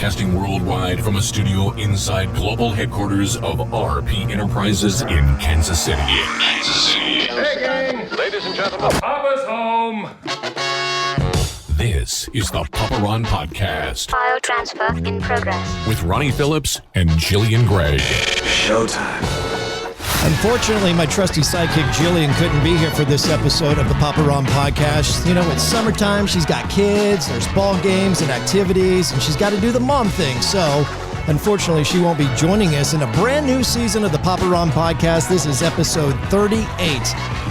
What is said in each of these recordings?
broadcasting worldwide from a studio inside global headquarters of RP Enterprises in Kansas City. Hey, gang! Ladies and gentlemen, Papa's home! This is the Papa Ron Podcast. File transfer in progress. With Ronnie Phillips and Jillian Gregg. Showtime. Unfortunately, my trusty sidekick Jillian couldn't be here for this episode of the Papa Ron Podcast. You know, it's summertime, she's got kids, there's ball games and activities, and she's got to do the mom thing. So, unfortunately, she won't be joining us in a brand new season of the Papa Ron Podcast. This is episode 38.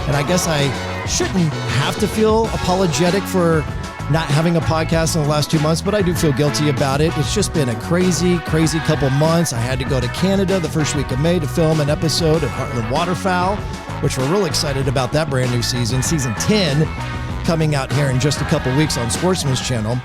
And I guess I shouldn't have to feel apologetic for not having a podcast in the last 2 months, but I do feel guilty about it. It's just been a crazy couple months. I had to go to Canada the first week of May to film an episode of Heartland Waterfowl, which we're real excited about that brand new season 10, coming out here in just a couple weeks on Sportsman's Channel.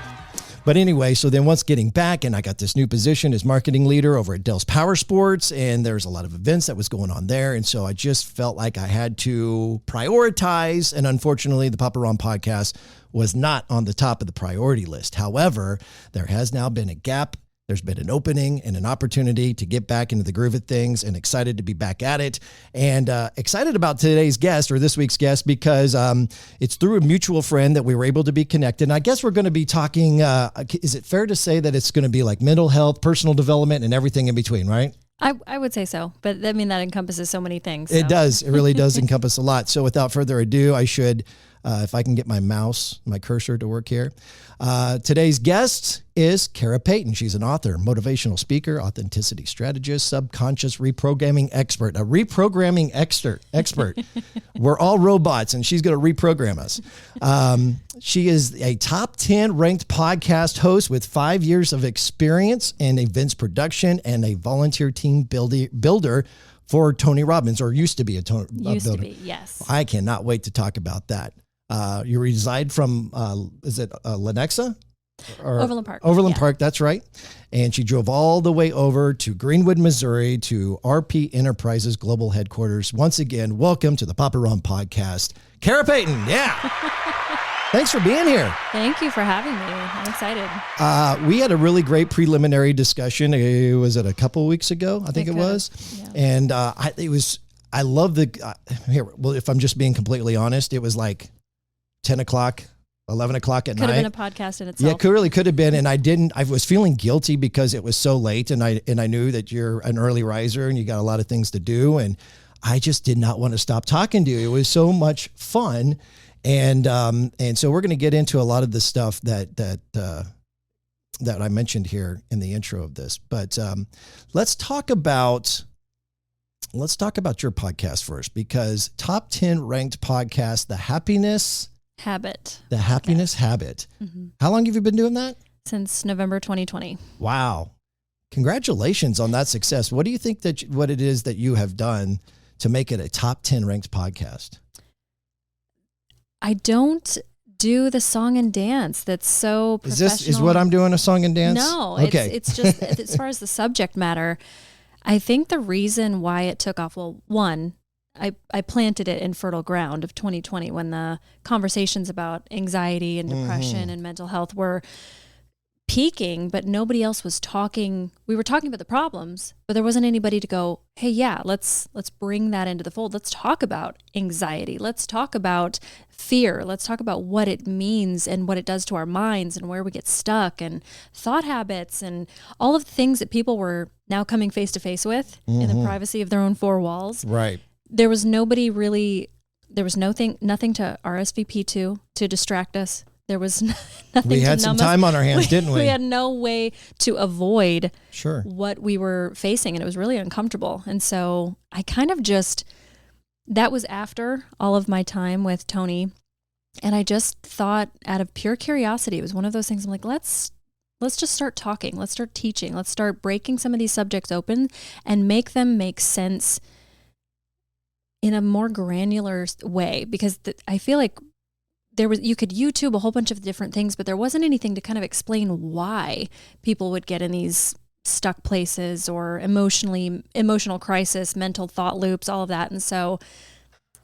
But anyway, so then once getting back, and I got this new position as marketing leader over at Dell's Power Sports, and there's a lot of events that was going on there. And so I just felt like I had to prioritize. And unfortunately, the Papa Ron Podcast was not on the top of the priority list. However, there has now been a gap. There's been an opening and an opportunity to get back into the groove of things, and excited to be back at it. And excited about today's guest, or this week's guest, because it's through a mutual friend that we were able to be connected. And I guess we're going to be talking, is it fair to say that it's going to be like mental health, personal development, and everything in between, right? I would say so, but I mean, that encompasses so many things. So. It does. It really does encompass a lot. So without further ado, I should, if I can get my cursor to work here. Today's guest is Payton. She's an author, motivational speaker, authenticity strategist, subconscious reprogramming expert, a reprogramming expert. We're all robots, and she's going to reprogram us. She is a top 10 ranked podcast host with 5 years of experience in events production and a volunteer team builder for Tony Robbins, or used to be a builder. To be, yes. I cannot wait to talk about that. You reside from, is it Lenexa? Overland Park. Overland Park, that's right. And she drove all the way over to Greenwood, Missouri to RP Enterprises Global Headquarters. Once again, welcome to the Papa Ron Podcast, Payton. Yeah. Thanks for being here. Thank you for having me. I'm excited. We had a really great preliminary discussion. Was it a couple weeks ago? I think it was. Yeah. And I love well, if I'm just being completely honest, it was like 10 o'clock, 11 o'clock at night. Could have been a podcast in itself. Yeah, really could have been. And I was feeling guilty because it was so late, and I knew that you're an early riser and you got a lot of things to do. And I just did not want to stop talking to you. It was so much fun. And so we're going to get into a lot of the stuff that I mentioned here in the intro of this. But let's talk about your podcast first, because top 10 ranked podcast, The Happiness Habit. The Happiness Habit. Mm-hmm. How long have you been doing that? Since November 2020. Wow. Congratulations on that success. What do you think what it is that you have done to make it a top 10 ranked podcast? I don't do the song and dance. That's so professional. Is what I'm doing, a song and dance? No, okay. It's just, as far as the subject matter, I think the reason why it took off, well, one, I planted it in fertile ground of 2020 when the conversations about anxiety and depression and mental health were peaking, but nobody else was talking. We were talking about the problems, but there wasn't anybody to go, hey, yeah, let's bring that into the fold. Let's talk about anxiety. Let's talk about fear. Let's talk about what it means and what it does to our minds and where we get stuck and thought habits and all of the things that people were now coming face to face with in the privacy of their own four walls. Right. There was nobody really, there was nothing to RSVP to distract us. There was nothing. We had some time on our hands, didn't we? We had no way to avoid sure what we were facing, and it was really uncomfortable. And so I kind of that was after all of my time with Tony, and I just thought, out of pure curiosity, it was one of those things. I'm like, let's just start talking. Let's start teaching. Let's start breaking some of these subjects open and make them make sense in a more granular way, because I feel like you could YouTube a whole bunch of different things, but there wasn't anything to kind of explain why people would get in these stuck places or emotional crisis, mental thought loops, all of that. And so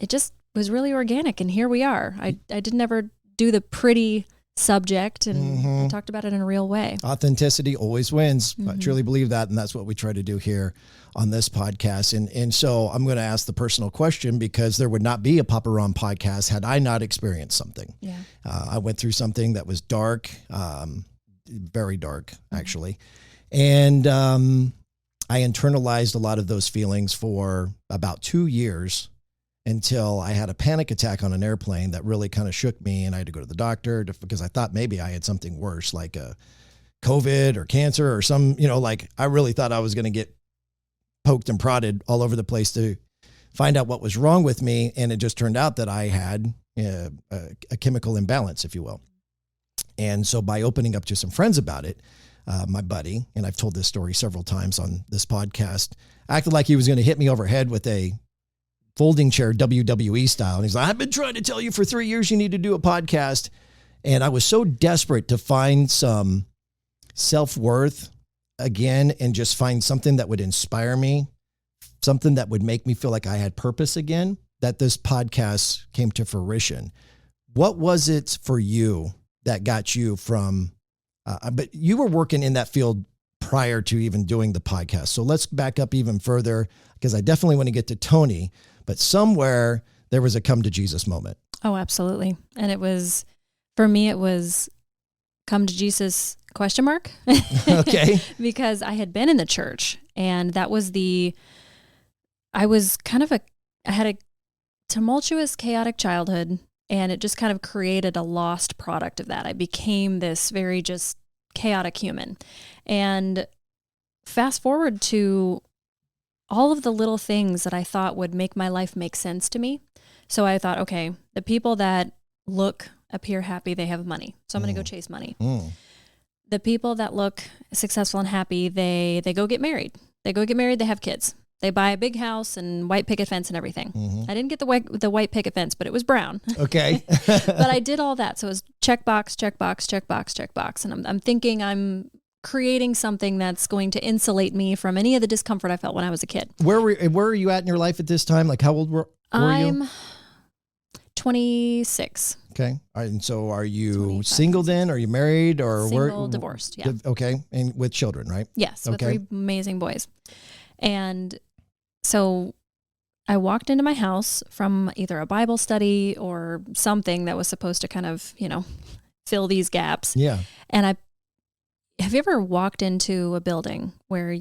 it just was really organic, and here we are. I didn't ever do the pretty subject and talked about it in a real way. Authenticity always wins. I truly believe that. And that's what we try to do here on this podcast. And so I'm going to ask the personal question, because there would not be a Papa Ron podcast had I not experienced something. Yeah. I went through something that was dark, very dark, actually. And I internalized a lot of those feelings for about 2 years, until I had a panic attack on an airplane that really kind of shook me, and I had to go to the doctor because I thought maybe I had something worse, like a COVID or cancer or some, like I really thought I was going to get poked and prodded all over the place to find out what was wrong with me. And it just turned out that I had a chemical imbalance, if you will. And so by opening up to some friends about it, my buddy, and I've told this story several times on this podcast, acted like he was going to hit me over the head with a folding chair, WWE style. And he's like, I've been trying to tell you for 3 years you need to do a podcast. And I was so desperate to find some self-worth again and just find something that would inspire me, something that would make me feel like I had purpose again, that this podcast came to fruition. What was it for you that got you from, but you were working in that field prior to even doing the podcast. So let's back up even further, because I definitely want to get to Tony. But somewhere there was a come to Jesus moment. Oh, absolutely. And it was, for me, it was come to Jesus ? Okay. Because I had been in the church, and that was I had a tumultuous, chaotic childhood, and it just kind of created a lost product of that. I became this very just chaotic human. And fast forward to all of the little things that I thought would make my life make sense to me. So I thought, okay, the people that appear happy, they have money. So I'm going to go chase money. The people that look successful and happy, they go get married. They have kids. They buy a big house and white picket fence and everything. I didn't get the white picket fence, but it was brown. Okay. But I did all that. So it was checkbox, checkbox, checkbox, checkbox. And I'm thinking I'm creating something that's going to insulate me from any of the discomfort I felt when I was a kid. Where are you at in your life at this time? Like how old were you? I'm 26. Okay. All right, and so are you single then? Are you married or single, divorced? Yeah. Okay. And with children, right? Yes. With 3 amazing boys. And so I walked into my house from either a Bible study or something that was supposed to kind of, fill these gaps. Yeah. And have you ever walked into a building where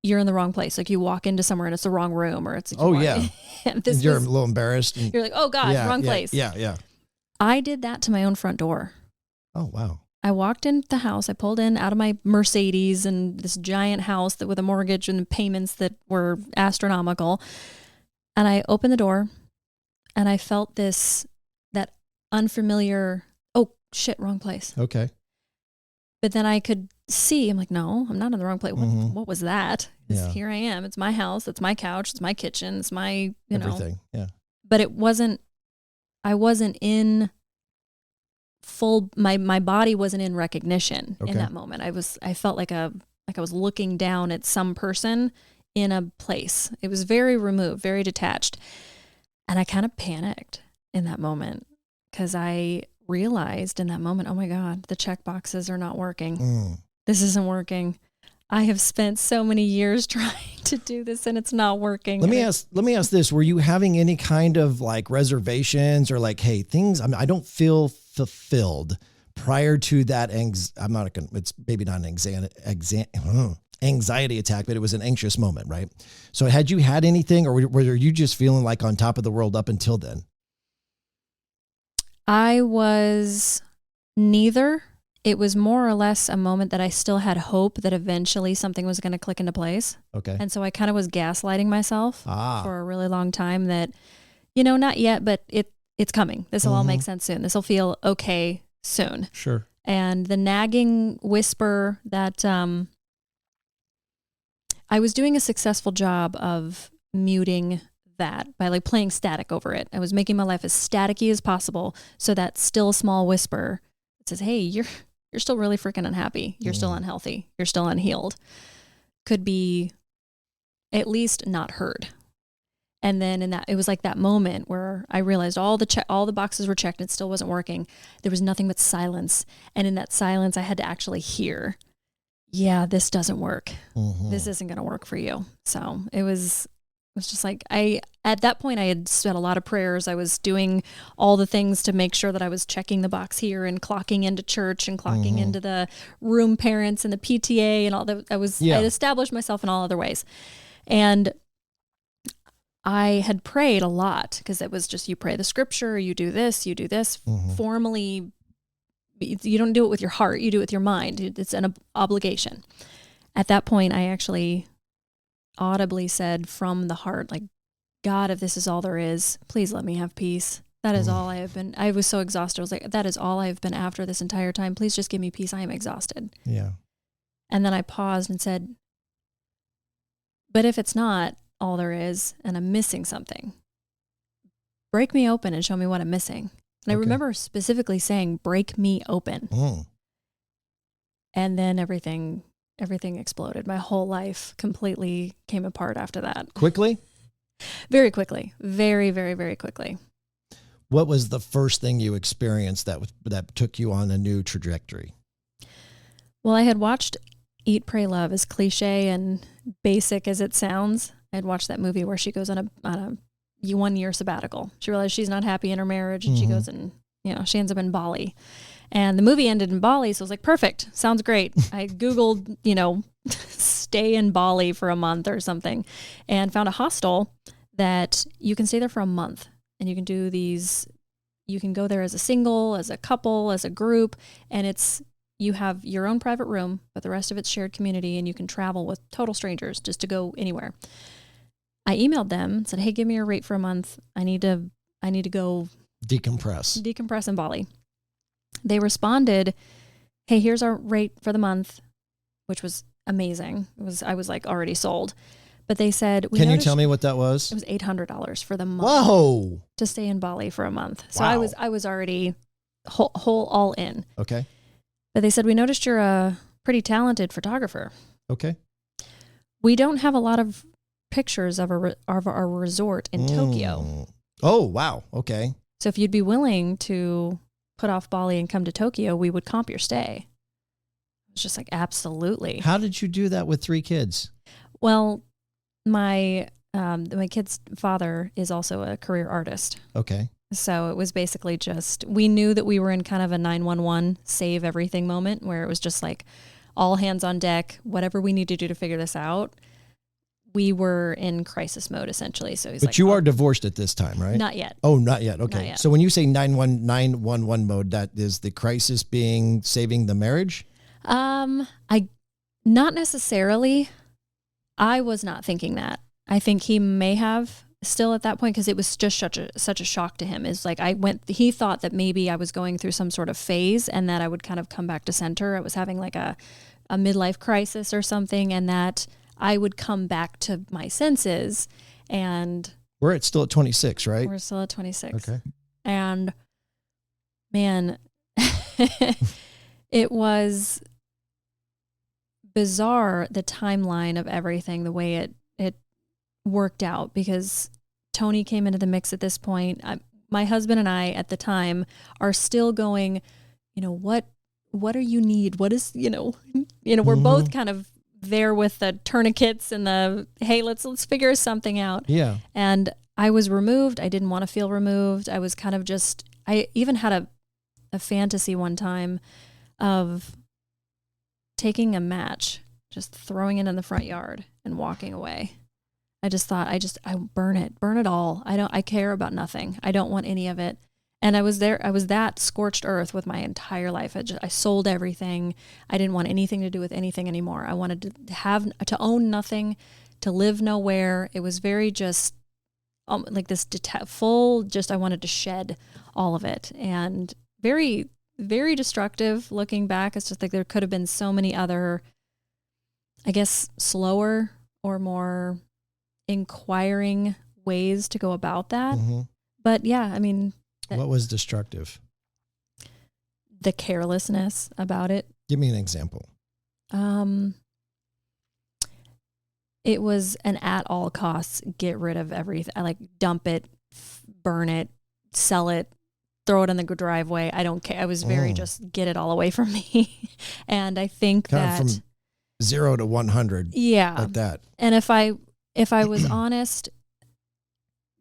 you're in the wrong place? Like you walk into somewhere and it's the wrong room, or it's like, yeah. You're a little embarrassed. You're like, oh God, wrong place. Yeah. I did that to my own front door. Oh, wow. I walked into the house. I pulled in out of my Mercedes and this giant house with a mortgage and payments that were astronomical. And I opened the door and I felt that unfamiliar, oh shit, wrong place. Okay. But then I could see, I'm like, no, I'm not in the wrong place. What was that? Yeah. Here I am. It's my house. It's my couch. It's my kitchen. It's my, everything. Yeah. But I wasn't in full, my body wasn't in recognition in that moment. I felt like I was looking down at some person in a place. It was very removed, very detached. And I kind of panicked in that moment because I realized in that moment, oh my God, the check boxes are not working. This isn't working. I have spent so many years trying to do this and it's not working. Let me ask this. Were you having any kind of like reservations or like, hey, I don't feel fulfilled prior to that? It's maybe not an anxiety attack, but it was an anxious moment, right? So had you had anything, or were you just feeling like on top of the world up until then? I was neither. It was more or less a moment that I still had hope that eventually something was going to click into place. Okay. And so I kind of was gaslighting myself for a really long time that, not yet, but it's coming. This will all make sense soon. This will feel okay soon. Sure. And the nagging whisper that I was doing a successful job of muting that by like playing static over it. I was making my life as staticky as possible so that still small whisper that says, hey, you're still really freaking unhappy. You're still unhealthy. You're still unhealed. Could be at least not heard. And then it was like that moment where I realized all the boxes were checked and it still wasn't working. There was nothing but silence. And in that silence, I had to actually hear, yeah, this doesn't work. Mm-hmm. This isn't going to work for you. So it was just like, at that point I had said a lot of prayers. I was doing all the things to make sure that I was checking the box here and clocking into church and clocking into the room parents and the PTA and all that. I had established myself in all other ways. And I had prayed a lot because it was just, you pray the scripture, you do this formally. You don't do it with your heart, you do it with your mind. It's an obligation. At that point, I actually audibly said from the heart, like, God, if this is all there is, please let me have peace. That is all I have been. I was so exhausted. I was like, that is all I have been after this entire time. Please just give me peace. I am exhausted. Yeah. And then I paused and said, but if it's not all there is and I'm missing something, break me open and show me what I'm missing. And I remember specifically saying, break me open. And then everything exploded. My whole life completely came apart after that. Quickly? Very quickly. Very, very, very quickly. What was the first thing you experienced that took you on a new trajectory? Well, I had watched Eat, Pray, Love, as cliche and basic as it sounds. I had watched that movie where she goes on a 1 year sabbatical. She realized she's not happy in her marriage and she goes and, she ends up in Bali. And the movie ended in Bali, so I was like, perfect, sounds great. I Googled, stay in Bali for a month or something and found a hostel that you can stay there for a month. And you can do you can go there as a single, as a couple, as a group, and you have your own private room, but the rest of it's shared community, and you can travel with total strangers just to go anywhere. I emailed them, said, hey, give me your rate for a month. I need to go decompress in Bali. They responded, hey, here's our rate for the month, which was amazing. I was like already sold. But they said, can you tell me what that was? It was $800 for the month. Whoa. To stay in Bali for a month. So wow. I was already whole all in. Okay. But they said, we noticed you're a pretty talented photographer. Okay. We don't have a lot of pictures of our resort in Tokyo. Oh, wow. Okay. So if you'd be willing to put off Bali and come to Tokyo, we would comp your stay. It's just like, absolutely. How did you do that with 3 kids? Well, my kid's father is also a career artist. Okay. So it was basically just, we knew that we were in kind of a 911 save everything moment where it was just like all hands on deck, whatever we need to do to figure this out. We were in crisis mode essentially. So but you are divorced at this time, right? Not yet. Oh, not yet. Okay. Not yet. So when you say 911 mode, that is the crisis being saving the marriage? Not necessarily. I was not thinking that. I think he may have still at that point because it was just such a shock to him. Is like he thought that maybe I was going through some sort of phase and that I would kind of come back to center. I was having like a midlife crisis or something, and that I would come back to my senses. And we're still at 26, right? We're still at 26. Okay. And man, it was bizarre, the timeline of everything, the way it worked out, because Tony came into the mix at this point. My husband and I at the time are still going, what do you need? What is, we're both kind of there with the tourniquets and the, hey, let's figure something out. Yeah. And I was removed. I didn't want to feel removed. I was kind of I even had a fantasy one time of taking a match, just throwing it in the front yard and walking away. I just thought, I burn it all. I care about nothing. I don't want any of it. And I was that scorched earth with my entire life. I sold everything. I didn't want anything to do with anything anymore. I wanted to own nothing, to live nowhere. It was very just like this I wanted to shed all of it, and very, very destructive looking back. It's just like there could have been so many other, I guess, slower or more inquiring ways to go about that. Mm-hmm. But yeah, I mean, what was destructive? The carelessness about it. Give me an example. It was an at all costs, get rid of everything. I like dump it, burn it, sell it, throw it in the driveway. I don't care. I was very just get it all away from me. And I think kind that of from 0 to 100. Yeah. Like that. And if I was honest,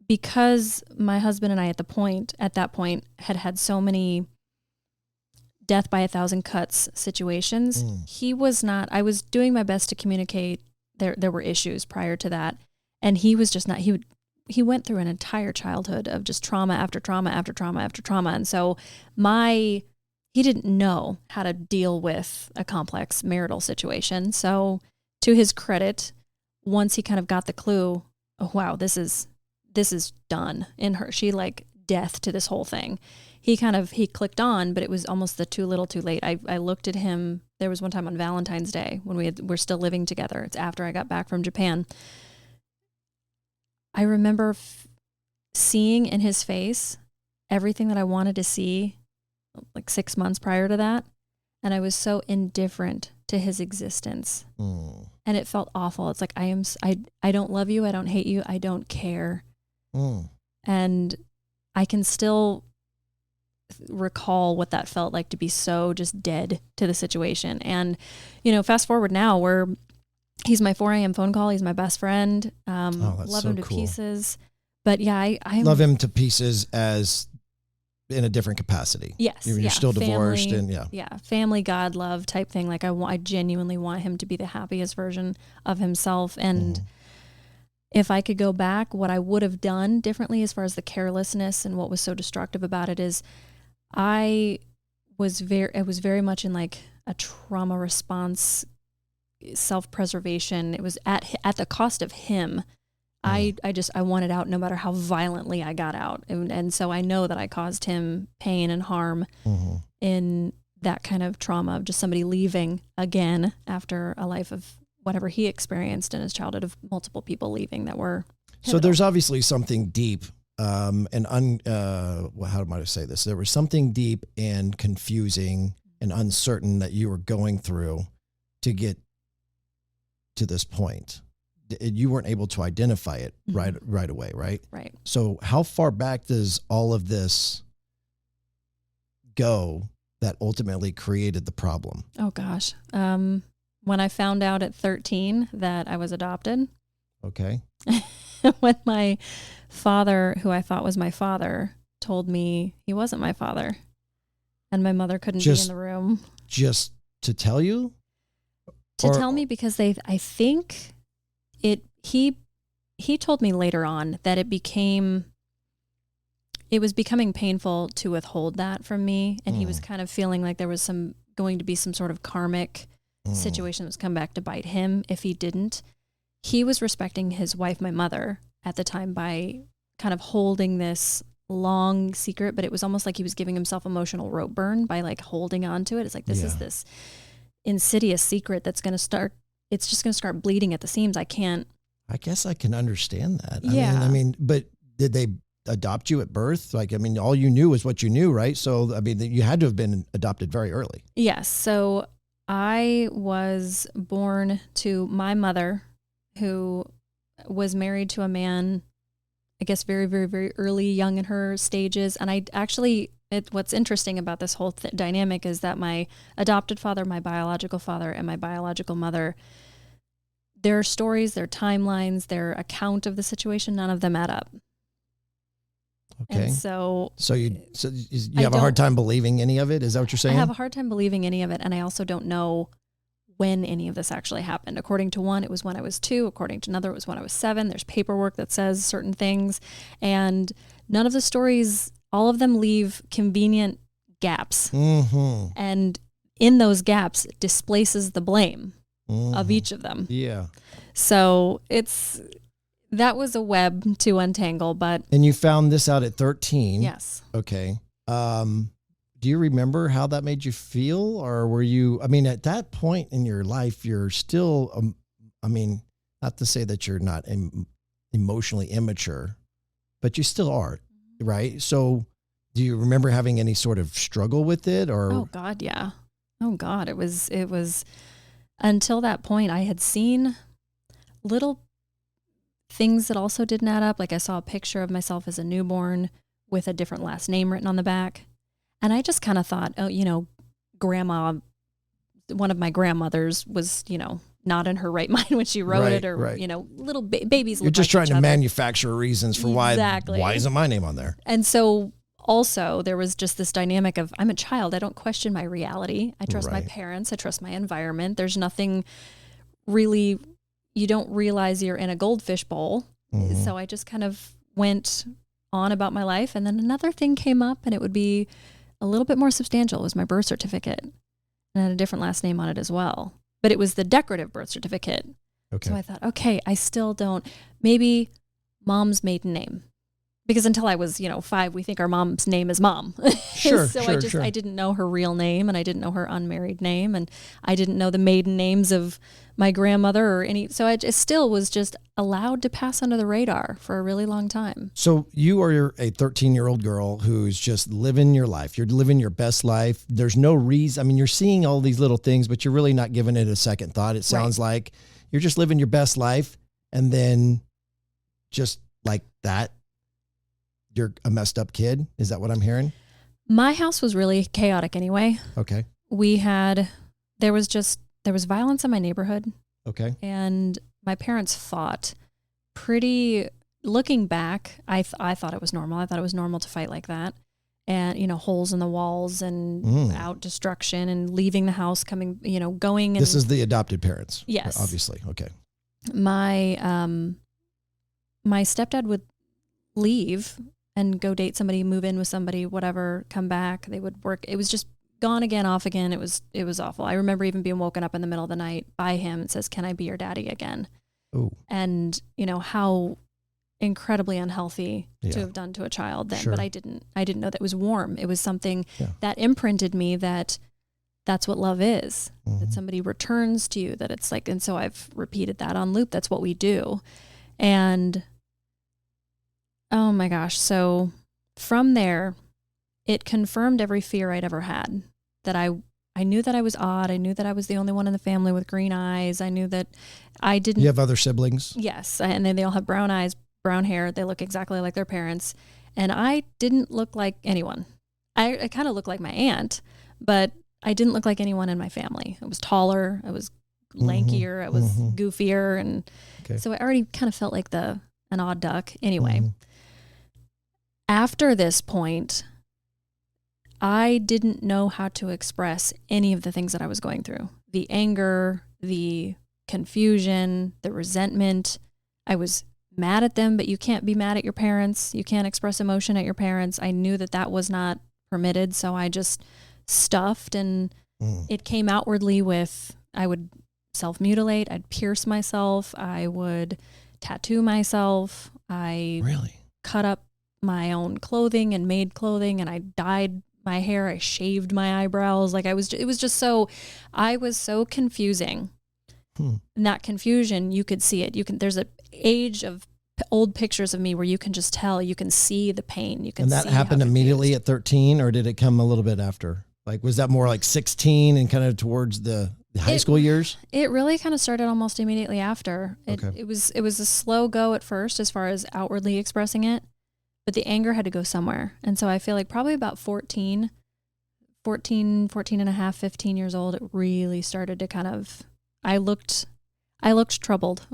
because my husband and I at that point had so many death by 1,000 cuts situations, he was not, I was doing my best to communicate. There were issues prior to that. And he was just not, he went through an entire childhood of just trauma after trauma after trauma after trauma. And so he didn't know how to deal with a complex marital situation. So to his credit, once he kind of got the clue, oh, wow, this is done in her. She like death to this whole thing. He clicked on, but it was almost the too little too late. I looked at him. There was one time on Valentine's Day when we're still living together. It's after I got back from Japan. I remember seeing in his face everything that I wanted to see like 6 months prior to that. And I was so indifferent to his existence. And it felt awful. It's like, I don't love you. I don't hate you. I don't care. And I can still recall what that felt like to be so just dead to the situation. And, fast forward now he's my 4 a.m. phone call. He's my best friend. Love so him to cool. pieces. But yeah, I love him to pieces as in a different capacity. Yes. You're still divorced and family, God, love type thing. Like I genuinely want him to be the happiest version of himself. And if I could go back, what I would have done differently as far as the carelessness and what was so destructive about it is I was very much in like a trauma response, self-preservation. It was at the cost of him. I wanted out no matter how violently I got out. And so I know that I caused him pain and harm in that kind of trauma of just somebody leaving again after a life of whatever he experienced in his childhood of multiple people leaving that were pivotal. So there's obviously something deep how am I to say this? There was something deep and confusing and uncertain that you were going through to get to this point. You weren't able to identify it right away, right? Right. So how far back does all of this go that ultimately created the problem? Oh gosh. When I found out at 13 that I was adopted. Okay. When my father, who I thought was my father, told me he wasn't my father, and my mother couldn't be in the room. Just to tell you? Tell me because I think he told me later on that it was becoming painful to withhold that from me. And he was kind of feeling like there was going to be some sort of karmic situation that was come back to bite him if he didn't. He was respecting his wife, my mother, at the time by kind of holding this long secret, but it was almost like he was giving himself emotional rope burn by like holding on to it. It's like, this is this insidious secret that's going to start, it's just going to start bleeding at the seams. I guess I can understand that. I mean, but did they adopt you at birth? Like, I mean, all you knew is what you knew, right? So, I mean, you had to have been adopted very early. Yes. So I was born to my mother, who was married to a man, I guess, very, very, very early, young in her stages. And what's interesting about this whole dynamic is that my adopted father, my biological father, and my biological mother, their stories, their timelines, their account of the situation, none of them add up. Okay. And so you have a hard time believing any of it? Is that what you're saying? I have a hard time believing any of it. And I also don't know when any of this actually happened. According to one, it was when I was 2. According to another, it was when I was 7. There's paperwork that says certain things. And none of the stories, all of them leave convenient gaps. And in those gaps displaces the blame of each of them. Yeah. So that was a web to untangle, but. And you found this out at 13. Yes. Okay. Do you remember how that made you feel? Or were you, I mean, at that point in your life, you're still, not to say that you're not emotionally immature, but you still are, right? So do you remember having any sort of struggle with it or? Oh God. Yeah. Oh God. It was until that point I had seen little things that also didn't add up. Like I saw a picture of myself as a newborn with a different last name written on the back. And I just kind of thought, oh, grandma, one of my grandmothers was, not in her right mind when she wrote it, or, little babies. You're just trying to manufacture reasons for why isn't my name on there? And so also there was just this dynamic of, I'm a child. I don't question my reality. I trust my parents. I trust my environment. There's nothing really, you don't realize you're in a goldfish bowl. Mm-hmm. So I just kind of went on about my life. And then another thing came up, and it would be a little bit more substantial. It was my birth certificate, and I had a different last name on it as well. But it was the decorative birth certificate. Okay. So I thought, okay, I still don't, maybe mom's maiden name. Because until I was, 5, we think our mom's name is mom. Sure. So I didn't know her real name, and I didn't know her unmarried name, and I didn't know the maiden names of my grandmother or any. So I still was just allowed to pass under the radar for a really long time. So you are a 13-year-old girl who's just living your life. You're living your best life. There's no reason. I mean, you're seeing all these little things, but you're really not giving it a second thought. It sounds like you're just living your best life, and then just like that, you're a messed up kid. Is that what I'm hearing? My house was really chaotic anyway. Okay. There was violence in my neighborhood. Okay. And my parents fought looking back, I thought it was normal. I thought it was normal to fight like that. And, holes in the walls and out destruction and leaving the house, coming, going. This is the adopted parents. Yes. Obviously. Okay. My stepdad would leave and go date somebody, move in with somebody, whatever, come back. They would work. It was just gone again, off again. It was awful. I remember even being woken up in the middle of the night by him and says, "Can I be your daddy again?" Ooh. And how incredibly unhealthy to have done to a child then. Sure. But I didn't know that it was warm. It was something that imprinted me that that's what love is, that somebody returns to you, that it's like, and so I've repeated that on loop. That's what we do. And oh my gosh. So from there, it confirmed every fear I'd ever had, that I knew that I was odd. I knew that I was the only one in the family with green eyes. I knew that I didn't. You have other siblings? Yes. And then they all have brown eyes, brown hair. They look exactly like their parents. And I didn't look like anyone. I kind of looked like my aunt, but I didn't look like anyone in my family. I was taller. I was lankier. I was goofier. And so I already kind of felt like an odd duck. Anyway, after this point, I didn't know how to express any of the things that I was going through. The anger, the confusion, the resentment. I was mad at them, but you can't be mad at your parents. You can't express emotion at your parents. I knew that was not permitted, so I just stuffed, and it came outwardly with, I would self-mutilate, I'd pierce myself, I would tattoo myself, I cut up my own clothing and made clothing, and I dyed my hair, I shaved my eyebrows. Like I was so confusing. And that confusion, you could see it. There's an age of old pictures of me where you can just tell, you can see the pain. And that happened immediately at 13, or did it come a little bit after? Like, was that more like 16 and kind of towards the high school years? It really kind of started almost immediately after. It was a slow go at first as far as outwardly expressing it, but the anger had to go somewhere. And so I feel like probably about 14 and a half, 15 years old, it really started to kind of, I looked troubled.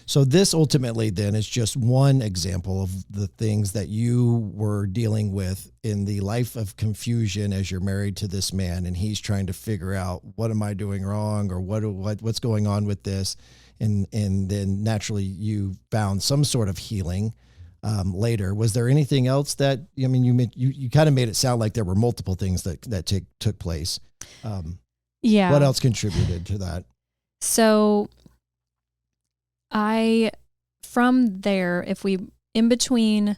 So this ultimately then is just one example of the things that you were dealing with in the life of confusion as you're married to this man, and he's trying to figure out, what am I doing wrong, or what's going on with this? And then naturally you found some sort of healing later. Was there anything else that, I mean, you kind of made it sound like there were multiple things that took place. What else contributed to that? So from there, in between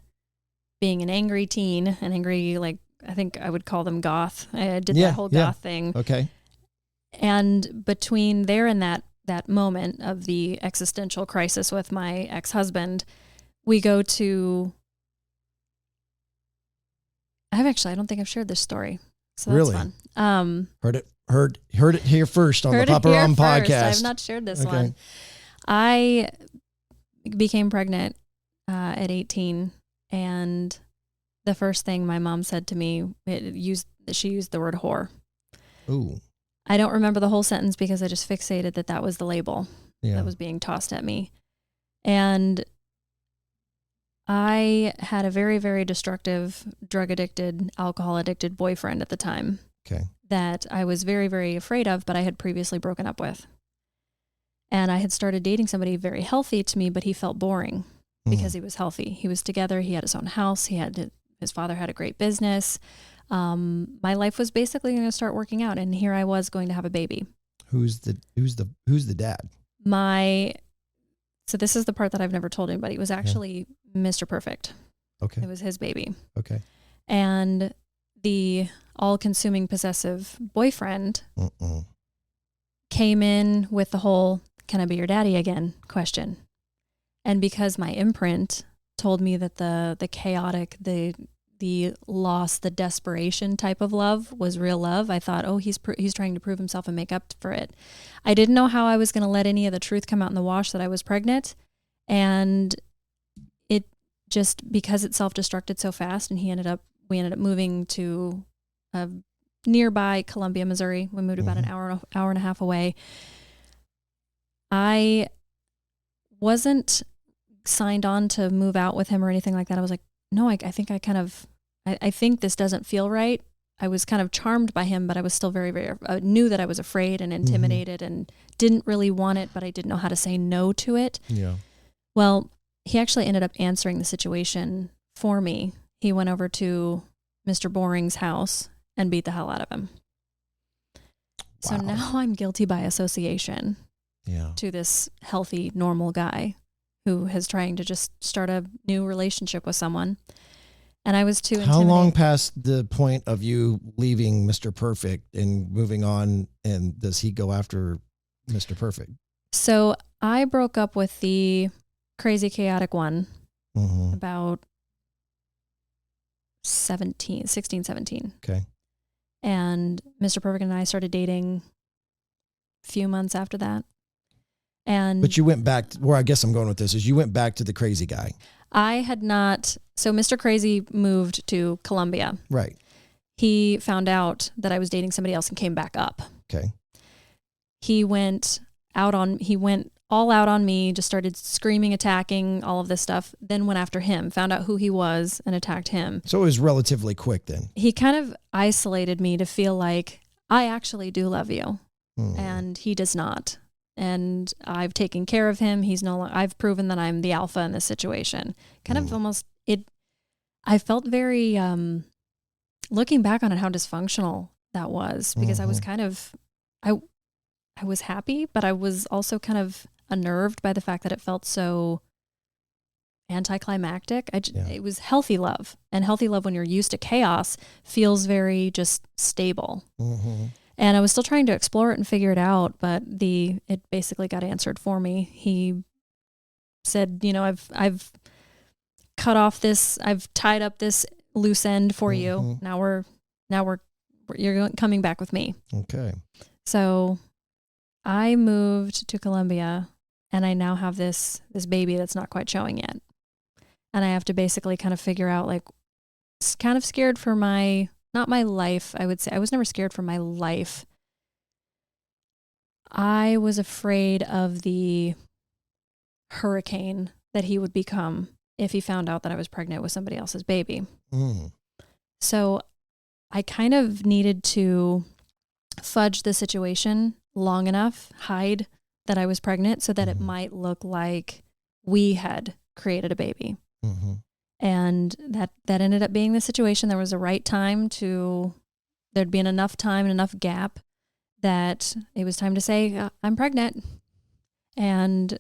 being an angry teen, an angry, like, I think I would call them goth. I did that whole goth thing. Okay. And between there and that moment of the existential crisis with my ex-husband, we go to, I don't think I've shared this story. So that's fun. Heard it here first on the Papa Rom podcast. I have not shared this one. I became pregnant at 18, and the first thing my mom said to me, she used the word whore. Ooh. I don't remember the whole sentence because I just fixated that was the label that was being tossed at me. And I had a very, very destructive, drug-addicted, alcohol-addicted boyfriend at the time. Okay. That I was very, very afraid of, but I had previously broken up with. And I had started dating somebody very healthy to me, but he felt boring because he was healthy. He was together. He had his own house. His father had a great business. My life was basically going to start working out, and here I was going to have a baby. Who's the dad? So this is the part that I've never told anybody. It was actually Mr. Perfect. Okay. It was his baby. Okay. And the all-consuming possessive boyfriend came in with the whole, "Can I be your daddy again?" question. And because my imprint told me that the chaotic, the loss, the desperation type of love was real love, I thought, oh, he's trying to prove himself and make up for it. I didn't know how I was going to let any of the truth come out in the wash that I was pregnant. And it just, because it self-destructed so fast, and we ended up moving to nearby Columbia, Missouri. We moved about an hour and a half away. I wasn't signed on to move out with him or anything like that. I was like, no, I think I think this doesn't feel right. I was kind of charmed by him, but I was still very, very, knew that I was afraid and intimidated and didn't really want it, but I didn't know how to say no to it. Yeah. Well, he actually ended up answering the situation for me. He went over to Mr. Boring's house and beat the hell out of him. So now I'm guilty by association to this healthy, normal guy who is trying to just start a new relationship with someone. And I was too intimidated. How long past the point of you leaving Mr. Perfect and moving on, and does he go after Mr. Perfect? So I broke up with the crazy, chaotic one about 16, 17. Okay. And Mr. Perfect and I started dating a few months after that. But you went back, where I guess I'm going with this is you went back to the crazy guy. I had not. So Mr. Crazy moved to Columbia. Right. He found out that I was dating somebody else and came back up. Okay. He went all out on me, just started screaming, attacking, all of this stuff. Then went after him, found out who he was and attacked him. So it was relatively quick then. He kind of isolated me to feel like I actually do love you. And he does not. And I've taken care of him. I've proven that I'm the alpha in this situation. Kind of almost I felt very, looking back on it, how dysfunctional that was, because I was kind of, I was happy, but I was also kind of unnerved by the fact that it felt so anticlimactic. It was healthy love, and healthy love when you're used to chaos feels very just stable. And I was still trying to explore it and figure it out, but it basically got answered for me. He said, I've cut off this, I've tied up this loose end for you. Now you're coming back with me. Okay. So I moved to Columbia, and I now have this baby that's not quite showing yet. And I have to basically kind of figure out, like, kind of scared for not my life, I would say. I was never scared for my life. I was afraid of the hurricane that he would become if he found out that I was pregnant with somebody else's baby. So I kind of needed to fudge the situation long enough, hide that I was pregnant so that it might look like we had created a baby. And that ended up being the situation. There was a right time there'd been enough time and enough gap that it was time to say, I'm pregnant. And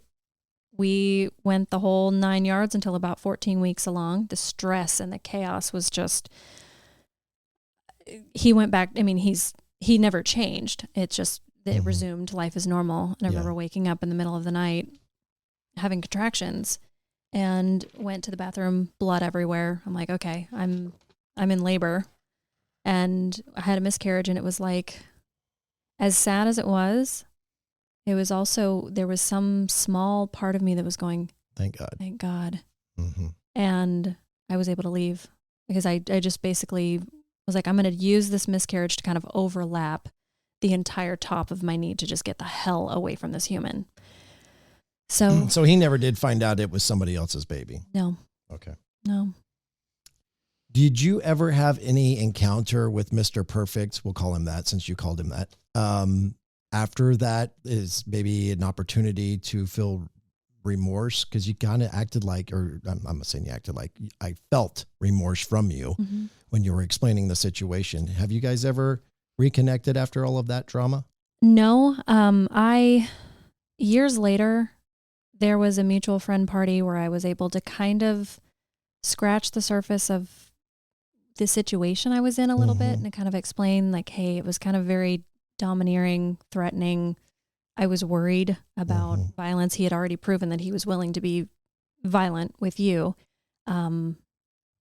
we went the whole 9 yards until about 14 weeks along. The stress and the chaos was just, he went back. I mean, he never changed. It's just, it resumed life as normal. And I remember waking up in the middle of the night, having contractions, and went to the bathroom, blood everywhere. I'm like, okay, I'm in labor. And I had a miscarriage, and it was like, as sad as it was it was also, there was some small part of me that was going, Thank God. thank God. Mm-hmm. And I was able to leave because I just basically was like, I'm going to use this miscarriage to kind of overlap the entire top of my need to just get the hell away from this human. So he never did find out it was somebody else's baby. No. Okay. No. Did you ever have any encounter with Mr. Perfect? We'll call him that since you called him that. After that is maybe an opportunity to feel remorse because you kind of acted like, or I'm not saying you acted like, I felt remorse from you when you were explaining the situation. Have you guys ever reconnected after all of that drama? No. Years later, there was a mutual friend party where I was able to kind of scratch the surface of the situation I was in a little bit and kind of explain like, hey, it was kind of very domineering, threatening. I was worried about violence. He had already proven that he was willing to be violent with you. And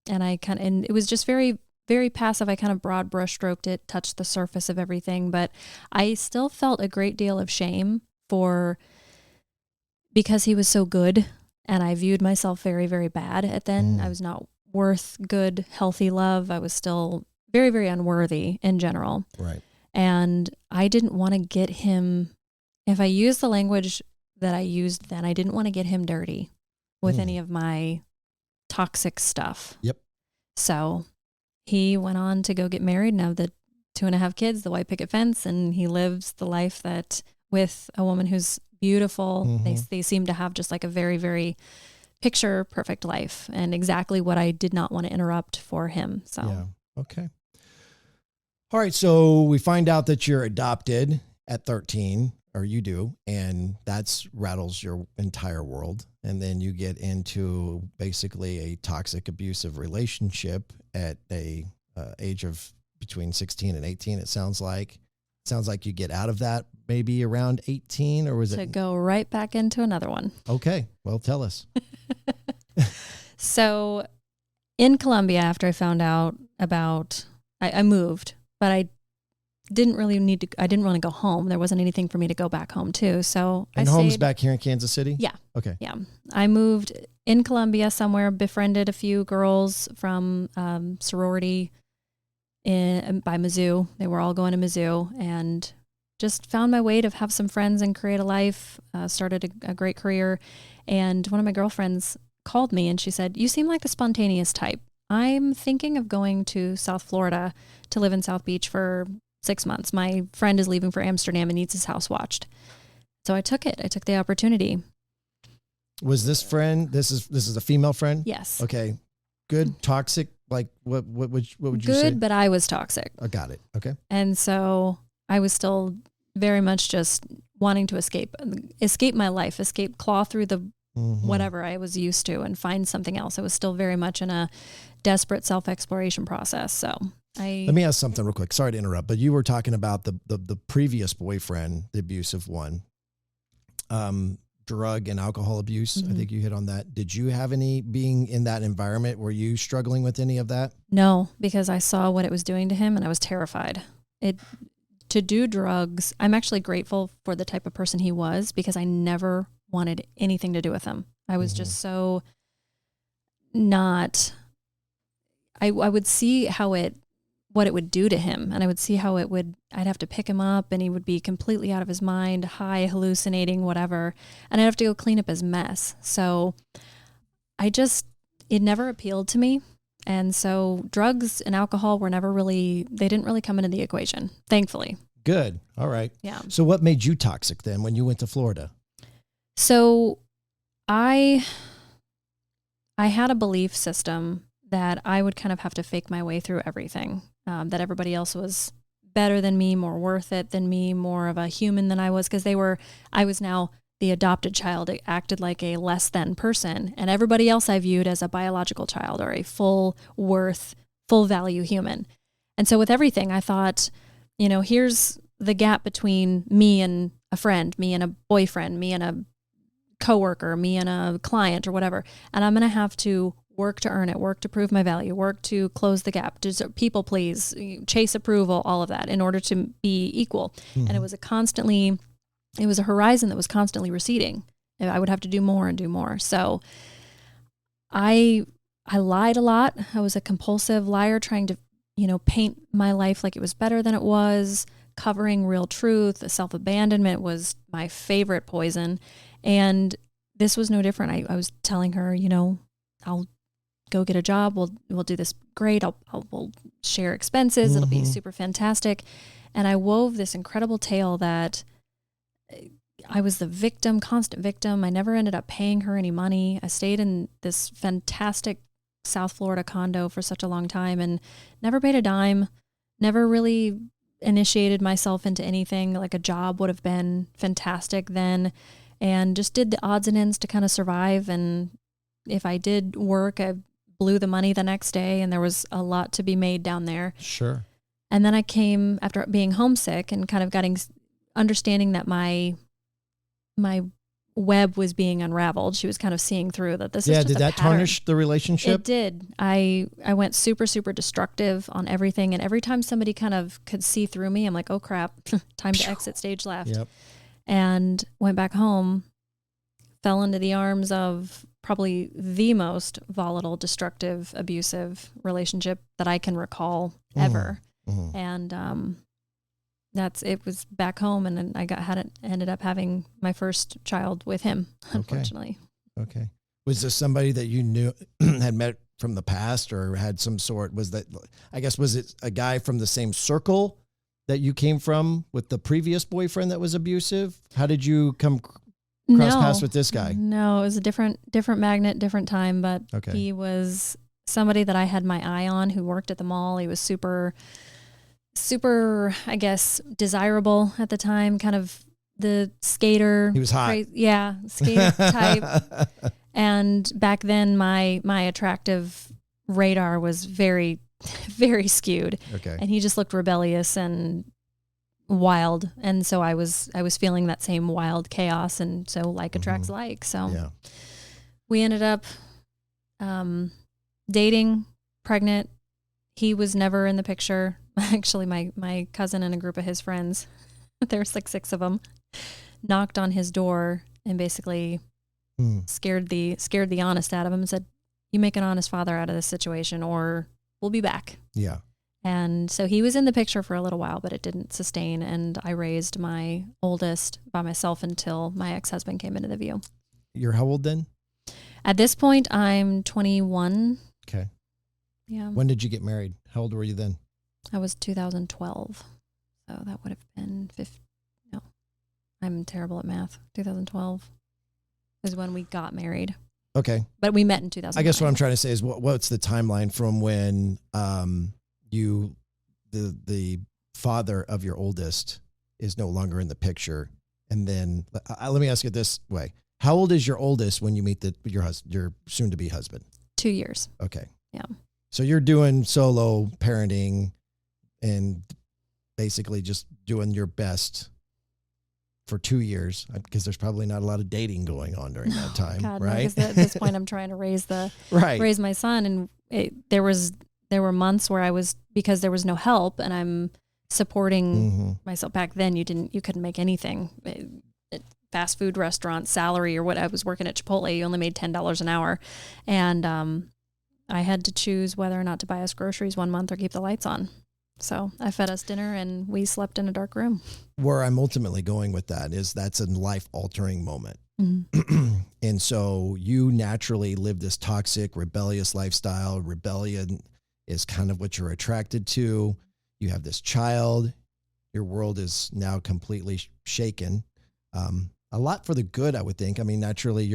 it was just very, very passive. I kind of broad brush stroked it, touched the surface of everything, but I still felt a great deal of shame because he was so good and I viewed myself very, very bad at then. I was not worth good, healthy love. I was still very, very unworthy in general. Right. And I didn't want to get him, if I used the language that I used then, I didn't want to get him dirty with any of my toxic stuff. Yep. So he went on to go get married and have the 2.5 kids, the white picket fence, and he lives the life that with a woman who's beautiful. They seem to have just like a very, very picture perfect life and exactly what I did not want to interrupt for him. So, yeah. Okay. All right. So we find out that you're adopted at 13, or you do, and that's rattles your entire world. And then you get into basically a toxic, abusive relationship at a age of between 16 and 18. It sounds like you get out of that maybe around 18, or was it? To go right back into another one. Okay. Well, tell us. So in Colombia, after I found out about, I moved, but I didn't really go home. There wasn't anything for me to go back home to. So and home's back here in Kansas City? Yeah. Okay. Yeah. I moved in Colombia somewhere, befriended a few girls from sorority by Mizzou. They were all going to Mizzou and just found my way to have some friends and create a life, started a great career. And one of my girlfriends called me and she said, "You seem like the spontaneous type. I'm thinking of going to South Florida to live in South Beach for 6 months. My friend is leaving for Amsterdam and needs his house watched." So I took it. I took the opportunity. Was this friend, this is a female friend? Yes. Okay. Good, toxic, like what would you say? Good, but I was toxic. I got it. Okay. And so I was still very much just wanting to escape my life, claw through the whatever I was used to and find something else. I was still very much in a desperate self-exploration process. So let me ask something real quick. Sorry to interrupt, but you were talking about the previous boyfriend, the abusive one, drug and alcohol abuse. I think you hit on that. Did you have any, being in that environment, were you struggling with any of that? No, because I saw what it was doing to him and I was terrified. To do drugs, I'm actually grateful for the type of person he was because I never wanted anything to do with him. I was just so not, I would see what it would do to him. And I would see how I'd have to pick him up and he would be completely out of his mind, high, hallucinating, whatever. And I'd have to go clean up his mess. So it never appealed to me. And so drugs and alcohol they didn't really come into the equation, thankfully. Good. All right. Yeah. So what made you toxic then when you went to Florida? So I had a belief system that I would kind of have to fake my way through everything, that everybody else was better than me, more worth it than me, more of a human than I was, because I was now the adopted child. It acted like a less than person, and everybody else I viewed as a biological child or a full worth, full value human. And so with everything, I thought, here's the gap between me and a friend, me and a boyfriend, me and a coworker, me and a client or whatever. And I'm going to have to work to earn it, work to prove my value, work to close the gap, people please, chase approval, all of that in order to be equal. And it was a constantly it was a horizon that was constantly receding. I would have to do more and do more. So I lied a lot. I was a compulsive liar, trying to, paint my life like it was better than it was, covering real truth. Self-abandonment was my favorite poison. And this was no different. I was telling her, I'll go get a job. We'll do this great. We'll share expenses. It'll be super fantastic. And I wove this incredible tale that I was the victim, constant victim. I never ended up paying her any money. I stayed in this fantastic South Florida condo for such a long time and never paid a dime, never really initiated myself into anything. Like a job would have been fantastic then, and just did the odds and ends to kind of survive. And if I did work, I blew the money the next day, and there was a lot to be made down there. Sure. And then I came after being homesick and kind of understanding that my web was being unraveled. She was kind of seeing through that this is just did a that pattern. tarnish the relationship? It did. I went super, super destructive on everything. And every time somebody kind of could see through me, I'm like, oh crap, time to exit stage left. Yep. And went back home, fell into the arms of probably the most volatile, destructive, abusive relationship that I can recall ever. Mm-hmm. And it was back home, and then I ended up having my first child with him, unfortunately. Okay. Was this somebody that you knew had met from the past, or had some sort, was it a guy from the same circle that you came from with the previous boyfriend that was abusive? How did you cross paths with this guy? No, it was a different magnet, different time, but he was somebody that I had my eye on who worked at the mall. He was super, I guess, desirable at the time, kind of the skater. He was hot. Skater type. And back then my attractive radar was very, very skewed. Okay. And he just looked rebellious and wild. And so I was feeling that same wild chaos. And so like attracts like. So we ended up dating, pregnant. He was never in the picture. Actually, my cousin and a group of his friends, there was like 6 of them, knocked on his door and basically scared the honest out of him and said, "You make an honest father out of this situation, or we'll be back." Yeah. And so he was in the picture for a little while, but it didn't sustain. And I raised my oldest by myself until my ex-husband came into the view. You're how old then? At this point, I'm 21. Okay. Yeah. When did you get married? How old were you then? I was 2012. So that would have been I'm terrible at math. 2012 is when we got married. Okay. But we met in 2009. I guess what I'm trying to say is what's the timeline from when the father of your oldest is no longer in the picture, and then let me ask it this way: how old is your oldest when you meet your soon-to-be husband? 2 years. Okay. Yeah. So you're doing solo parenting and basically just doing your best for 2 years, because there's probably not a lot of dating going on during that time, God, right? No, because at this point I'm trying to raise my son, and there were months where I was, because there was no help, and I'm supporting myself. Back then you couldn't make anything. Fast food restaurant salary, or what, I was working at Chipotle, you only made $10 an hour, and I had to choose whether or not to buy us groceries one month or keep the lights on. So I fed us dinner and we slept in a dark room. Where I'm ultimately going with that is that's a life-altering moment. And so you naturally live this toxic, rebellious lifestyle. Rebellion is kind of what you're attracted to. You have this child. Your world is now completely shaken. A lot for the good, I would think. I mean, naturally,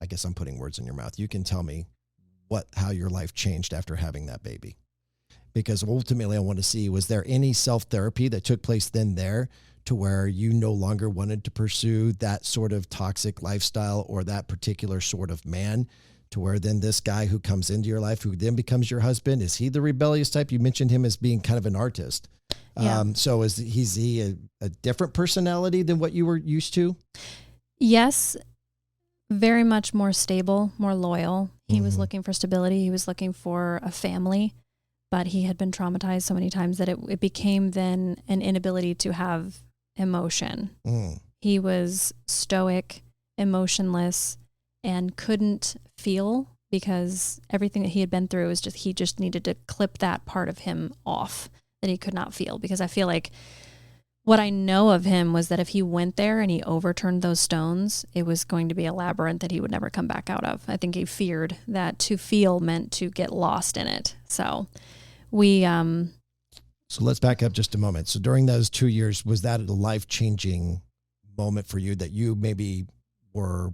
I guess I'm putting words in your mouth. You can tell me how your life changed after having that baby. Because ultimately I want to see, was there any self-therapy that took place then there to where you no longer wanted to pursue that sort of toxic lifestyle or that particular sort of man, to where then this guy who comes into your life, who then becomes your husband, is he the rebellious type? You mentioned him as being kind of an artist. Yeah. So is he a different personality than what you were used to? Yes. Very much more stable, more loyal. He was looking for stability. He was looking for a family. But he had been traumatized so many times that it became then an inability to have emotion. He was stoic, emotionless, and couldn't feel because everything that he had been through is just, he just needed to clip that part of him off that he could not feel. Because I feel like what I know of him was that if he went there and he overturned those stones, it was going to be a labyrinth that he would never come back out of. I think he feared that to feel meant to get lost in it. So So let's back up just a moment. So during those 2 years, was that a life-changing moment for you that you maybe were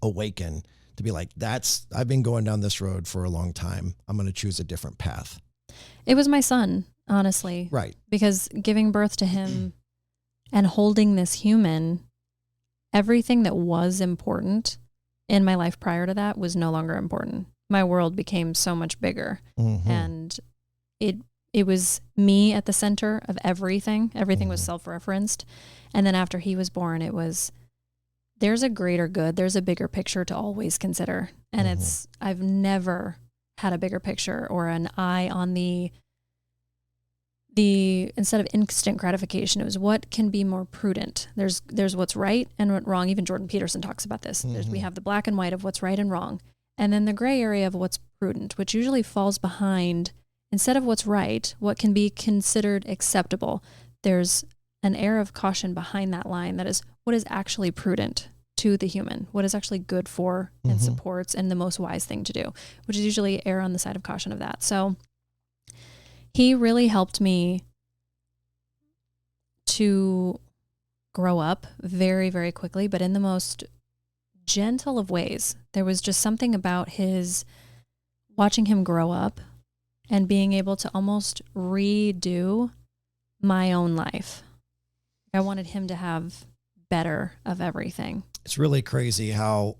awakened to be like, I've been going down this road for a long time. I'm going to choose a different path. It was my son, honestly. Right. Because giving birth to him and holding this human, everything that was important in my life prior to that was no longer important. My world became so much bigger. And it was me at the center of everything. Everything was self-referenced. And then after he was born, it was, there's a greater good. There's a bigger picture to always consider. And I've never had a bigger picture or an eye on the instead of instant gratification, it was what can be more prudent. There's what's right and what's wrong. Even Jordan Peterson talks about this. We have the black and white of what's right and wrong. And then the gray area of what's prudent, which usually falls behind, instead of what's right, what can be considered acceptable. There's an air of caution behind that line that is what is actually prudent to the human, what is actually good for and supports and the most wise thing to do, which is usually err on the side of caution of that. So he really helped me to grow up very, very quickly, but in the most gentle of ways. There was just something about watching him grow up and being able to almost redo my own life. I wanted him to have better of everything. It's really crazy how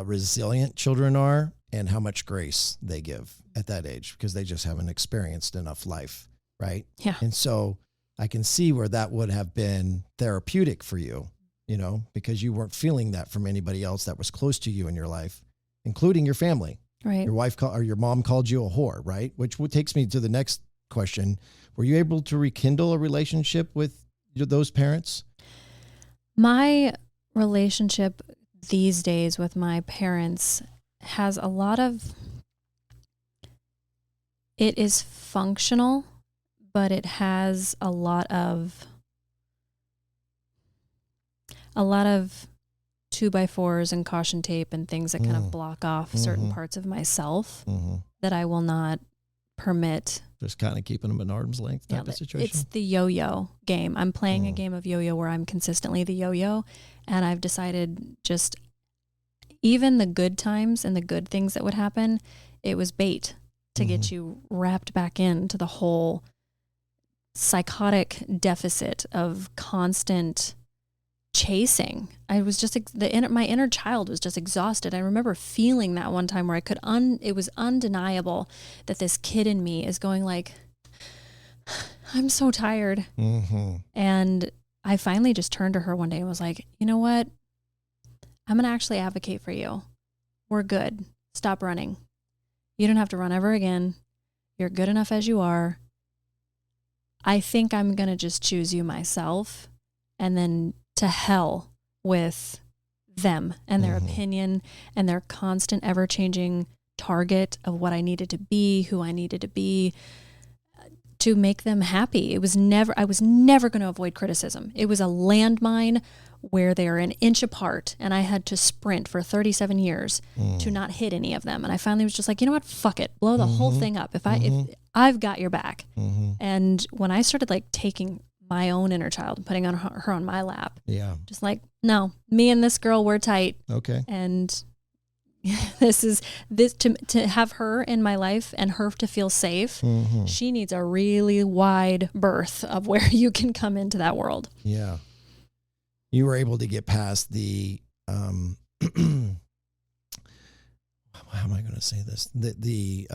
resilient children are and how much grace they give at that age because they just haven't experienced enough life, right? Yeah. And so I can see where that would have been therapeutic for you, because you weren't feeling that from anybody else that was close to you in your life, including your family. Right. Your wife or your mom called you a whore, right? Which takes me to the next question. Were you able to rekindle a relationship with those parents? My relationship these days with my parents has a lot of, it is functional, but it has a lot of 2x4s and caution tape and things that kind of block off certain parts of myself that I will not permit. Just kind of keeping them at arm's length type of situation. It's the yo-yo game. I'm playing a game of yo-yo where I'm consistently the yo-yo, and I've decided just even the good times and the good things that would happen, it was bait to get you wrapped back into the whole psychotic deficit of constant chasing. I was just my inner child was just exhausted. I remember feeling that one time where it was undeniable that this kid in me is going like, I'm so tired. And I finally just turned to her one day and was like, you know what? I'm going to actually advocate for you. We're good. Stop running. You don't have to run ever again. You're good enough as you are. I think I'm going to just choose you myself, and then to hell with them and their opinion and their constant ever-changing target of what I needed to be, who I needed to be, to make them happy. I was never going to avoid criticism. It was a landmine where they are an inch apart, and I had to sprint for 37 years to not hit any of them. And I finally was just like, you know what? Fuck it. Blow the whole thing up. If I've got your back. And when I started like taking my own inner child and putting her on my lap, just like, no, me and this girl, we're tight. Okay. And this to have her in my life and her to feel safe. She needs a really wide berth of where you can come into that world. Yeah. You were able to get past the, how am I going to say this? The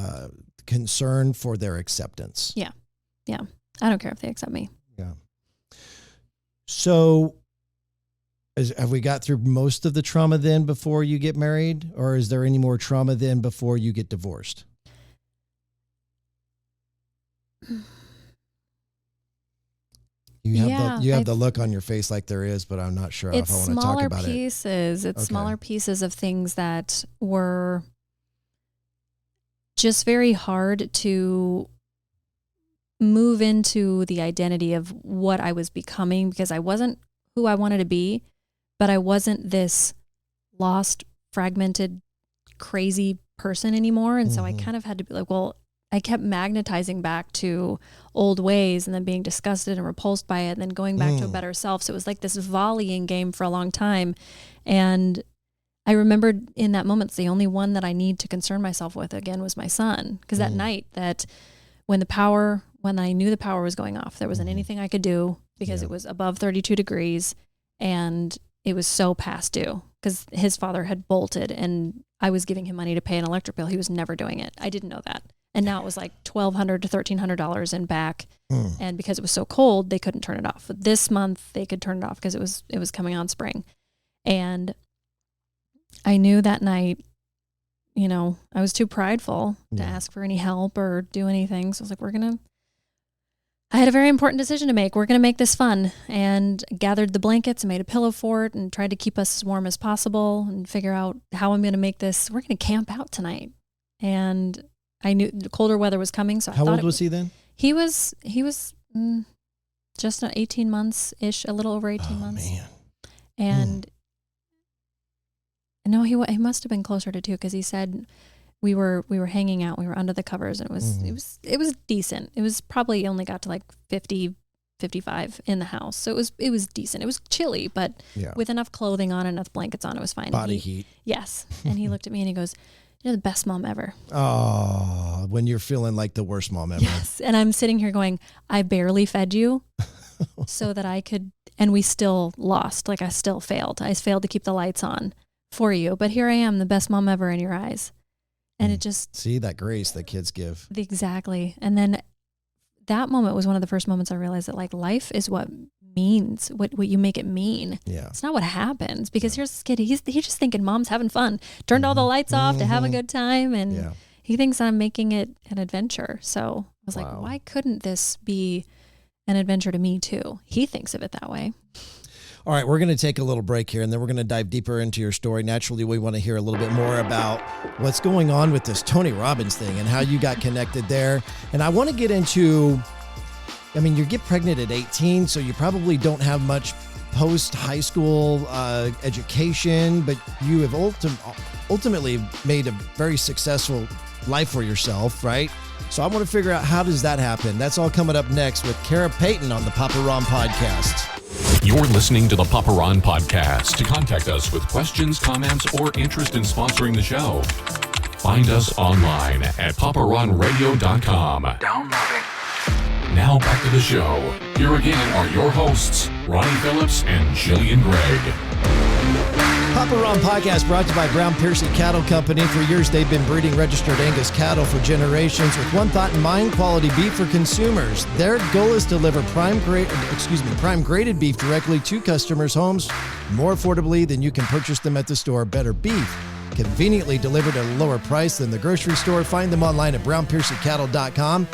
concern for their acceptance. Yeah. Yeah. I don't care if they accept me. Yeah. So have we got through most of the trauma then before you get married, or is there any more trauma then before you get divorced? You have the look on your face like there is, but I'm not sure if I want to talk about it. It's smaller pieces of things that were just very hard to move into the identity of what I was becoming, because I wasn't who I wanted to be, but I wasn't this lost, fragmented, crazy person anymore. And so I kind of had to be like, well, I kept magnetizing back to old ways and then being disgusted and repulsed by it and then going back to a better self. So it was like this volleying game for a long time. And I remembered in that moment, the only one that I need to concern myself with again was my son. Because that night that when I knew the power was going off, there wasn't anything I could do because it was above 32 degrees and it was so past due because his father had bolted and I was giving him money to pay an electric bill. He was never doing it. I didn't know that. And now it was like $1,200 to $1,300 in back. And because it was so cold, they couldn't turn it off. But this month they could turn it off because it was coming on spring. And I knew that night, I was too prideful to ask for any help or do anything. So I was like, I had a very important decision to make. We're going to make this fun, and gathered the blankets and made a pillow fort and tried to keep us as warm as possible and figure out how I'm going to make this. We're going to camp out tonight. And I knew the colder weather was coming. So how old was he then? He was just 18 months ish, a little over 18 months. Man. And no, he must have been closer to 2 because he said we were hanging out. We were under the covers and it was decent. It was probably only got to like 50, 55 in the house. So it was decent. It was chilly, but with enough clothing on, enough blankets on, it was fine. Body heat. Yes. And he looked at me and he goes, "You're the best mom ever." Oh, when you're feeling like the worst mom ever. Yes. And I'm sitting here going, I barely fed you so that I could, and we still lost. Like I still failed. I failed to keep the lights on for you. But here I am, the best mom ever in your eyes. And it just... See that grace that kids give. Exactly. And then that moment was one of the first moments I realized that like life is what means, what you make it mean. Yeah. It's not what happens, because here's this kid, he's just thinking mom's having fun, turned all the lights off to have a good time, and he thinks I'm making it an adventure. So I was like, why couldn't this be an adventure to me too? He thinks of it that way. All right, we're going to take a little break here, and then we're going to dive deeper into your story. Naturally, we want to hear a little bit more about what's going on with this Tony Robbins thing and how you got connected there. And I want to get into, you get pregnant at 18, so you probably don't have much post-high school education, but you have ultimately made a very successful life for yourself, right? So I want to figure out, how does that happen? That's all coming up next with Payton on the Papa Ron Podcast. You're listening to the Papa Ron Podcast. To contact us with questions, comments, or interest in sponsoring the show, find us online at paparonradio.com. Downloading. Now back to the show. Here again are your hosts, Ronnie Phillips and Jillian Gregg. Papa Ron Podcast brought to you by Brown Piercy Cattle Company. For years, they've been breeding registered Angus cattle for generations with one thought in mind: quality beef for consumers. Their goal is to deliver prime graded beef directly to customers' homes more affordably than you can purchase them at the store. Better beef, conveniently delivered at a lower price than the grocery store. Find them online at brownpiercycattle.com.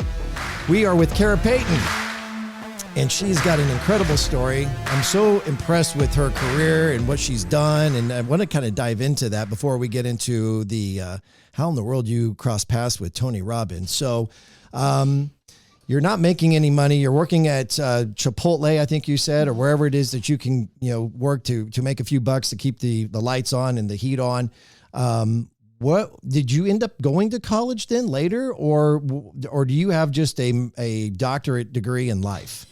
We are with Payton, and she's got an incredible story. I'm so impressed with her career and what she's done, and I want to kind of dive into that before we get into the how in the world you cross paths with Tony Robbins. So you're not making any money. You're working at Chipotle, I think you said, or wherever it is that you can work to make a few bucks to keep the lights on and the heat on. What did you end up going to college then later, or do you have just a doctorate degree in life?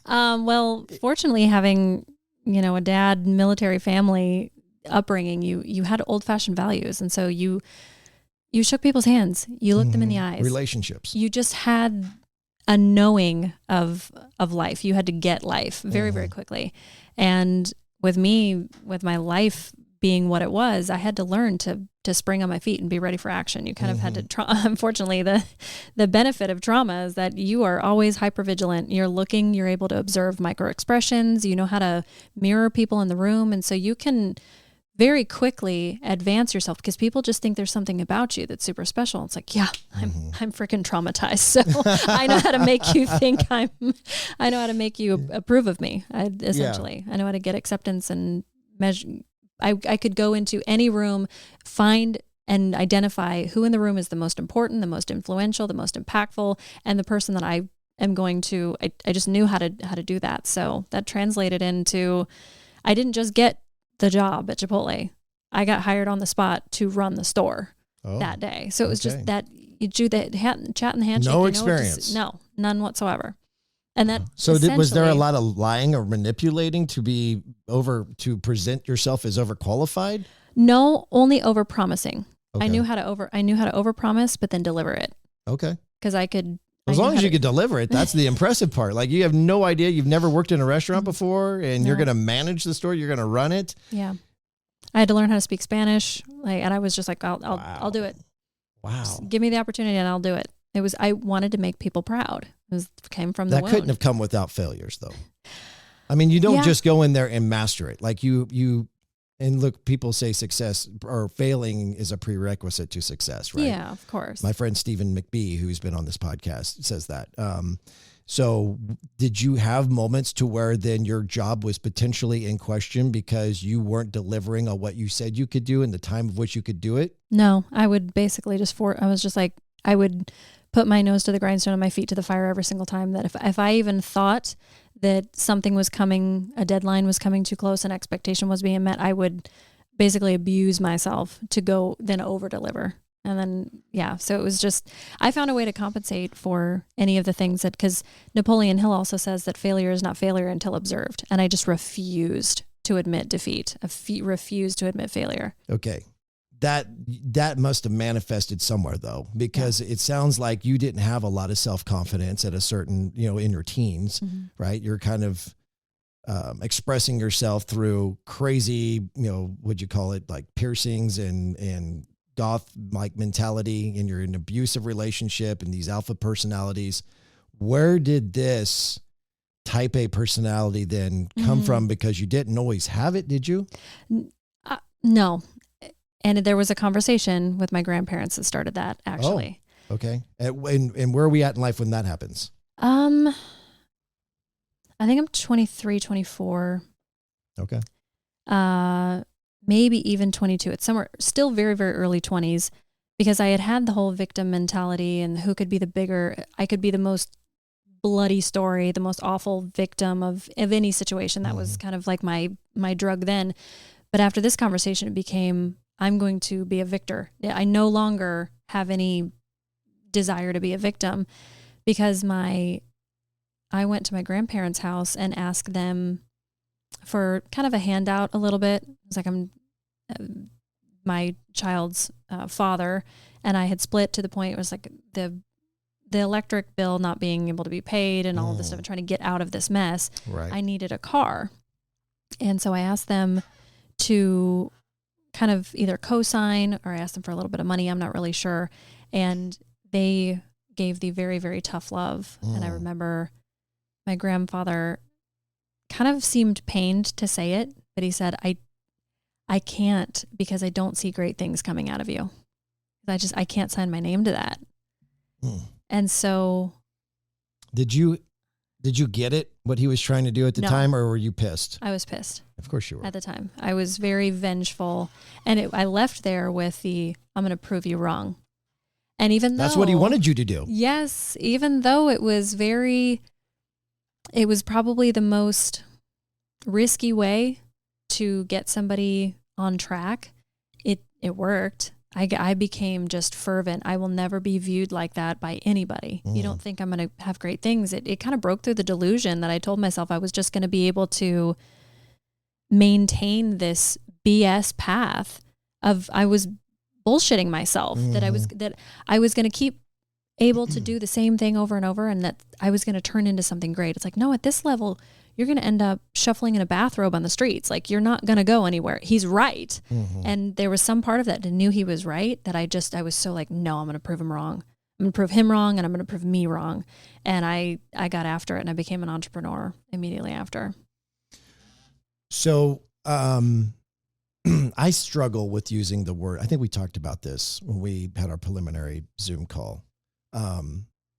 Well, fortunately, having, a dad, military family upbringing, you had old fashioned values. And so you shook people's hands, you looked them in the eyes, relationships. You just had a knowing of life. You had to get life very, very quickly. And with me, with my life being what it was, I had to learn to spring on my feet and be ready for action. You kind of had to, unfortunately, the benefit of trauma is that you are always hypervigilant. You're able to observe micro expressions. You know how to mirror people in the room. And so you can very quickly advance yourself because people just think there's something about you that's super special. It's like, yeah, I'm freaking traumatized. So I know how to make you think I know how to make you approve of me. I know how to get acceptance and measure. I could go into any room, find and identify who in the room is the most important, the most influential, the most impactful, and the person that I am going to, I just knew how to do that. So that translated into, I didn't just get the job at Chipotle. I got hired on the spot to run the store that day. So it was just that you do that chat and handshake. No experience. No, none whatsoever. And that was there a lot of lying or manipulating to present yourself as overqualified? No, only overpromising. Okay. I knew how to overpromise, but then deliver it. Okay. Because I could. As long as you could deliver it, that's the impressive part. Like you have no idea. You've never worked in a restaurant before and you're going to manage the store. You're going to run it. Yeah. I had to learn how to speak Spanish. And I was just like, I'll do it. Wow. Just give me the opportunity and I'll do it. I wanted to make people proud. Came from the wound. That couldn't have come without failures though. I mean, you don't just go in there and master it. Like and look, people say success or failing is a prerequisite to success, right? Yeah, of course. My friend Stephen McBee, who's been on this podcast, says that. So did you have moments to where then your job was potentially in question because you weren't delivering on what you said you could do in the time of which you could do it? No, I would basically I would put my nose to the grindstone and my feet to the fire every single time that if I even thought that something was coming, a deadline was coming too close, an expectation was being met, I would basically abuse myself to go then over deliver. And then, so it was just, I found a way to compensate for any of the things because Napoleon Hill also says that failure is not failure until observed. And I just refused to admit defeat. I refused to admit failure. Okay. That must have manifested somewhere though, because it sounds like you didn't have a lot of self-confidence at a certain, in your teens, right? You're kind of expressing yourself through crazy, what'd you call it? Like piercings and goth like mentality, and you're in an abusive relationship and these alpha personalities. Where did this type A personality then come from? Because you didn't always have it, did you? No. And there was a conversation with my grandparents that started that, actually. Oh, okay. And where are we at in life when that happens? I think I'm 23, 24. Okay. Maybe even 22. It's somewhere still very, very early 20s because I had the whole victim mentality and who could be I could be the most bloody story, the most awful victim of any situation. That was kind of like my drug then. But after this conversation, it became, I'm going to be a victor. I no longer have any desire to be a victim because I went to my grandparents' house and asked them for kind of a handout a little bit. It was like I'm my child's father, and I had split to the point it was like the electric bill not being able to be paid and all of this stuff and trying to get out of this mess. Right. I needed a car. And so I asked them to kind of either co-sign or I asked them for a little bit of money. I'm not really sure. And they gave the very, very tough love. And I remember my grandfather kind of seemed pained to say it, but he said, I can't because I don't see great things coming out of you. I can't sign my name to that. And so. Did you get it, what he was trying to do at the time, or were you pissed? I was pissed. Of course you were. At the time. I was very vengeful. And I left there with I'm going to prove you wrong. And even though. That's what he wanted you to do. Yes. Even though it was probably the most risky way to get somebody on track. It worked. I became just fervent. I will never be viewed like that by anybody. You don't think I'm going to have great things. It kind of broke through the delusion that I told myself I was just going to be able to maintain this BS path of I was bullshitting myself that I was going to keep able to do the same thing over and over and that I was going to turn into something great. It's like, no, at this level, you're going to end up shuffling in a bathrobe on the streets. Like you're not going to go anywhere. He's right. And there was some part of that that knew he was right that I was so like, no, I'm going to prove him wrong. I'm going to prove him wrong and I'm going to prove me wrong. And I got after it and I became an entrepreneur immediately after. So, I struggle with using the word. I think we talked about this when we had our preliminary Zoom call.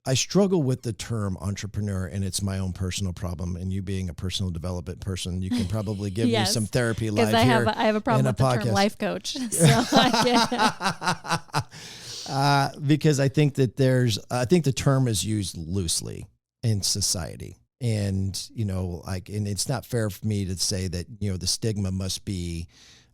I struggle with the term entrepreneur, and it's my own personal problem. And you being a personal development person, you can probably give me some therapy live here. Because I have a problem with the term life coach. So because I think that I think the term is used loosely in society. And, and it's not fair for me to say that, the stigma must be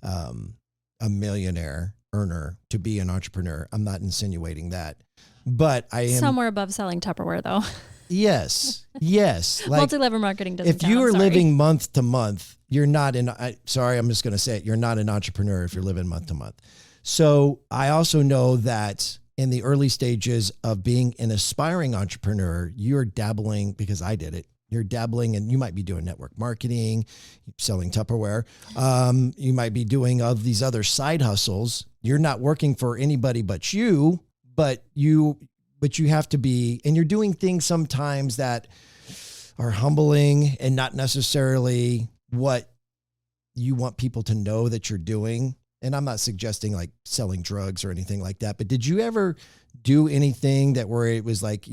a millionaire earner to be an entrepreneur. I'm not insinuating that, but I am somewhere above selling Tupperware though. Yes. Like, multi-level marketing doesn't count. If you are living month to month, you're not I'm just going to say it. You're not an entrepreneur if you're living month to month. So I also know that in the early stages of being an aspiring entrepreneur, you're dabbling, because I did it. You're dabbling and you might be doing network marketing, selling Tupperware. You might be doing of these other side hustles. You're not working for anybody but you, but you have to be, and you're doing things sometimes that are humbling and not necessarily what you want people to know that you're doing. And I'm not suggesting like selling drugs or anything like that, but did you ever do anything that where it was like,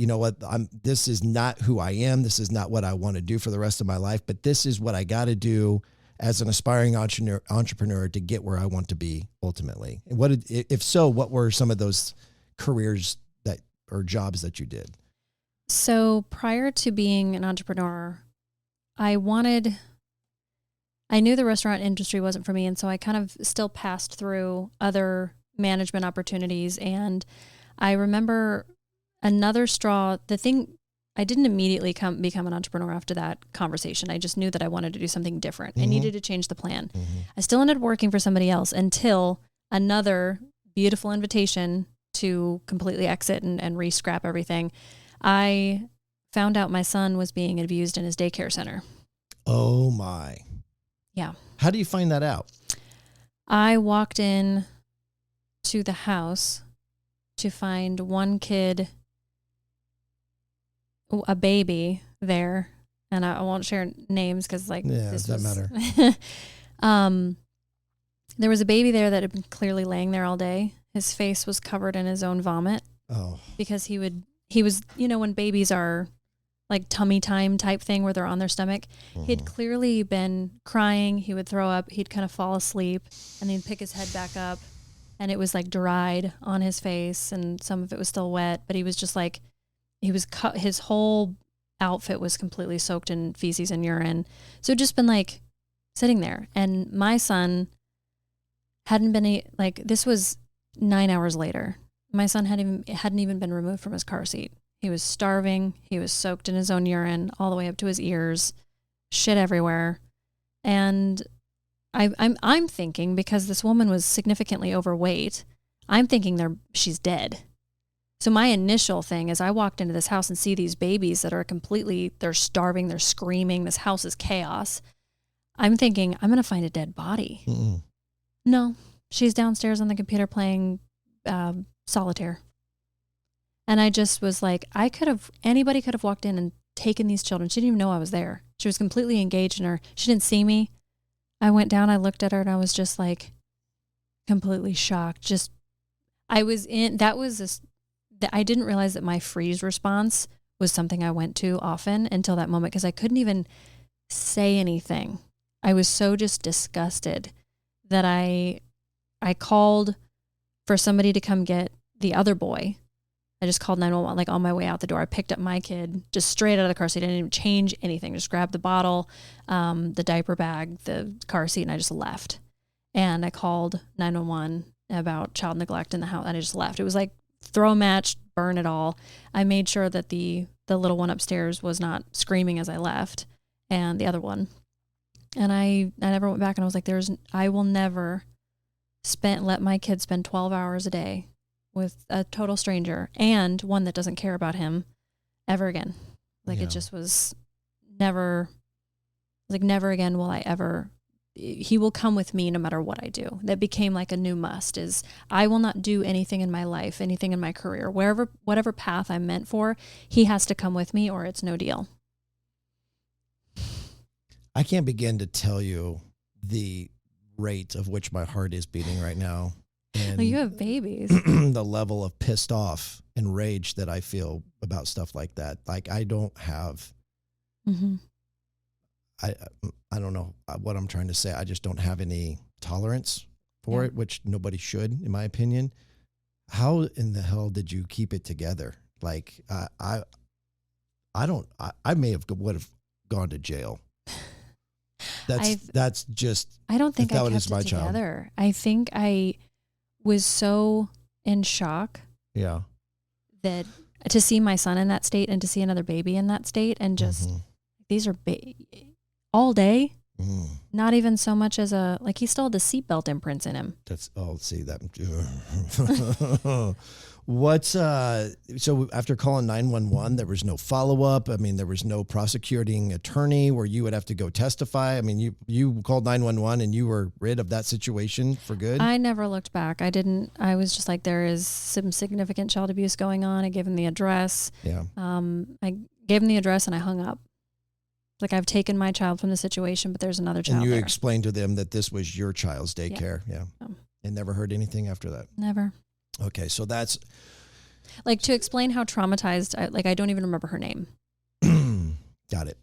this is not who I am. This is not what I want to do for the rest of my life, but this is what I got to do as an aspiring entrepreneur to get where I want to be ultimately. And if so, what were some of those careers or jobs that you did? So prior to being an entrepreneur, I knew the restaurant industry wasn't for me. And so I kind of still passed through other management opportunities. And I remember another straw, I didn't immediately become an entrepreneur after that conversation. I just knew that I wanted to do something different. I needed to change the plan. I still ended up working for somebody else until another beautiful invitation to completely exit and re-scrap everything. I found out my son was being abused in his daycare center. Oh my. Yeah. How do you find that out? I walked in to the house to find one kid, a baby there, and I won't share names because this doesn't matter. There was a baby there that had been clearly laying there all day. His face was covered in his own vomit. Oh. Because he was, when babies are like tummy time type thing where they're on their stomach. He'd clearly been crying. He would throw up. He'd kind of fall asleep and he'd pick his head back up and it was like dried on his face and some of it was still wet, but he was just like, his whole outfit was completely soaked in feces and urine. So just been like sitting there. And my son hadn't been this was 9 hours later. My son hadn't even been removed from his car seat. He was starving. He was soaked in his own urine all the way up to his ears, shit everywhere. And I'm thinking, because this woman was significantly overweight, I'm thinking she's dead. So my initial thing is I walked into this house and see these babies that are they're starving, they're screaming. This house is chaos. I'm thinking, I'm going to find a dead body. Mm-mm. No, she's downstairs on the computer playing solitaire. And I just was like, anybody could have walked in and taken these children. She didn't even know I was there. She was completely engaged in her. She didn't see me. I went down, I looked at her and I was just like completely shocked. I didn't realize that my freeze response was something I went to often until that moment, because I couldn't even say anything. I was so just disgusted that I called for somebody to come get the other boy. I just called 911, like on my way out the door. I picked up my kid just straight out of the car seat. I didn't even change anything. Just grabbed the bottle, the diaper bag, the car seat, and I just left. And I called 911 about child neglect in the house, and I just left. It was like throw a match, burn it all. I made sure that the little one upstairs was not screaming as I left, and the other one. And I never went back, and I was like, I will never let my kid spend 12 hours a day with a total stranger and one that doesn't care about him ever again. It just was never again will I ever, he will come with me no matter what I do. That became like a new must, is I will not do anything in my life, anything in my career, whatever path I'm meant for, he has to come with me or it's no deal. I can't begin to tell you the rate of which my heart is beating right now. And Well, you have babies. the level of pissed off and rage that I feel about stuff like that. Like I don't have, Mm-hmm. I don't know what I'm trying to say. I just don't have any tolerance for it, which nobody should, in my opinion. How in the hell did you keep it together? Like I may would have gone to jail. That's just. I don't think if that I kept was it my child. together. I think I was so in shock Yeah. that to see my son in that state and to see another baby in that state and just these are all day. Not even so much as he still had the seatbelt imprints in him. See that. What's, so after calling 911, there was no follow-up. I mean, there was no prosecuting attorney where you would have to go testify. I mean, you called 911 and you were rid of that situation for good? I never looked back. I was just like, there is some significant child abuse going on. I gave him the address. Yeah. I gave him the address and I hung up. Like, I've taken my child from the situation, but there's another child And you there. explained to them that this was your child's daycare. Yeah. And never heard anything after that? Never. Okay, so that's... Like, to explain how traumatized, I don't even remember her name. Got it.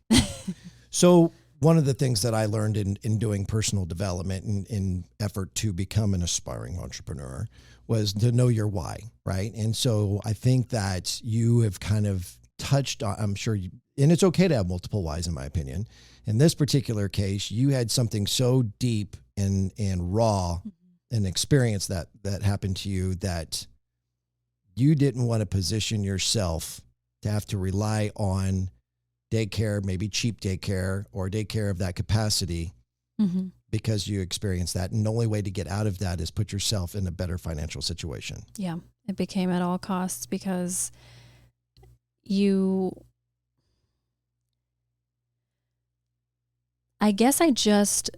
So one of the things that I learned in doing personal development in effort to become an aspiring entrepreneur was to know your why, right? And so I think that you have kind of touched on, I'm sure you, and it's okay to have multiple whys in my opinion. In this particular case, you had something so deep and raw, an experience that happened to you that you didn't want to position yourself to have to rely on daycare, maybe cheap daycare or daycare of that capacity because you experienced that. And the only way to get out of that is put yourself in a better financial situation. Yeah, it became at all costs because I guess I just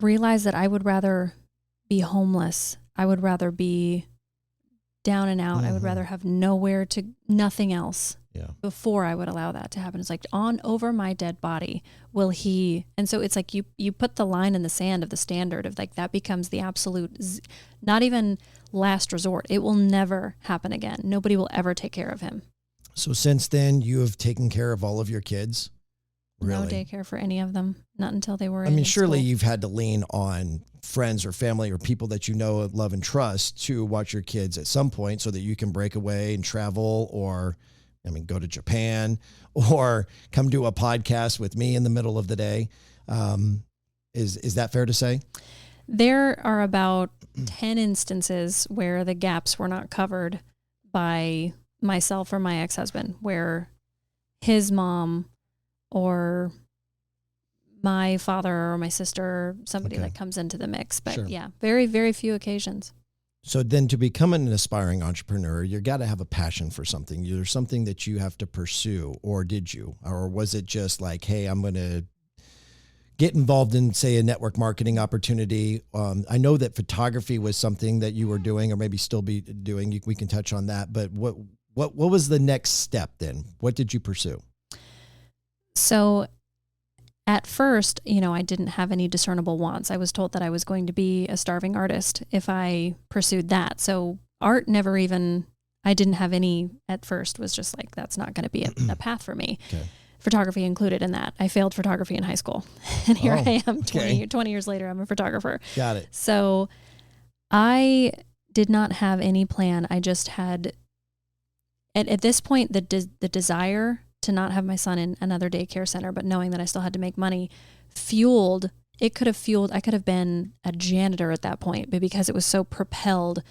realized that I would rather be homeless. I would rather be down and out. I would rather have nothing else before I would allow that to happen. It's like over my dead body will he, and so it's like you put the line in the sand of the standard of like, that becomes the absolute, not even last resort. It will never happen again. Nobody will ever take care of him. So since then you have taken care of all of your kids? Really? No daycare for any of them, not until they were I mean, surely school. you've had to lean on friends or family or people that you know, love and trust to watch your kids at some point so that you can break away and travel or, I mean, go to Japan or come do a podcast with me in the middle of the day. Is that fair to say? There are about 10 instances where the gaps were not covered by myself or my ex-husband, where his mom or my father or my sister, somebody that comes into the mix. But yeah, very, very few occasions. So then to become an aspiring entrepreneur, you got to have a passion for something. There's something that you have to pursue, or did you? Or was it just like, hey, I'm going to get involved in, say, a network marketing opportunity? I know that photography was something that you were doing or maybe still be doing. We can touch on that. But what was the next step then? What did you pursue? So at first, I didn't have any discernible wants. I was told that I was going to be a starving artist if I pursued that. So art never even, I didn't have any at first, was just like, that's not going to be a path for me. Okay. Photography included in that. I failed photography in high school. And here I am 20 years later, I'm a photographer. Got it. So I did not have any plan. I just had, at this point, the desire to not have my son in another daycare center, but knowing that I still had to make money, I could have been a janitor at that point, but because it was so propelled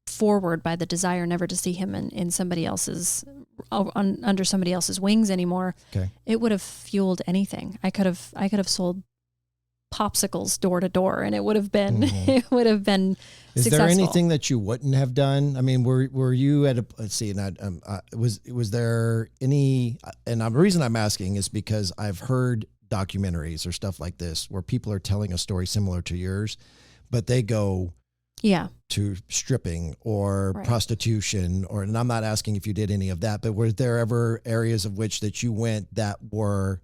forward by the desire never to see him in somebody else's, under somebody else's wings anymore, it would have fueled anything. I could have sold popsicles door to door, and it would have been, it would have been Is successful. there anything that you wouldn't have done? I mean, were you at a, let's see, and was there any, and the reason I'm asking is because I've heard documentaries or stuff like this where people are telling a story similar to yours, but they go to stripping or prostitution, and I'm not asking if you did any of that, but were there ever areas of which that you went that were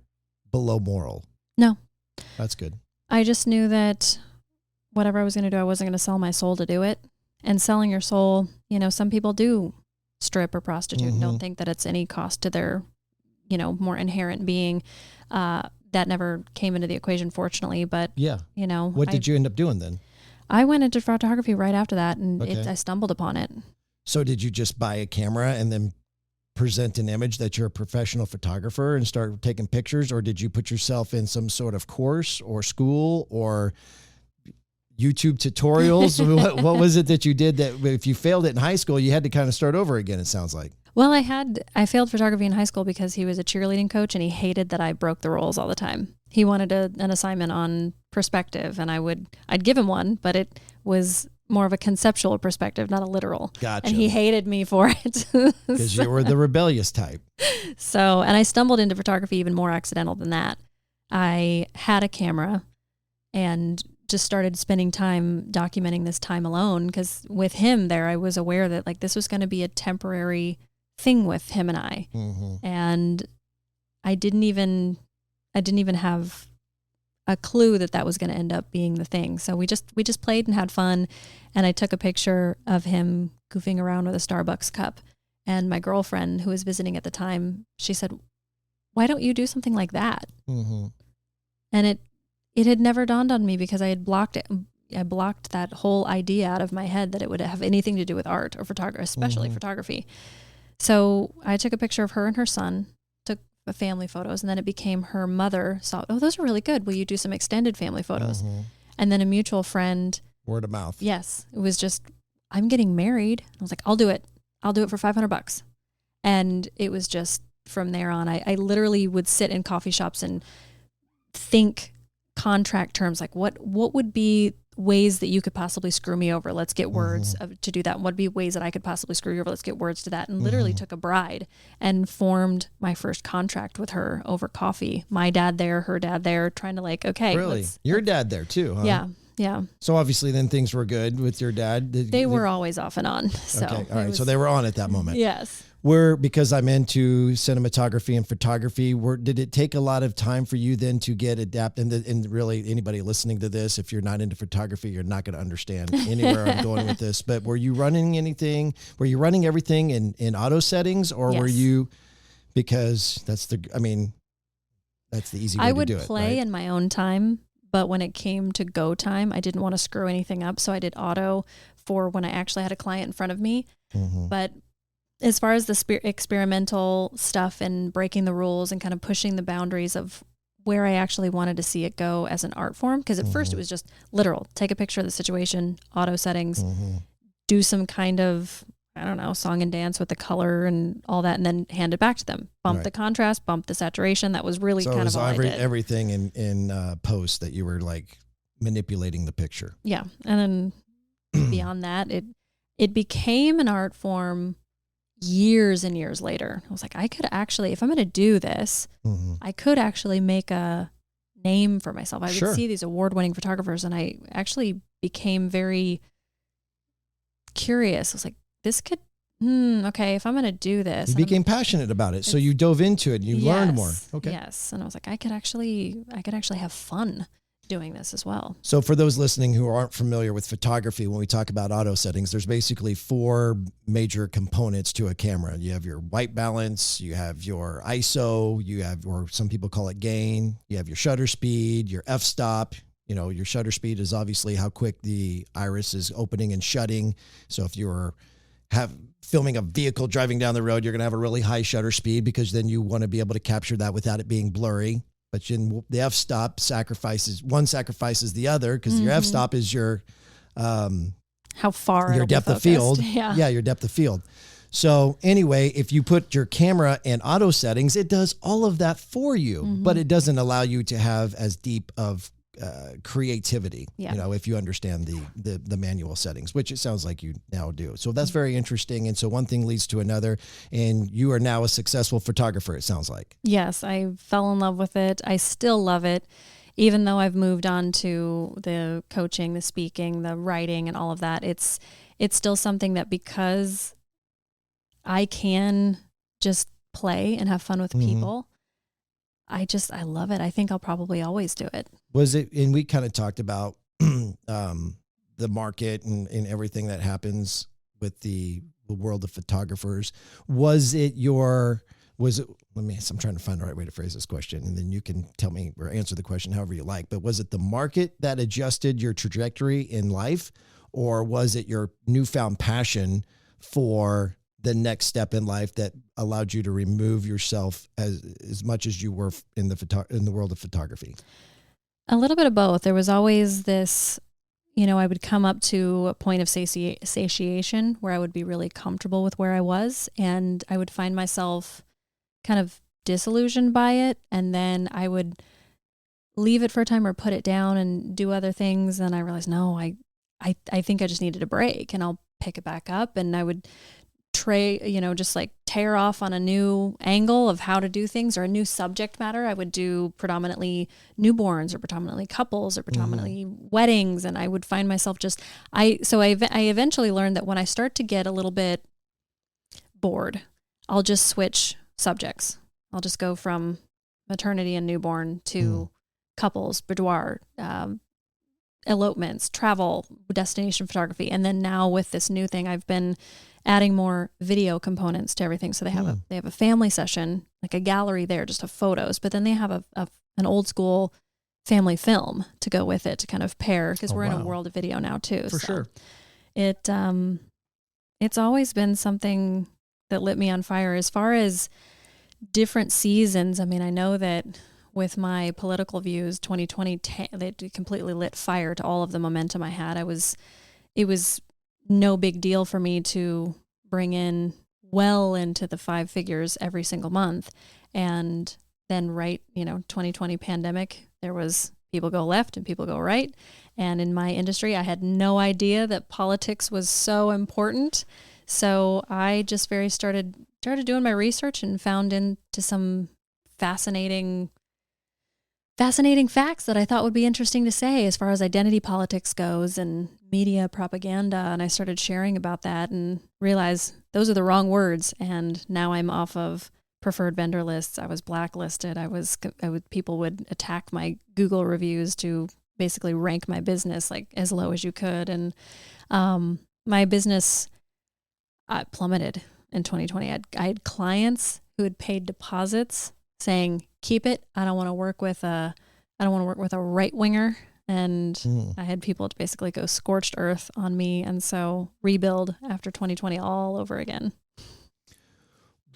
below moral? No. That's good. I just knew that whatever I was going to do, I wasn't going to sell my soul to do it. And selling your soul, some people do strip or prostitute and don't think that it's any cost to their, more inherent being. That never came into the equation, fortunately. But, what did you end up doing then? I went into photography right after that, and Okay. I stumbled upon it. So did you just buy a camera and then present an image that you're a professional photographer and start taking pictures? Or did you put yourself in some sort of course or school or YouTube tutorials? What was it that you did that if you failed it in high school, you had to kind of start over again, it sounds like? Well, I failed photography in high school because he was a cheerleading coach and he hated that I broke the rules all the time. He wanted an assignment on perspective, and I'd give him one, but it was more of a conceptual perspective, not a literal. Gotcha. And he hated me for it. Because you were the rebellious type. So, and I stumbled into photography even more accidental than that. I had a camera and just started spending time documenting this time alone, because with him there, I was aware that like this was going to be a temporary thing with him and I. And I didn't even have a clue that was going to end up being the thing. So we just played and had fun. And I took a picture of him goofing around with a Starbucks cup. And my girlfriend, who was visiting at the time, she said, "Why don't you do something like that?" And it had never dawned on me because I had blocked it. I blocked that whole idea out of my head that it would have anything to do with art or photography, especially photography. So I took a picture of her and her son, took family photos, and then it became her mother saw, "Oh, those are really good. Will you do some extended family photos?" And then a mutual friend. Word of mouth. Yes. It was just, "I'm getting married." I was like, I'll do it for $500. And it was just from there on, I literally would sit in coffee shops and think contract terms, like what would be ways that you could possibly screw me over? Let's get words to do that. What would be ways that I could possibly screw you over? Let's get words to that. And literally took a bride and formed my first contract with her over coffee. My dad there, her dad there, trying to like, okay. Really? Your dad there too, huh? Yeah. Yeah. So obviously then things were good with your dad. They were always off and on. So okay. All right. So they were on at that moment. Yes. Because I'm into cinematography and photography, did it take a lot of time for you then to get adapted? And really anybody listening to this, if you're not into photography, you're not going to understand anywhere I'm going with this. But were you running anything? Were you running everything in auto settings, or were you, because that's the easy way to do it. I would play in my own time, but when it came to go time, I didn't want to screw anything up. So I did auto for when I actually had a client in front of me. But as far as the experimental stuff and breaking the rules and kind of pushing the boundaries of where I actually wanted to see it go as an art form, because at first it was just literal, take a picture of the situation, auto settings, do some kind of, I don't know, song and dance with the color and all that, and then hand it back to them. Bump the contrast, bump the saturation. That was really kind of all I did. Everything in post that you were like manipulating the picture. Yeah. And then beyond that, it became an art form years and years later. I was like, I could actually, if I'm going to do this, I could actually make a name for myself. I would see these award-winning photographers, and I actually became very curious. I was like, this could, okay, if I'm going to do this. You became passionate about it. So you dove into it and you learned more. Okay. Yes. And I was like, I could actually have fun doing this as well. So for those listening who aren't familiar with photography, when we talk about auto settings, there's basically 4 major components to a camera. You have your white balance, you have your ISO, you have, or some people call it gain, you have your shutter speed, your f-stop. Your shutter speed is obviously how quick the iris is opening and shutting. So if you're filming a vehicle driving down the road, you're going to have a really high shutter speed because then you want to be able to capture that without it being blurry. But the f-stop sacrifices the other, because your f-stop is your how far your depth of field. Yeah, your depth of field. So anyway, if you put your camera in auto settings, it does all of that for you, but it doesn't allow you to have as deep of creativity, if you understand the manual settings, which it sounds like you now do. So that's very interesting. And so one thing leads to another, and you are now a successful photographer, it sounds like. Yes, I fell in love with it. I still love it, even though I've moved on to the coaching, the speaking, the writing, and all of that. It's still something that, because I can just play and have fun with people, I love it. I think I'll probably always do it. Was it, and we kind of talked about, the market and everything that happens with the world of photographers. I'm trying to find the right way to phrase this question, and then you can tell me or answer the question however you like. But was it the market that adjusted your trajectory in life, or was it your newfound passion for the next step in life that allowed you to remove yourself as much as you were in the world of photography? A little bit of both. There was always this, I would come up to a point of satiation where I would be really comfortable with where I was, and I would find myself kind of disillusioned by it. And then I would leave it for a time or put it down and do other things. And I realized, no, I think I just needed a break, and I'll pick it back up. And I would just like tear off on a new angle of how to do things or a new subject matter. I would do predominantly newborns or predominantly couples or predominantly weddings. And I would find myself I eventually learned that when I start to get a little bit bored, I'll just switch subjects. I'll just go from maternity and newborn to couples, boudoir, elopements, travel, destination photography. And then now with this new thing, I've been adding more video components to everything. So they have a family session, like a gallery there just of photos, but then they have an old school family film to go with it to kind of pair, because we're in a world of video now too. For sure. It's always been something that lit me on fire. As far as different seasons, I mean, I know that with my political views, 2020, they completely lit fire to all of the momentum I had. It was no big deal for me to bring in well into the 5 figures every single month. And then 2020 pandemic, there was people go left and people go right. And in my industry, I had no idea that politics was so important. So I just started doing my research and found into some fascinating facts that I thought would be interesting to say as far as identity politics goes and media propaganda. And I started sharing about that and realized those are the wrong words. And now I'm off of preferred vendor lists. I was blacklisted. People would attack my Google reviews to basically rank my business like as low as you could. And my business plummeted in 2020. I had clients who had paid deposits saying, keep it. I don't want to work with a right winger. And I had people to basically go scorched earth on me. And so rebuild after 2020 all over again.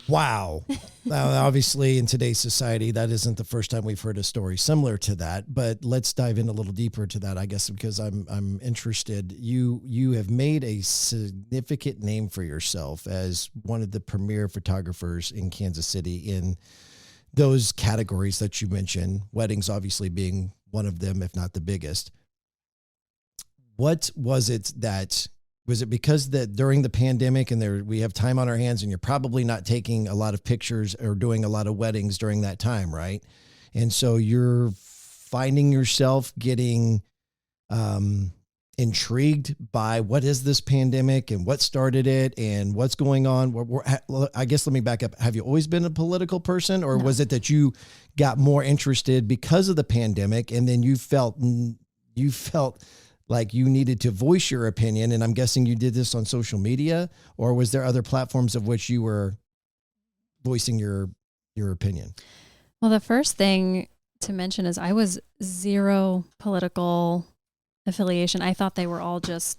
Wow. Now, obviously in today's society, that isn't the first time we've heard a story similar to that, but let's dive in a little deeper to that, I guess, because I'm interested. You have made a significant name for yourself as one of the premier photographers in Kansas City in those categories that you mentioned, weddings obviously being one of them, if not the biggest. What was it because that during the pandemic and we have time on our hands and you're probably not taking a lot of pictures or doing a lot of weddings during that time, right? And so you're finding yourself getting intrigued by what is this pandemic and what started it and what's going on? I guess let me back up. Have you always been a political person, or was it that you got more interested because of the pandemic and then you felt like you needed to voice your opinion? And I'm guessing you did this on social media, or was there other platforms of which you were voicing your opinion? Well, the first thing to mention is I was zero political affiliation. I thought they were all just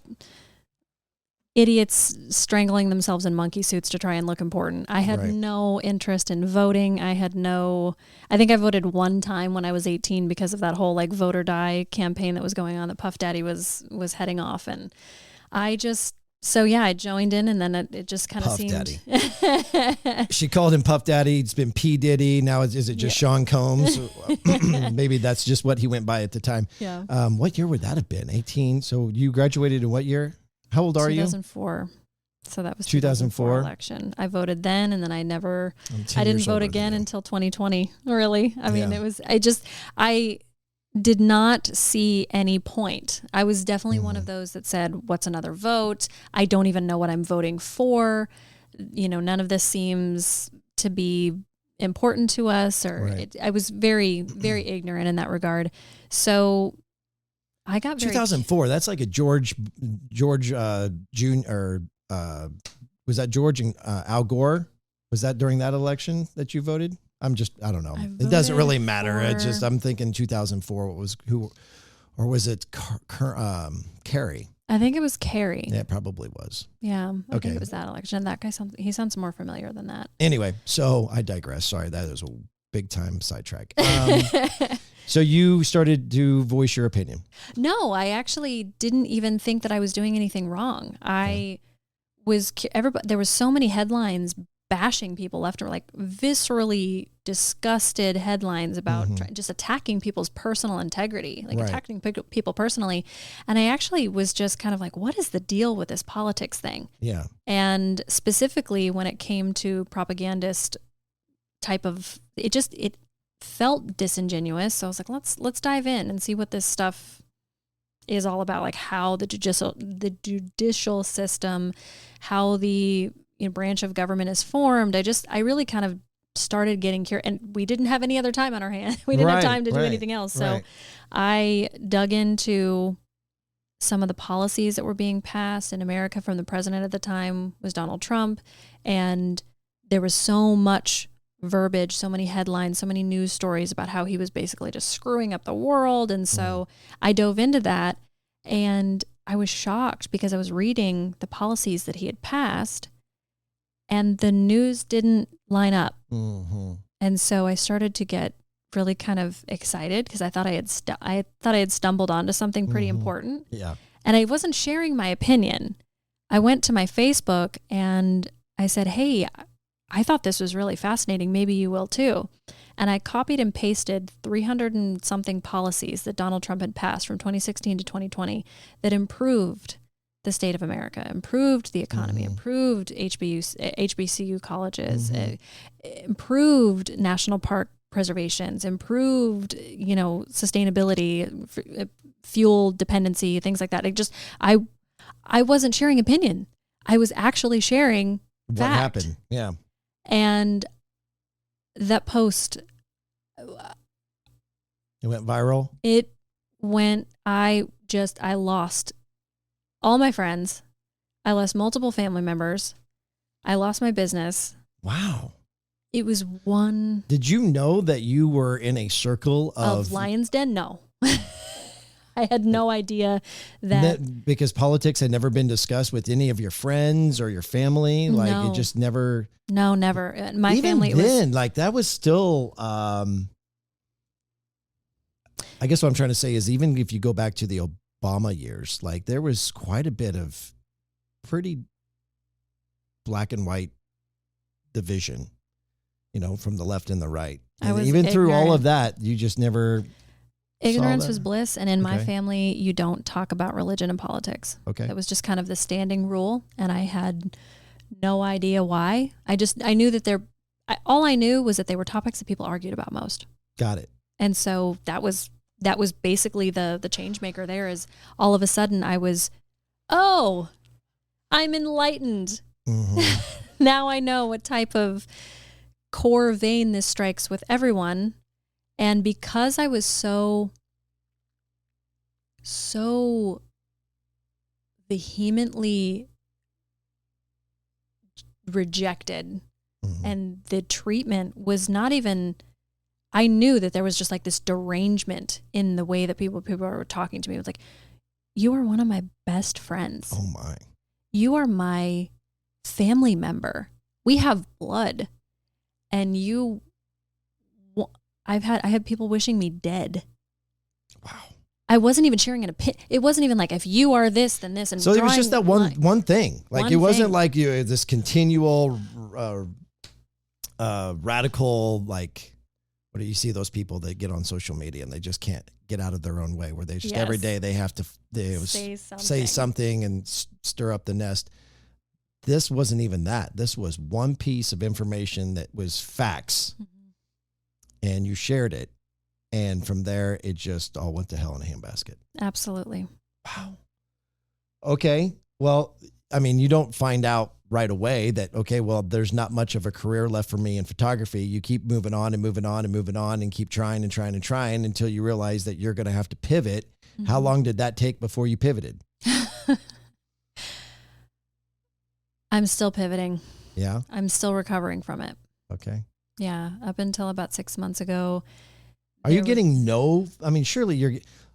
idiots strangling themselves in monkey suits to try and look important. I had no interest in voting. I think I voted one time when I was 18 because of that whole like vote or die campaign that was going on that Puff Daddy was heading off. And I joined in, and then it just kind of seemed. Puff Daddy. She called him Puff Daddy. It's been P. Diddy. Now is it just Sean Combs? Maybe that's just what he went by at the time. Yeah. What year would that have been? 18. So you graduated in what year? How old are you? 2004. So that was 2004 election. I voted then, and then I didn't vote again until 2020. Really. I mean, I did not see any point. I was definitely one of those that said, what's another vote? I don't even know what I'm voting for. None of this seems to be important to us, or I was very, very ignorant in that regard. So I got very 2004. That's like a George Jr. Was that George and Al Gore? Was that during that election that you voted? I don't know. It doesn't really matter. It's just, I'm thinking 2004. Or was it Kerry? I think it was Kerry. Yeah, it probably was. Yeah. I think it was that election. That guy he sounds more familiar than that. Anyway, so I digress. Sorry, that is a big time sidetrack. So you started to voice your opinion. No, I actually didn't even think that I was doing anything wrong. There was so many headlines bashing people left and right, like viscerally disgusted headlines about just attacking people's personal integrity, like attacking people personally. And I actually was just kind of like, what is the deal with this politics thing? Yeah. And specifically when it came to propagandist type of, it felt disingenuous. So I was like, let's dive in and see what this stuff is all about, like how the judicial system, how the branch of government is formed. I really kind of started getting curious, and we didn't have any other time on our hands. We didn't have time to do anything else. So I dug into some of the policies that were being passed in America from the president at the time was Donald Trump. And there was so much verbiage, so many headlines, so many news stories about how he was basically just screwing up the world. And so I dove into that, and I was shocked because I was reading the policies that he had passed and the news didn't line up. And so I started to get really kind of excited because I thought I had stumbled onto something pretty important. Yeah. And I wasn't sharing my opinion. I went to my Facebook and I said, hey, I thought this was really fascinating. Maybe you will too. And I copied and pasted 300 and something policies that Donald Trump had passed from 2016 to 2020 that improved the state of America, improved the economy, improved HBCU colleges, improved national park preservations, improved, sustainability, fuel dependency, things like that. I wasn't sharing opinion. I was actually sharing what fact. happened. Yeah. And that post, it went viral. I lost all my friends. I lost multiple family members. I lost my business. Wow. It was one. Did you know that you were in a circle of Lion's Den? No. I had no idea that. Because politics had never been discussed with any of your friends or your family? Like No. it just never. No, never. My Even family then, that was still, I guess what I'm trying to say is even if you go back to the Obama years, there was quite a bit of pretty black and white division, from the left and the right. And even through all of that, you just never. Ignorance was bliss. And in my Okay. family, you don't talk about religion and politics. Okay. That was just kind of the standing rule. And I had no idea why. I knew that all I knew was that they were topics that people argued about most. Got it. And so that was basically the change maker there. Is all of a sudden I'm enlightened. Now I know what type of core vein this strikes with everyone. And because I was so vehemently rejected, and the treatment was not even, I knew that there was just this derangement in the way that people were talking to me. It was like, you are one of my best friends. Oh my. You are my family member. We have blood. And I had people wishing me dead. Wow. I wasn't even sharing an opinion. It wasn't even like, if you are this, then this. And so it was just that one thing. It wasn't like you this continual radical, what do you see those people that get on social media and they just can't get out of their own way, where they just every day they have to say something and stir up the nest. This wasn't even that. This was one piece of information that was facts, and you shared it. And from there, it just all went to hell in a handbasket. Absolutely. Wow. Okay. Well, I mean, you don't find out right away that, okay, well, there's not much of a career left for me in photography. You keep moving on and moving on and moving on and keep trying and trying and trying until you realize that you're going to have to pivot. Mm-hmm. How long did that take before you pivoted? I'm still pivoting. Yeah. I'm still recovering from it. Okay. Yeah. Up until about 6 months ago. Are you getting I mean, surely you're,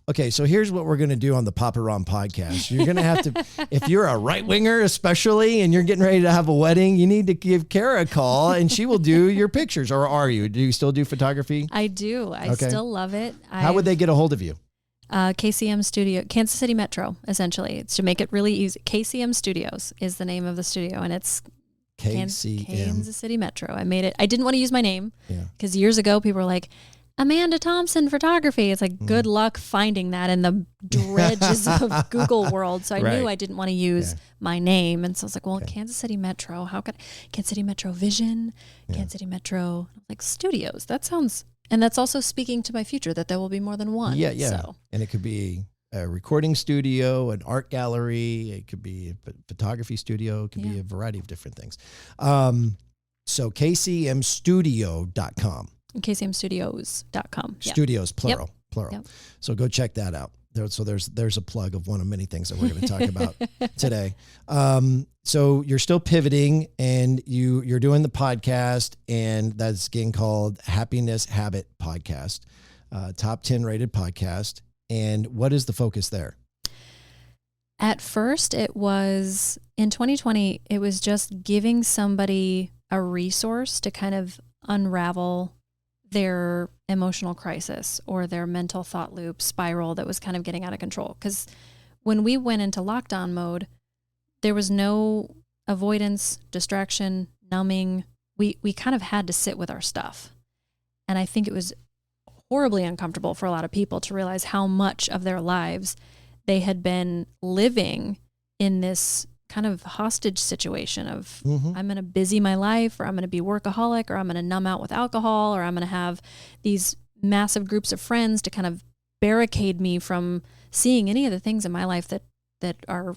okay, so here's what we're going to do on the Papa Ron podcast. You're going to have to, if you're a right winger especially, and you're getting ready to have a wedding, you need to give Kara a call and she will do your pictures. Or are you? Do you still do photography? I do. I still love it. How would they get a hold of you? KCM Studio, Kansas City Metro, essentially. It's to make it really easy. KCM Studios is the name of the studio, and it's KCM. Kansas City Metro. I made it. I didn't want to use my name because years ago people were like, Amanda Thompson Photography. It's like, good luck finding that in the dredges of Google world. So I knew I didn't want to use my name. And so I was like, well, Kansas City Metro, how could Kansas City Metro Vision, Kansas City Metro, like studios. That sounds, and that's also speaking to my future that there will be more than one. Yeah. So. And it could be a recording studio, an art gallery. It could be a photography studio. It could be a variety of different things. So kcmstudio.com. KCMstudios.com. Studios, plural. Yep. So go check that out. So there's a plug of one of many things that we're going to talk about today. So you're still pivoting, and you're doing the podcast, and that's getting called Happiness Habit Podcast, top 10 rated podcast. And what is the focus there? At first, it was in 2020. It was just giving somebody a resource to kind of unravel their emotional crisis or their mental thought loop spiral that was kind of getting out of control. Because when we went into lockdown mode, there was no avoidance, distraction, numbing. We kind of had to sit with our stuff. And I think it was horribly uncomfortable for a lot of people to realize how much of their lives they had been living in this kind of hostage situation of I'm going to busy my life, or I'm going to be workaholic, or I'm going to numb out with alcohol, or I'm going to have these massive groups of friends to kind of barricade me from seeing any of the things in my life that are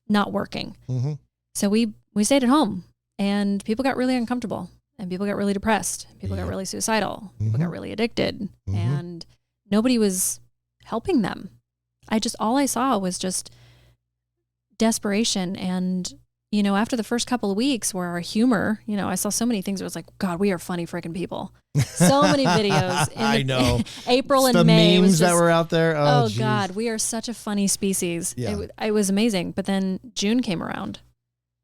not working. Mm-hmm. So we stayed at home, and people got really uncomfortable, and people got really depressed. People got really suicidal. People got really addicted, and nobody was helping them. All I saw was just desperation. And, after the first couple of weeks where our humor, I saw so many things where it was like, God, we are funny freaking people. So many videos. I know. April and the May. Memes that were out there. Oh God, we are such a funny species. Yeah. It was amazing. But then June came around,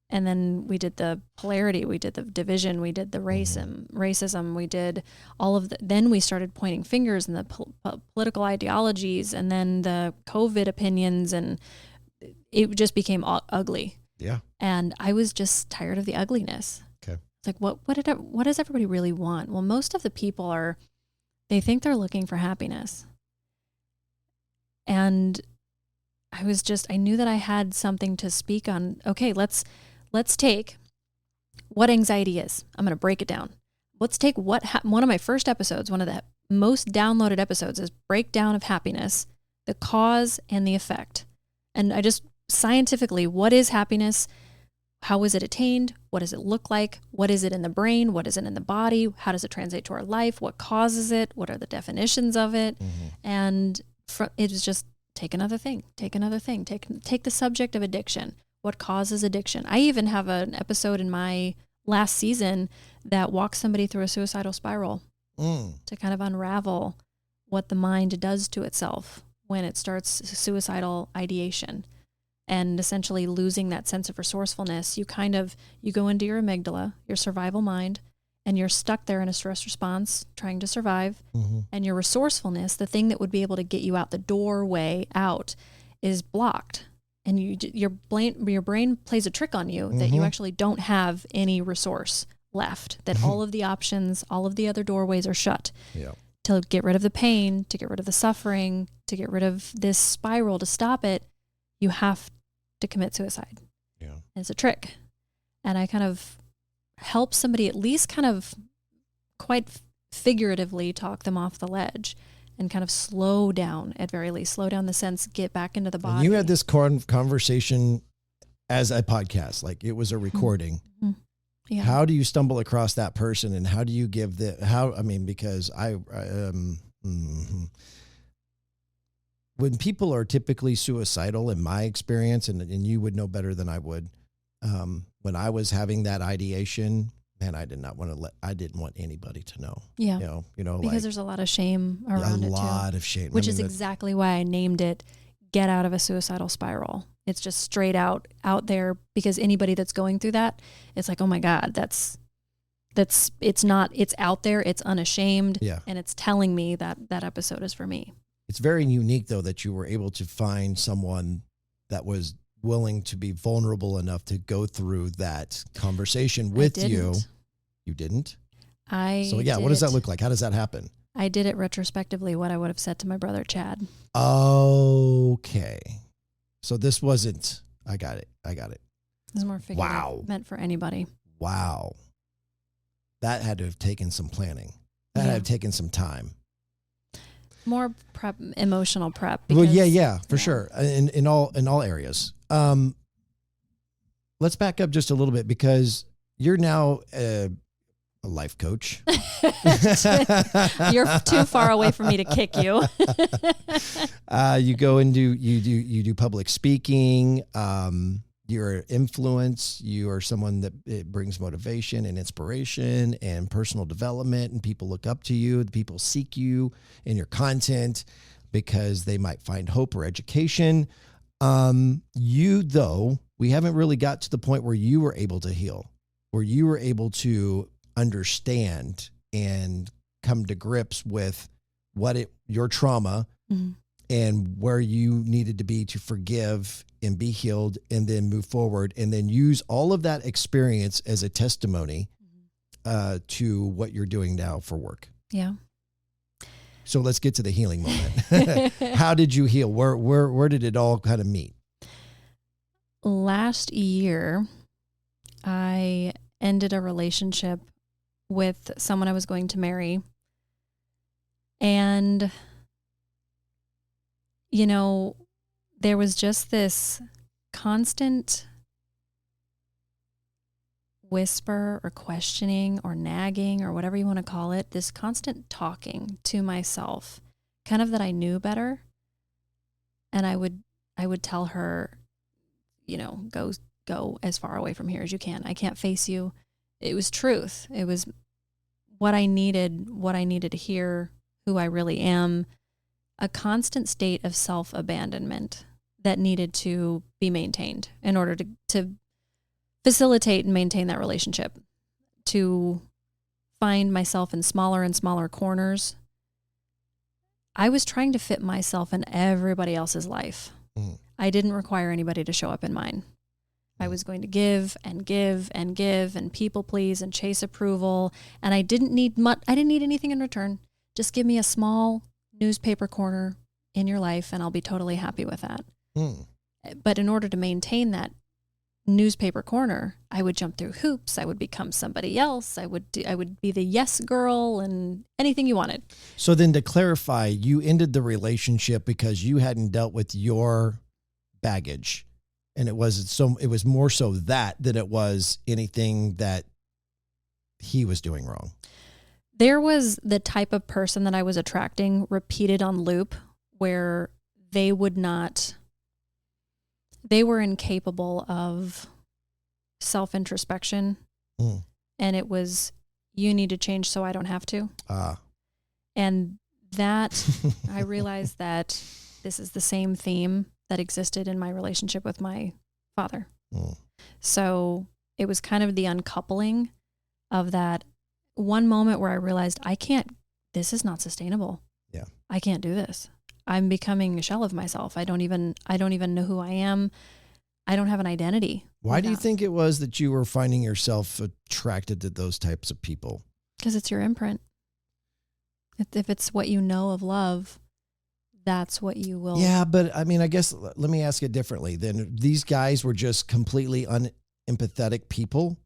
and then we did the polarity, we did the division, we did the racism, we did all of then we started pointing fingers and the political ideologies, and then the COVID opinions, and it just became ugly. Yeah. And I was just tired of the ugliness. Okay. It's like, what does everybody really want? Well, most of the people they think they're looking for happiness. And I knew that I had something to speak on. Okay, let's take what anxiety is. I'm going to break it down. Let's take one of my first episodes, one of the most downloaded episodes, is breakdown of happiness, the cause and the effect. And I just scientifically, what is happiness? How is it attained? What does it look like? What is it in the brain? What is it in the body? How does it translate to our life? What causes it? What are the definitions of it? And it was just take another thing, take the subject of addiction. What causes addiction? I even have an episode in my last season that walks somebody through a suicidal spiral to kind of unravel what the mind does to itself when it starts suicidal ideation, and essentially losing that sense of resourcefulness. You go into your amygdala, your survival mind, and you're stuck there in a stress response, trying to survive. And your resourcefulness, the thing that would be able to get you out the doorway out, is blocked. And your brain plays a trick on you that you actually don't have any resource left, that all of the options, all of the other doorways are shut. Yeah. To get rid of the pain, to get rid of the suffering, to get rid of this spiral, to stop it, you have to commit suicide. Yeah. And it's a trick. And I kind of help somebody at least kind of quite figuratively talk them off the ledge and kind of slow down, at very least, slow down the sense, get back into the body. And you had this conversation as a podcast, like it was a recording. Mm-hmm. Yeah. How do you stumble across that person, and how do you give because when people are typically suicidal, in my experience, and you would know better than I would, when I was having that ideation, man, I didn't want anybody to know. Yeah. Because like, there's a lot of shame around it too. A lot of shame. Which is exactly why I named it Get Out of a Suicidal Spiral. It's just straight out there, because anybody that's going through that, it's like, oh my God, it's out there, it's unashamed. Yeah. And it's telling me that episode is for me. It's very unique though, that you were able to find someone that was willing to be vulnerable enough to go through that conversation with you. You didn't? What does that look like? How does that happen? I did it retrospectively, what I would have said to my brother, Chad. Okay. So this wasn't, I got it. This is more figurative, meant for anybody. Wow. That had to have taken some planning. That had to have taken some time. More prep, emotional prep. Because, for sure. In all areas. Let's back up just a little bit, because you're now a life coach. You're too far away from me to kick you. You go and you do public speaking. You're an influence. You are someone that it brings motivation and inspiration and personal development, and people look up to you. People seek you in your content because they might find hope or education. We haven't really got to the point where you were able to heal, where you were able to understand and come to grips with your trauma, mm-hmm. and where you needed to be to forgive and be healed, and then move forward, and then use all of that experience as a testimony to what you're doing now for work. Yeah. So let's get to the healing moment. How did you heal? Where did it all kind of meet? Last year, I ended a relationship with someone I was going to marry. And, there was just this constant whisper or questioning or nagging or whatever you want to call it, this constant talking to myself, kind of that I knew better. And I would tell her, go as far away from here as you can. I can't face you. It was truth. It was what I needed to hear, who I really am, a constant state of self-abandonment that needed to be maintained in order to facilitate and maintain that relationship, to find myself in smaller and smaller corners. I was trying to fit myself in everybody else's life. Mm. I didn't require anybody to show up in mine. I was going to give and give and give and people please and chase approval. And I didn't need anything in return. Just give me a small newspaper corner in your life and I'll be totally happy with that. Mm. But in order to maintain that newspaper corner, I would jump through hoops. I would become somebody else. I would be the yes girl and anything you wanted. So then, to clarify, you ended the relationship because you hadn't dealt with your baggage, and it was more so that it was anything that he was doing wrong. There was the type of person that I was attracting repeated on loop, where they were incapable of self-introspection. Mm. And it was, you need to change so I don't have to. And that, I realized that this is the same theme that existed in my relationship with my father. Mm. So it was kind of the uncoupling of that one moment where I realized this is not sustainable. Yeah. I can't do this. I'm becoming a shell of myself. I don't even know who I am. I don't have an identity. Why do you think it was that you were finding yourself attracted to those types of people? Because it's your imprint. If it's what you know of love, that's what you will. Yeah, but I mean, I guess let me ask it differently. Then these guys were just completely unempathetic people?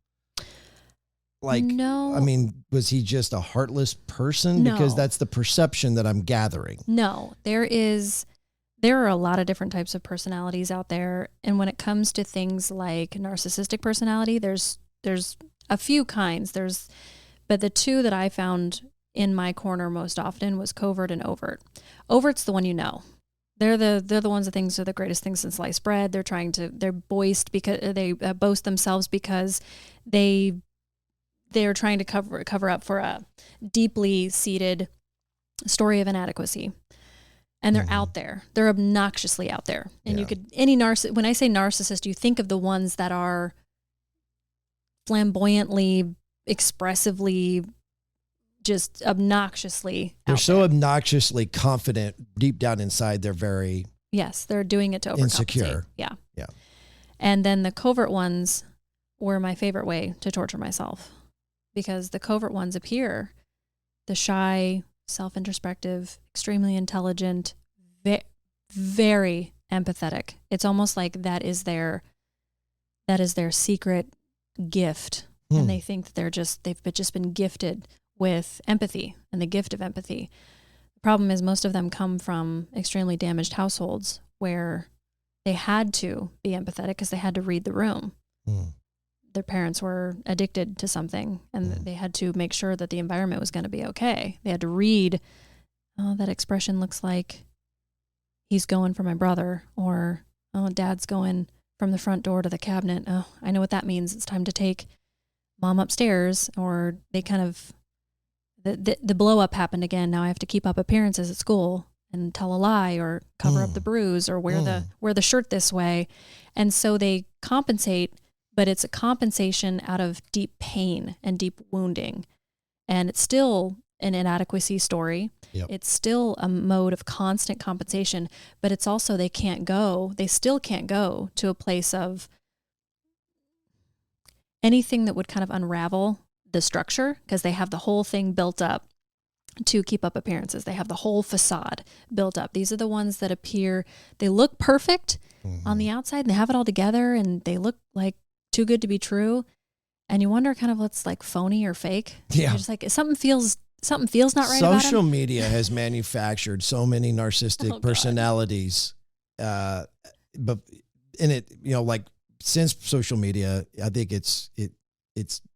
Like, no. I mean, was he just a heartless person? No. Because that's the perception that I'm gathering. No, there is there are a lot of different types of personalities out there. And when it comes to things like narcissistic personality, there's a few kinds. But the two that I found in my corner most often was covert and overt. Overt's the one you know. They're the ones that things are the greatest things since sliced bread. They're boast because they boast themselves because they're trying to cover up for a deeply seated story of inadequacy. And they're out there. They're obnoxiously out there. And you could, when I say narcissist, you think of the ones that are flamboyantly, expressively, just obnoxiously They're out so there. obnoxiously confident deep down inside. They're very Yes, they're doing it to overcompensate. insecure. Yeah. Yeah. And then the covert ones were my favorite way to torture myself, because the covert ones appear the shy, self-introspective, extremely intelligent, very empathetic. It's almost like that is their secret gift. And they think that they've just been gifted with empathy and the gift of empathy. The problem is most of them come from extremely damaged households where they had to be empathetic because they had to read the room. Their parents were addicted to something, and they had to make sure that the environment was going to be okay. They had to read, oh, that expression looks like he's going for my brother, or, oh, dad's going from the front door to the cabinet. Oh, I know what that means. It's time to take mom upstairs. Or they kind of, the blow up happened again. Now I have to keep up appearances at school and tell a lie or cover up the bruise or wear the shirt this way. And so they compensate, but it's a compensation out of deep pain and deep wounding. And it's still an inadequacy story. Yep. It's still a mode of constant compensation, but it's also they still can't go to a place of anything that would kind of unravel the structure, because they have the whole thing built up to keep up appearances. They have the whole facade built up. These are the ones that appear, they look perfect on the outside and they have it all together and they look like too good to be true. And you wonder kind of what's like phony or fake. Yeah. You're just like, something feels not right about Social him. media has manufactured so many narcissistic personalities. But in it, like since social media, I think it's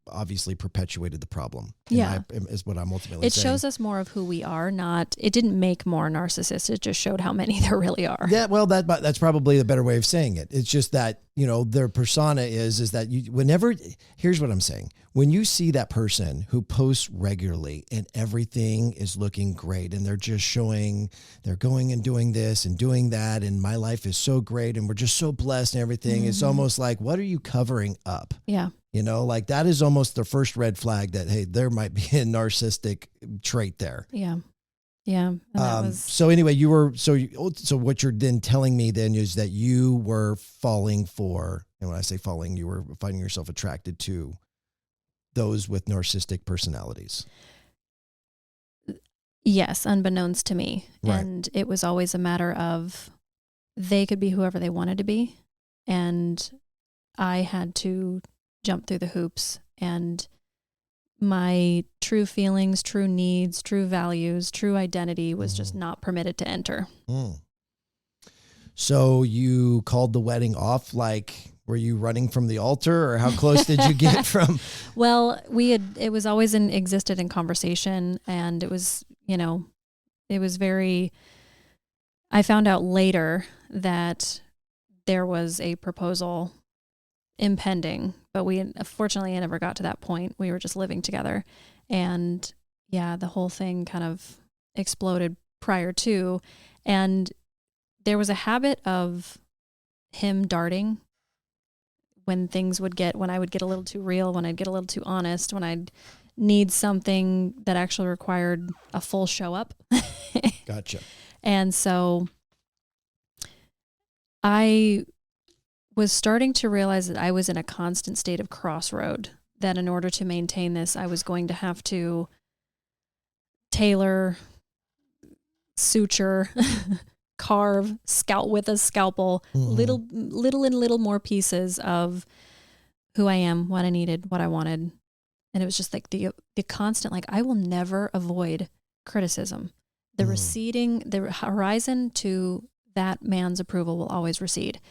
obviously perpetuated the problem. Is what I'm ultimately saying. It shows us more of who we are, it didn't make more narcissists. It just showed how many there really are. Yeah, well, that's probably the better way of saying it. It's just that, their persona is that here's what I'm saying. When you see that person who posts regularly and everything is looking great and they're just showing they're going and doing this and doing that and my life is so great and we're just so blessed and everything, it's almost like, what are you covering up? Yeah. Like that is almost the first red flag that, hey, there might be a narcissistic trait there. Yeah. Yeah. And so anyway, so what you're then telling me then is that you were falling for, and when I say falling, you were finding yourself attracted to those with narcissistic personalities. Yes, unbeknownst to me. Right. And it was always a matter of they could be whoever they wanted to be. And I had to jump through the hoops, and my true feelings, true needs, true values, true identity was just not permitted to enter. So you called the wedding off? Like, were you running from the altar, or how close did you get from? Well, it was always existed in conversation, and it was, it was I found out later that there was a proposal impending, but fortunately I never got to that point. We were just living together, and the whole thing kind of exploded prior to, and there was a habit of him darting when I would get a little too real, when I'd get a little too honest, when I'd need something that actually required a full show up. Gotcha. And so I was starting to realize that I was in a constant state of crossroad, that in order to maintain this, I was going to have to tailor, suture, carve, scout with a scalpel, little more pieces of who I am, what I needed, what I wanted. And it was just like the constant, like, I will never avoid criticism. The receding, the horizon to that man's approval will always recede.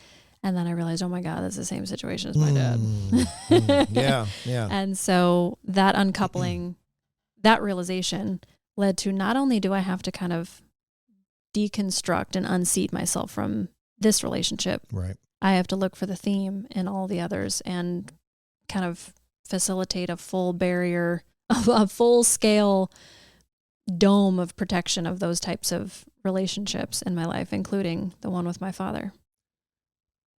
And then I realized, oh my God, that's the same situation as my dad. Yeah. And so that uncoupling, that realization led to not only do I have to kind of deconstruct and unseat myself from this relationship, Right. I have to look for the theme in all the others and kind of facilitate a full barrier, a full scale dome of protection of those types of relationships in my life, including the one with my father.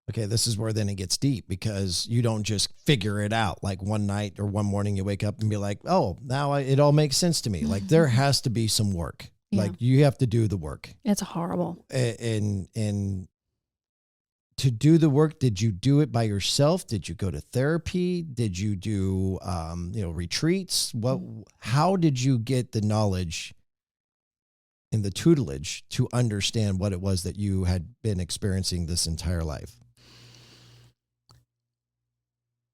Okay, this is where then it gets deep, because you don't just figure it out like one night or one morning you wake up and be like, oh, now it all makes sense to me. Like there has to be some work. Yeah. Like you have to do the work. It's horrible. And to do the work, did you do it by yourself? Did you go to therapy? Did you do, retreats? How did you get the knowledge and the tutelage to understand what it was that you had been experiencing this entire life?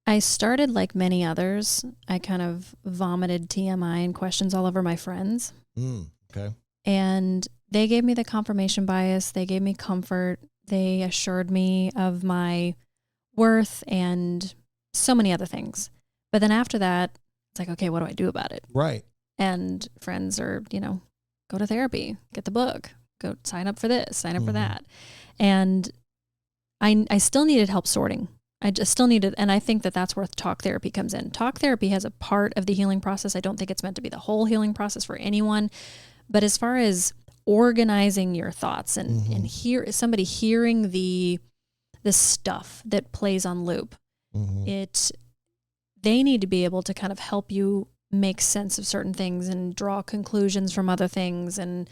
I started like many others. I kind of vomited TMI and questions all over my friends. Okay. And they gave me the confirmation bias. They gave me comfort. They assured me of my worth and so many other things. But then after that, it's like, okay, what do I do about it? Right. And friends are, go to therapy, get the book, go sign up for this, sign up for that. And I still needed help sorting. I just still needed, and I think that that's where talk therapy comes in. Talk therapy has a part of the healing process. I don't think it's meant to be the whole healing process for anyone. But as far as organizing your thoughts and somebody hearing the stuff that plays on loop, they need to be able to kind of help you make sense of certain things and draw conclusions from other things and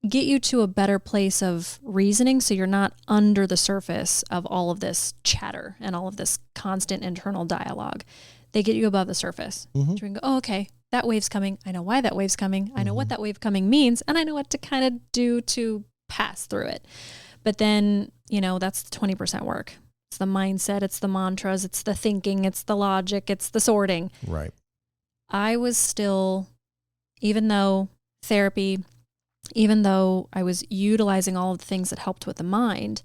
get you to a better place of reasoning, so you're not under the surface of all of this chatter and all of this constant internal dialogue. They get you above the surface. So you can go, oh, okay, that wave's coming. I know why that wave's coming. I know what that wave coming means, and I know what to kind of do to pass through it. But then, that's the 20% work. It's the mindset, it's the mantras, it's the thinking, it's the logic, it's the sorting. Right. I was still, even though I was utilizing all of the things that helped with the mind,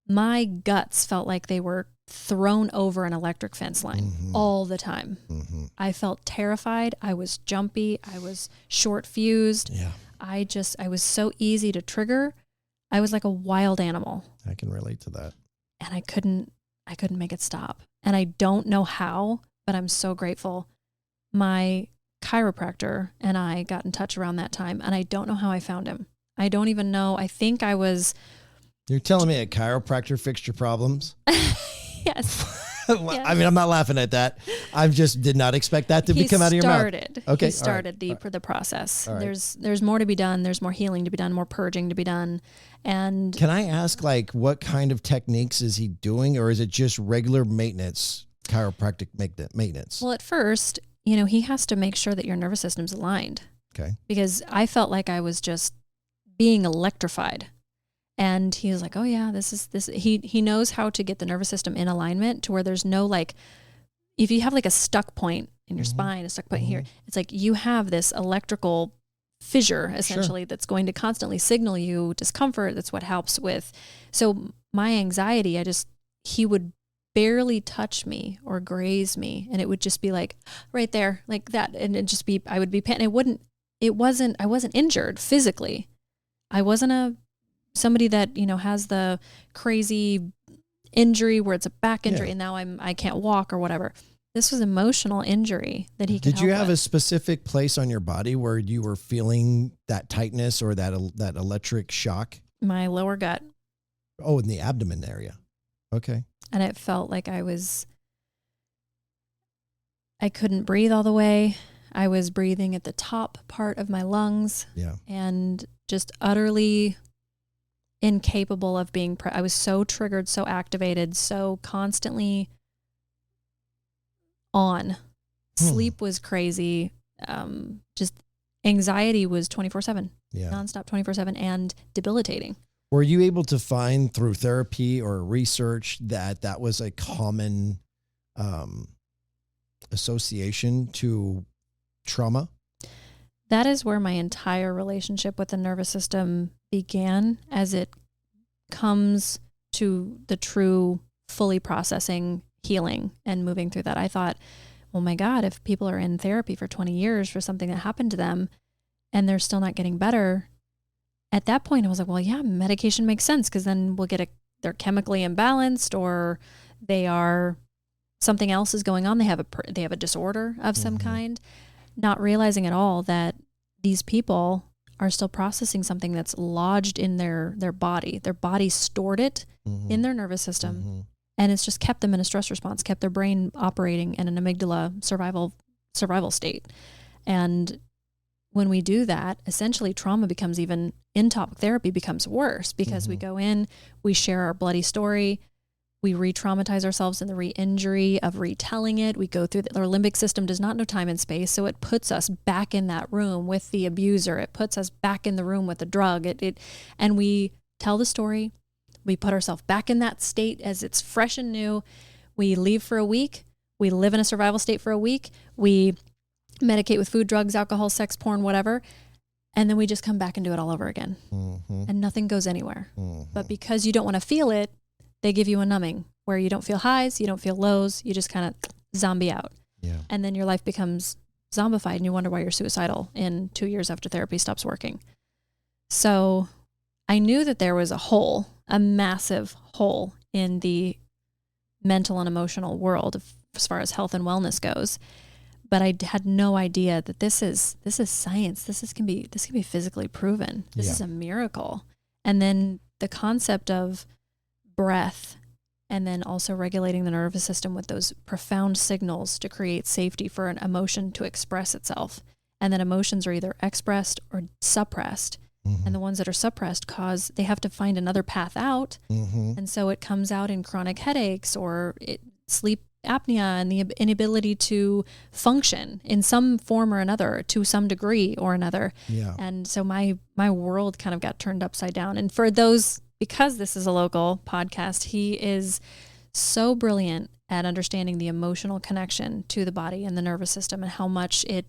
my guts felt like they were thrown over an electric fence line all the time. I felt terrified. I was jumpy. I was short fused. Yeah. I was so easy to trigger. I was like a wild animal. I can relate to that. And I couldn't make it stop. And I don't know how, but I'm so grateful. My chiropractor and I got in touch around that time, and I don't know how I found him. I don't even know. I think I was... You're telling me a chiropractor fixed your problems? Yes. Well, I mean, I'm not laughing at that. I just did not expect that to come out of your mouth. Okay. He started the process. All right. There's more to be done. There's more healing to be done, more purging to be done. And can I ask, what kind of techniques is he doing, or is it just regular maintenance, chiropractic maintenance? Well, at first, he has to make sure that your nervous system's aligned. Okay. Because I felt like I was just being electrified. And he was like, oh yeah, this. He knows how to get the nervous system in alignment to where there's no if you have a stuck point in your spine, a stuck point here, it's like you have this electrical fissure essentially that's going to constantly signal you discomfort. That's what helps with. So my anxiety, he would barely touch me or graze me, and it would just be like right there, like that, and it just be, I would be panicking. I wasn't injured physically. I wasn't somebody that, has the crazy injury where it's a back injury and now I can't walk or whatever. This was emotional injury that he could Did you have with. a specific place on your body where you were feeling that tightness or that electric shock? My lower gut. Oh, in the abdomen area. Okay. And it felt like I couldn't breathe all the way. I was breathing at the top part of my lungs. Yeah. And just utterly incapable of being I was so triggered, so activated, so constantly on. Sleep was crazy. Just anxiety was 24/7. Yeah. Nonstop 24/7 and debilitating. Were you able to find through therapy or research that was a common association to trauma? That is where my entire relationship with the nervous system began, as it comes to the true fully processing healing and moving through that. I thought, oh my God, if people are in therapy for 20 years for something that happened to them and they're still not getting better, at that point I was like, well, yeah, medication makes sense, because then they're chemically imbalanced, or something else is going on. They have a disorder of some kind, not realizing at all that these people are still processing something that's lodged in their body. Their body stored it in their nervous system, and it's just kept them in a stress response, kept their brain operating in an amygdala survival state. And when we do that, essentially trauma becomes, even in talk therapy, becomes worse, because we go in, we share our bloody story, we re-traumatize ourselves in the re-injury of retelling it. We go through our limbic system does not know time and space, so it puts us back in that room with the abuser. It puts us back in the room with the drug. And we tell the story. We put ourselves back in that state as it's fresh and new. We leave for a week. We live in a survival state for a week. We medicate with food, drugs, alcohol, sex, porn, whatever. And then we just come back and do it all over again. And nothing goes anywhere. But because you don't want to feel it, they give you a numbing where you don't feel highs, you don't feel lows, you just kind of zombie out. Yeah. And then your life becomes zombified, and you wonder why you're suicidal in 2 years after therapy stops working. So I knew that there was a massive hole in the mental and emotional world as far as health and wellness goes. But I had no idea that this is science. This can be physically proven. This is a miracle. And then the concept of breath, and then also regulating the nervous system with those profound signals to create safety for an emotion to express itself. And then emotions are either expressed or suppressed. And the ones that are suppressed they have to find another path out. And so it comes out in chronic headaches or sleep apnea and the inability to function in some form or another, to some degree or another. Yeah. And so my world kind of got turned upside down. And for those, because this is a local podcast, he is so brilliant at understanding the emotional connection to the body and the nervous system, and how much if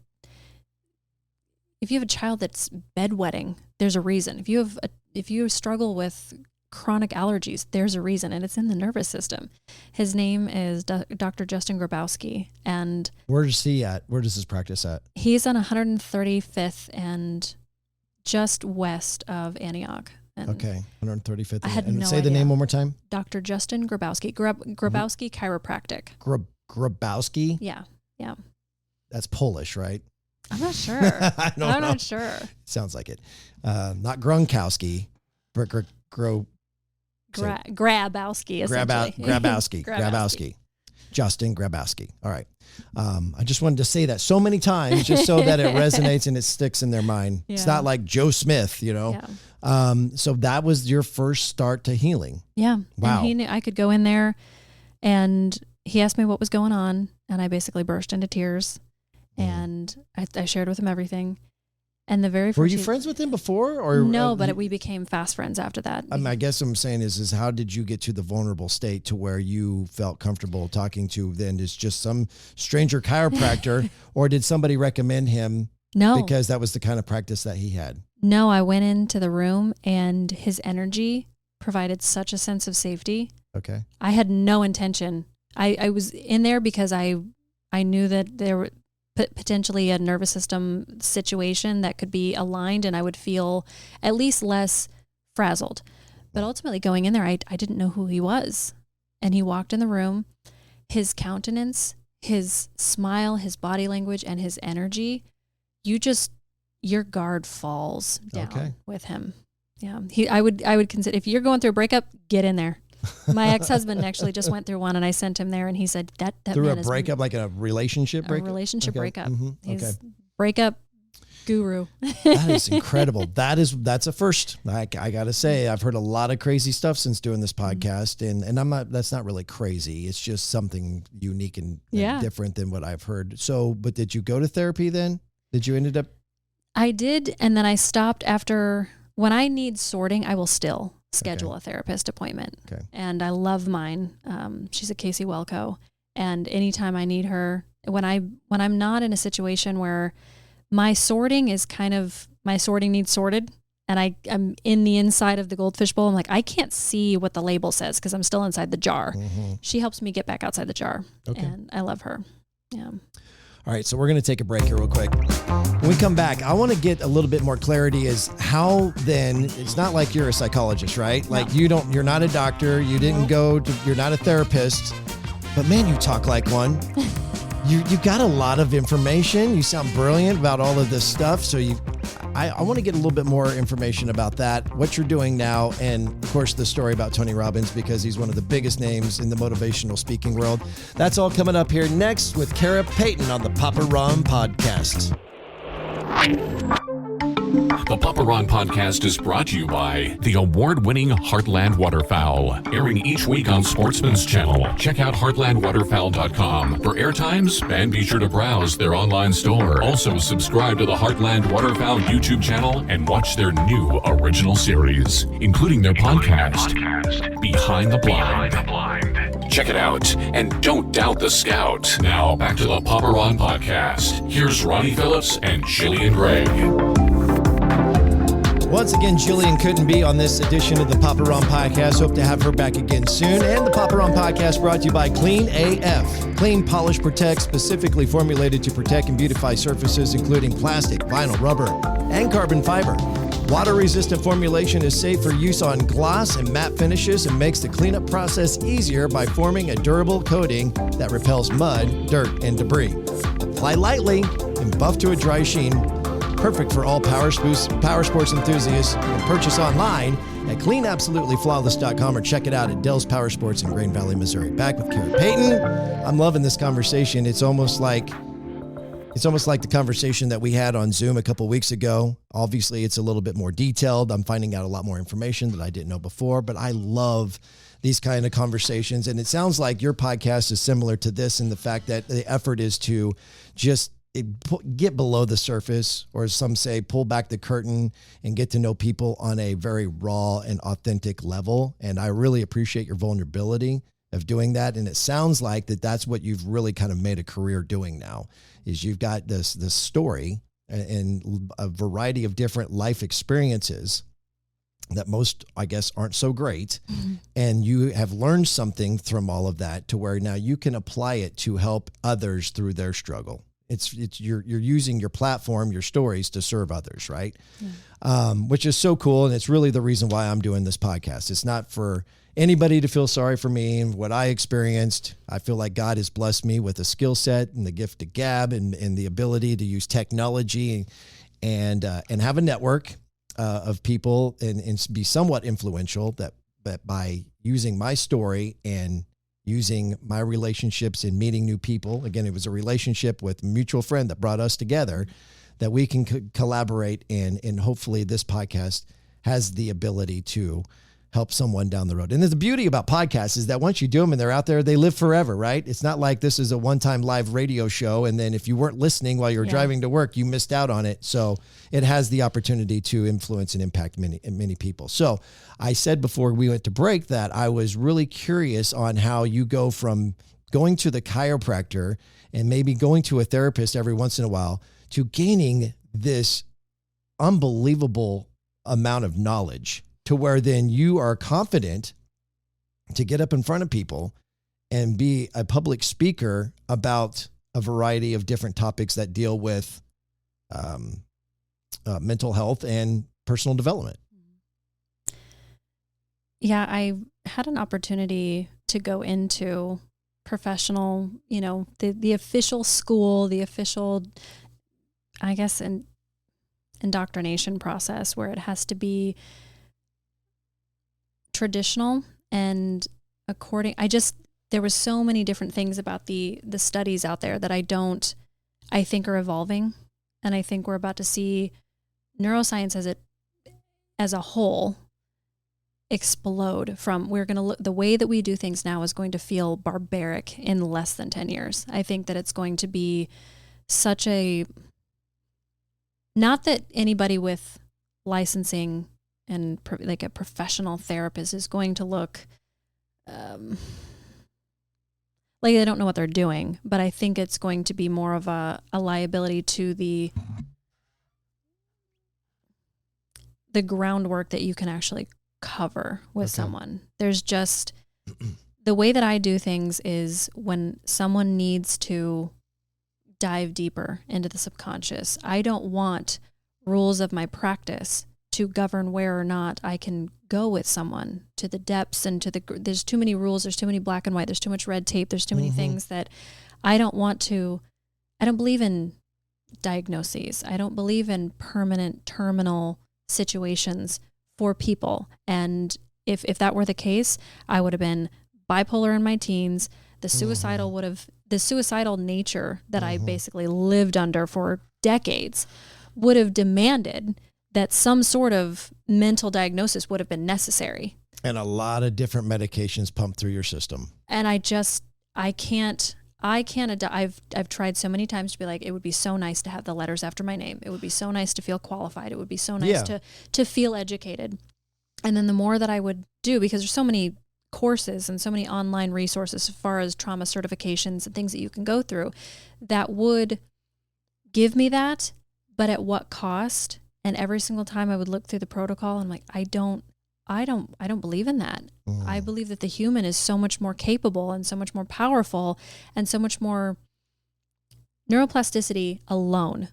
you have a child that's bedwetting, there's a reason. If you struggle with chronic allergies, there's a reason, and it's in the nervous system. His name is Dr. Justin Grabowski. And where is he at? Where does his practice at? He's on 135th and just west of Antioch. And okay, 135th. I had and no say idea. the name one more time. Dr. Justin Grabowski. Grabowski Chiropractic. Grabowski? Yeah. That's Polish, right? I'm not sure. I'm not sure. Sounds like it. Not Gronkowski, but Grabowski, essentially. Grabowski. Justin Grabowski. All right. I just wanted to say that so many times just so that it resonates and it sticks in their mind. Yeah. It's not like Joe Smith, Yeah. So that was your first start to healing. Yeah. Wow. And he knew I could go in there, and he asked me what was going on, and I basically burst into tears, and I shared with him everything. And the very first, were you friends with him before, or no? But we became fast friends after that. I guess what I'm saying is how did you get to the vulnerable state to where you felt comfortable talking to then is just some stranger chiropractor, or did somebody recommend him? No, because that was the kind of practice that he had. No, I went into the room, and his energy provided such a sense of safety. Okay, I had no intention. I was in there because I knew that there were potentially a nervous system situation that could be aligned, and I would feel at least less frazzled. But ultimately going in there, I didn't know who he was. And he walked in the room, his countenance, his smile, his body language, and his energy, your guard falls down with him. Yeah. I would consider, if you're going through a breakup, get in there. My ex-husband actually just went through one, and I sent him there, and he said that through man a breakup, like a relationship breakup? A relationship breakup. He's breakup guru. That is incredible. That's a first. I gotta say, I've heard a lot of crazy stuff since doing this podcast, and that's not really crazy. It's just something unique and different than what I've heard. So, but did you go to therapy then? Did you ended up? I did, and then I stopped after. When I need sorting, I will still schedule a therapist appointment. Okay. And I love mine. She's a Casey Welco. And anytime I need her, when I'm not in a situation where my sorting needs sorted, and I'm in the inside of the goldfish bowl. I'm like, I can't see what the label says because I'm still inside the jar. She helps me get back outside the jar. Okay. And I love her. Yeah. All right, so we're going to take a break here real quick. When we come back, I want to get a little bit more clarity as how then, it's not like you're a psychologist, right? Like you're not a doctor, you're not a therapist, but man, you talk like one. You got a lot of information. You sound brilliant about all of this stuff. So I want to get a little bit more information about that, what you're doing now, and of course the story about Tony Robbins, because he's one of the biggest names in the motivational speaking world. That's all coming up here next with Payton on the Papa Ron Podcast. The Papa Ron Podcast is brought to you by the award-winning Heartland Waterfowl, airing each week on Sportsman's Channel. Check out heartlandwaterfowl.com for airtimes and be sure to browse their online store. Also, subscribe to the Heartland Waterfowl YouTube channel and watch their new original series, including their podcast, Behind the Blind. Check it out, and don't doubt the scout. Now, back to the Papa Ron Podcast. Here's Ronnie Phillips and Jillian Gregg. Once again, Jillian couldn't be on this edition of the Papa Ron Podcast. Hope to have her back again soon. And the Papa Ron Podcast brought to you by Clean AF. Clean Polish Protect, specifically formulated to protect and beautify surfaces, including plastic, vinyl, rubber, and carbon fiber. Water-resistant formulation is safe for use on gloss and matte finishes and makes the cleanup process easier by forming a durable coating that repels mud, dirt, and debris. Apply lightly and buff to a dry sheen. Perfect for all power sports enthusiasts. You can purchase online at cleanabsolutelyflawless.com or check it out at Dell's Power Sports in Grain Valley, Missouri. Back with Payton. I'm loving this conversation. It's almost like the conversation that we had on Zoom a couple weeks ago. Obviously, it's a little bit more detailed. I'm finding out a lot more information that I didn't know before, but I love these kind of conversations. And it sounds like your podcast is similar to this in the fact that the effort is to just get below the surface, or as some say, pull back the curtain and get to know people on a very raw and authentic level. And I really appreciate your vulnerability of doing that. And it sounds like that's what you've really kind of made a career doing now, is you've got this story and a variety of different life experiences that most, I guess, aren't so great. Mm-hmm. And you have learned something from all of that to where now you can apply it to help others through their struggle. You're using your platform, your stories to serve others, right? Yeah. Which is so cool. And it's really the reason why I'm doing this podcast. It's not for anybody to feel sorry for me and what I experienced. I feel like God has blessed me with a skill set and the gift of gab and the ability to use technology and have a network of people and be somewhat influential that by using my story and using my relationships and meeting new people. Again, it was a relationship with a mutual friend that brought us together, that we can collaborate and hopefully this podcast has the ability to help someone down the road. And the beauty about podcasts is that once you do them and they're out there, they live forever, right? It's not like this is a one-time live radio show, and then if you weren't listening while you were driving to work, you missed out on it. So it has the opportunity to influence and impact many people. So I said before we went to break that I was really curious on how you go from going to the chiropractor and maybe going to a therapist every once in a while to gaining this unbelievable amount of knowledge, to where then you are confident to get up in front of people and be a public speaker about a variety of different topics that deal with mental health and personal development. Yeah, I had an opportunity to go into professional, the official school, the official, I guess, indoctrination process where it has to be traditional and there was so many different things about the studies out there that I think are evolving. And I think we're about to see neuroscience as a whole explode from, the way that we do things now is going to feel barbaric in less than 10 years. I think that it's going to be not that anybody with licensing and like a professional therapist is going to look like they don't know what they're doing, but I think it's going to be more of a liability to the the groundwork that you can actually cover with someone. There's just the way that I do things is when someone needs to dive deeper into the subconscious, I don't want rules of my practice to govern where or not I can go with someone to the depths and there's too many rules, there's too many black and white, there's too much red tape, there's too many things that I don't believe in diagnoses. I don't believe in permanent terminal situations for people. And if that were the case, I would have been bipolar in my teens. The suicidal nature that I basically lived under for decades would have demanded that some sort of mental diagnosis would have been necessary. And a lot of different medications pumped through your system. And I can't, I've tried so many times to be like, it would be so nice to have the letters after my name. It would be so nice to feel qualified. It would be so nice to feel educated. And then the more that I would do, because there's so many courses and so many online resources as far as trauma certifications and things that you can go through that would give me that, but at what cost? And every single time I would look through the protocol, I'm like, I don't believe in that. I believe that the human is so much more capable and so much more powerful and so much more. Neuroplasticity alone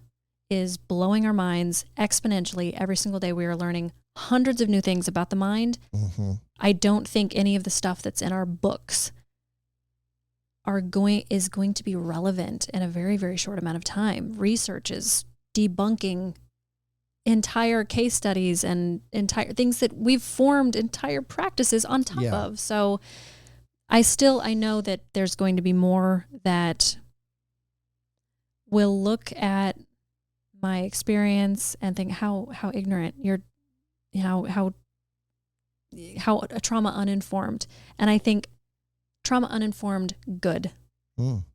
is blowing our minds exponentially. Every single day we are learning hundreds of new things about the mind. I don't think any of the stuff that's in our books is going to be relevant in a very, very short amount of time. Research is debunking entire case studies and entire things that we've formed entire practices on top of. So I know that there's going to be more that will look at my experience and think how ignorant you're, how trauma uninformed. And I think trauma uninformed good.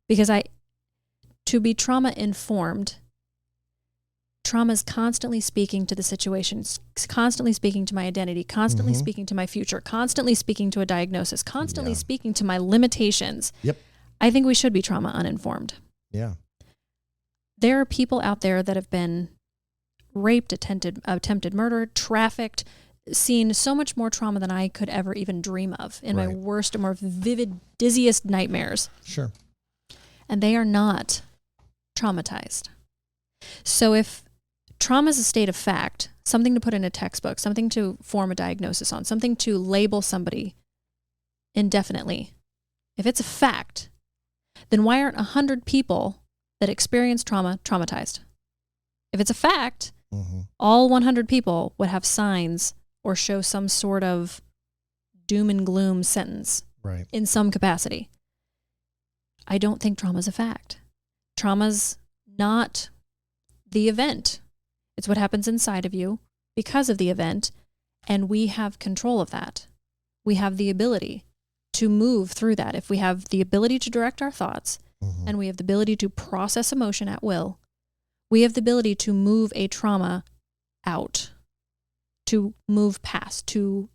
Because to be trauma informed, trauma is constantly speaking to the situation, constantly speaking to my identity, constantly speaking to my future, constantly speaking to a diagnosis, constantly speaking to my limitations. I think we should be trauma uninformed. There are people out there that have been raped, attempted murder, trafficked, seen so much more trauma than I could ever even dream of in my worst and more vivid, dizziest nightmares. Sure. And they are not traumatized. So if trauma is a state of fact, something to put in a textbook, something to form a diagnosis on, something to label somebody indefinitely, if it's a fact, then why aren't 100 people that experience trauma traumatized? If it's a fact, all 100 people would have signs or show some sort of doom and gloom sentence in some capacity. I don't think trauma is a fact. Trauma's not the event. It's what happens inside of you because of the event, and we have control of that. We have the ability to move through that. If we have the ability to direct our thoughts, and we have the ability to process emotion at will, we have the ability to move a trauma out, to move past, I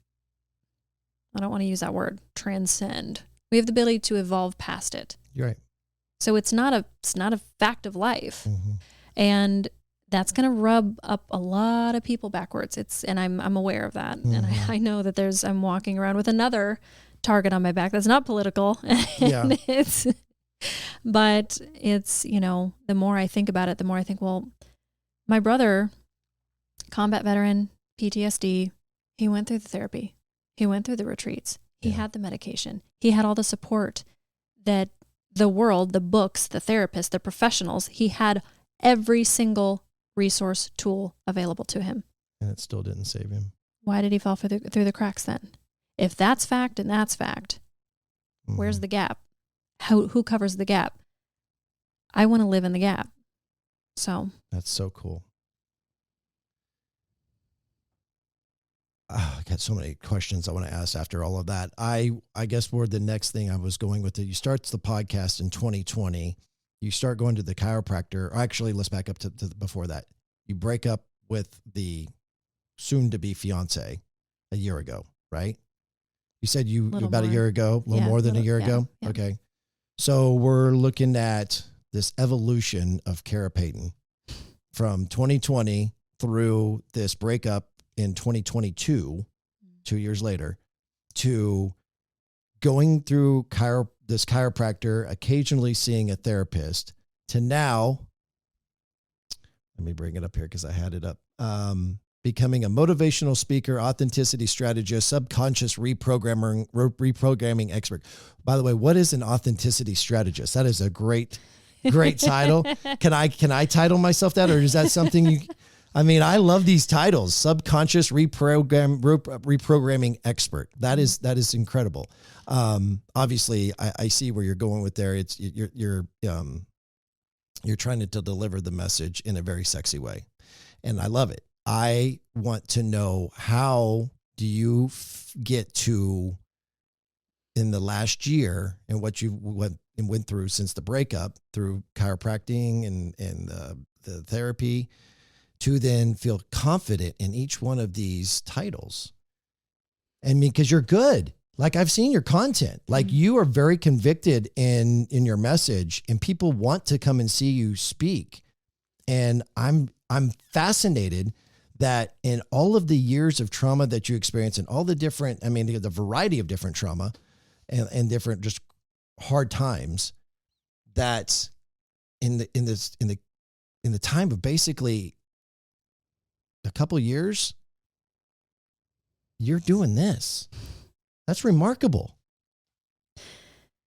don't want to use that word, transcend. We have the ability to evolve past it. You're right. So it's not a fact of life. And that's going to rub up a lot of people backwards. And I'm aware of that. And I know that I'm walking around with another target on my back that's not political. But it's, the more I think about it, the more I think, well, my brother, combat veteran, PTSD, he went through the therapy. He went through the retreats. He had the medication. He had all the support that the world, the books, the therapists, the professionals, he had every single resource tool available to him. And it still didn't save him. Why did he fall through the cracks then? If that's fact and that's fact, where's the gap? Who covers the gap? I want to live in the gap. So that's so cool. I got so many questions I want to ask after all of that. I guess where the next thing I was going with it, you start the podcast in 2020. You start going to the chiropractor. Or actually, let's back up to before that. You break up with the soon-to-be fiance a year ago, right? You said about a year ago, a little more than a year ago. Yeah. Okay. So we're looking at this evolution of Kara Payton from 2020 through this breakup in 2022, 2 years later, to going through this chiropractor, occasionally seeing a therapist, to now, let me bring it up here because I had it up, becoming a motivational speaker, authenticity strategist, subconscious reprogramming expert. By the way, what is an authenticity strategist? That is a great title. Can I title myself that, or is that something you? I mean, I love these titles. Subconscious reprogramming expert. That is incredible. Obviously, I see where you're going with there. It's you're trying to deliver the message in a very sexy way, and I love it. I want to know, how do you get to, in the last year, and what you went through since the breakup, through chiropractic and the therapy, to then feel confident in each one of these titles? I mean, because you're good. Like, I've seen your content. Like, you are very convicted in your message, and people want to come and see you speak. And I'm fascinated that in all of the years of trauma that you experience, and all the different, I mean, the variety of different trauma and different just hard times, that in the time of basically a couple of years, you're doing this. That's remarkable.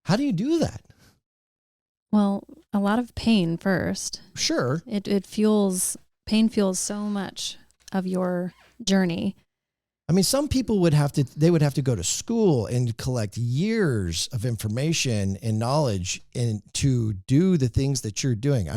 How do you do that? Well, a lot of pain first. Sure. Pain fuels so much of your journey. I mean, some people would have to go to school and collect years of information and knowledge and to do the things that you're doing.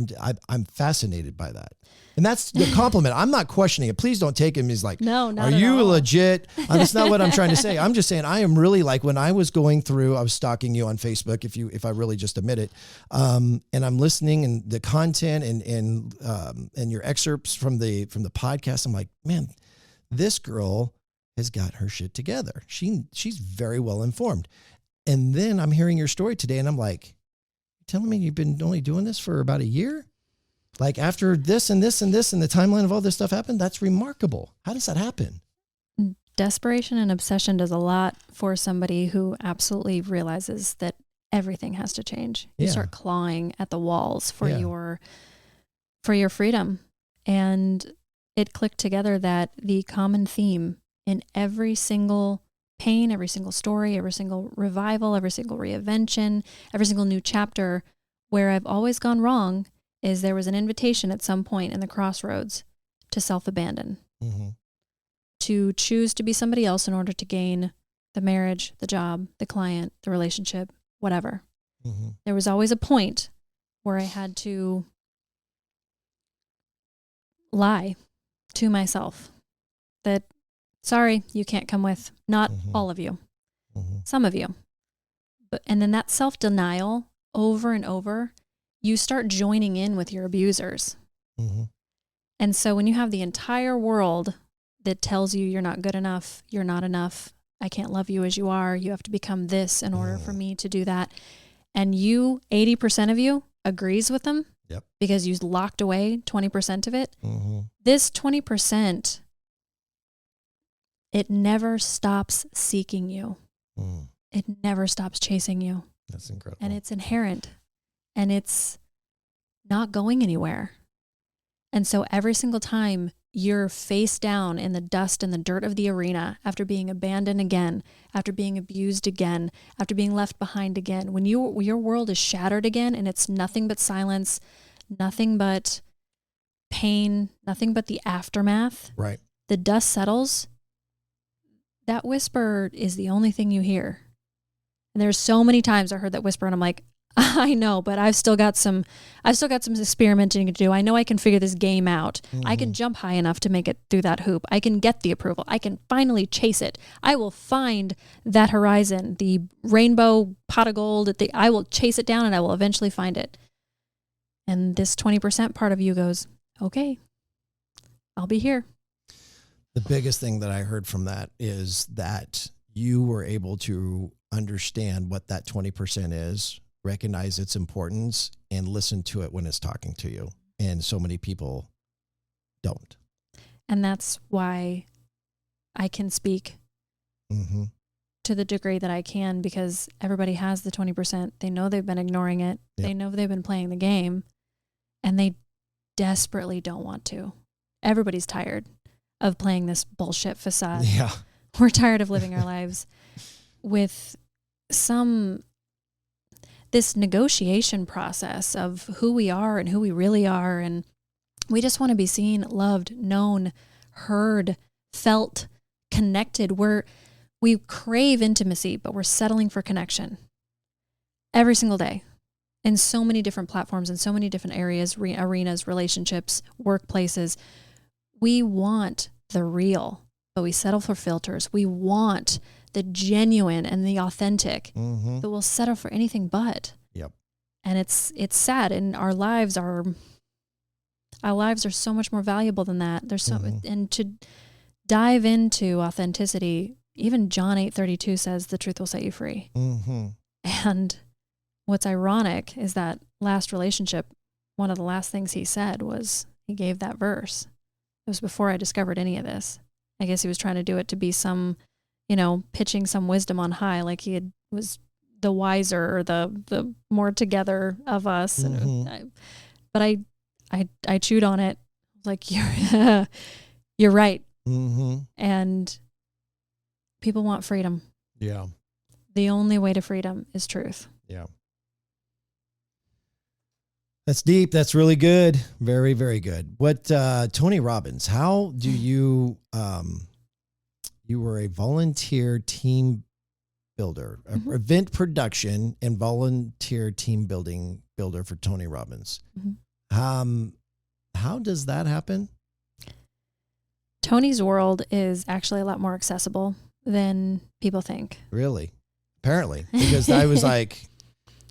I'm fascinated by that. And that's the compliment. I'm not questioning it. Please don't take him as like, no, not are at you all. legit? That's not what I'm trying to say. I'm just saying, I am really, like, when I was going through, I was stalking you on Facebook, if I really just admit it. And I'm listening, and the content and your excerpts from the podcast. I'm like, man, this girl has got her shit together. She's very well informed. And then I'm hearing your story today, and I'm like, you're telling me you've been only doing this for about a year? Like, after this and this and this and the timeline of all this stuff happened? That's remarkable. How does that happen? Desperation and obsession does a lot for somebody who absolutely realizes that everything has to change. You start clawing at the walls for your freedom. And it clicked together that the common theme in every single pain, every single story, every single revival, every single reinvention, every single new chapter, where I've always gone wrong, is there was an invitation at some point in the crossroads to self-abandon, to choose to be somebody else in order to gain the marriage, the job, the client, the relationship, whatever. There was always a point where I had to lie to myself that, sorry, you can't come with, not all of you, some of you. And then that self-denial, over and over, you start joining in with your abusers. And so when you have the entire world that tells you you're not good enough, you're not enough, I can't love you as you are, you have to become this in order for me to do that, and 80% of you agrees with them, because you locked away 20% of it, this 20%, it never stops seeking you. It never stops chasing you. That's incredible. And it's inherent. And it's not going anywhere. And so every single time you're face down in the dust and the dirt of the arena, after being abandoned again, after being abused again, after being left behind again, when your world is shattered again, and it's nothing but silence, nothing but pain, nothing but the aftermath, right? The dust settles. That whisper is the only thing you hear. And there's so many times I heard that whisper, and I'm like, I know, but I've still got some experimenting to do. I know I can figure this game out. I can jump high enough to make it through that hoop. I can get the approval. I can finally chase it. I will find that horizon, the rainbow pot of gold. I will chase it down, and I will eventually find it. And this 20% part of you goes, okay, I'll be here. The biggest thing that I heard from that is that you were able to understand what that 20% is, recognize its importance, and listen to it when it's talking to you. And so many people don't. And that's why I can speak Mm-hmm. to the degree that I can, because everybody has the 20%. They know they've been ignoring it. Yep. They know they've been playing the game, and they desperately don't want to. Everybody's tired of playing this bullshit facade. Yeah. We're tired of living our lives with this negotiation process of who we are and who we really are. And we just want to be seen, loved, known, heard, felt, connected. We crave intimacy, but we're settling for connection every single day in so many different platforms, in so many different areas, arenas, relationships, workplaces. We want the real, but we settle for filters. We want the genuine and the authentic, Mm-hmm. but we'll settle for anything but. Yep. And it's sad. And our lives are so much more valuable than that. There's so, and to dive into authenticity, even John 8:32 says the truth will set you free. Mm-hmm. And what's ironic is that last relationship, one of the last things he said was he gave that verse. It was before I discovered any of this. I guess he was trying to do it to be some, pitching some wisdom on high, like was the wiser or the more together of us. Mm-hmm. And I chewed on it. Like, you're right. Mm-hmm. And people want freedom. Yeah. The only way to freedom is truth. Yeah. That's deep. That's really good. Very, very good. What, Tony Robbins, how do you, you were a volunteer team builder, Mm-hmm. event production and volunteer team builder for Tony Robbins. Mm-hmm. How does that happen? Tony's world is actually a lot more accessible than people think. Really? Apparently, because I was like,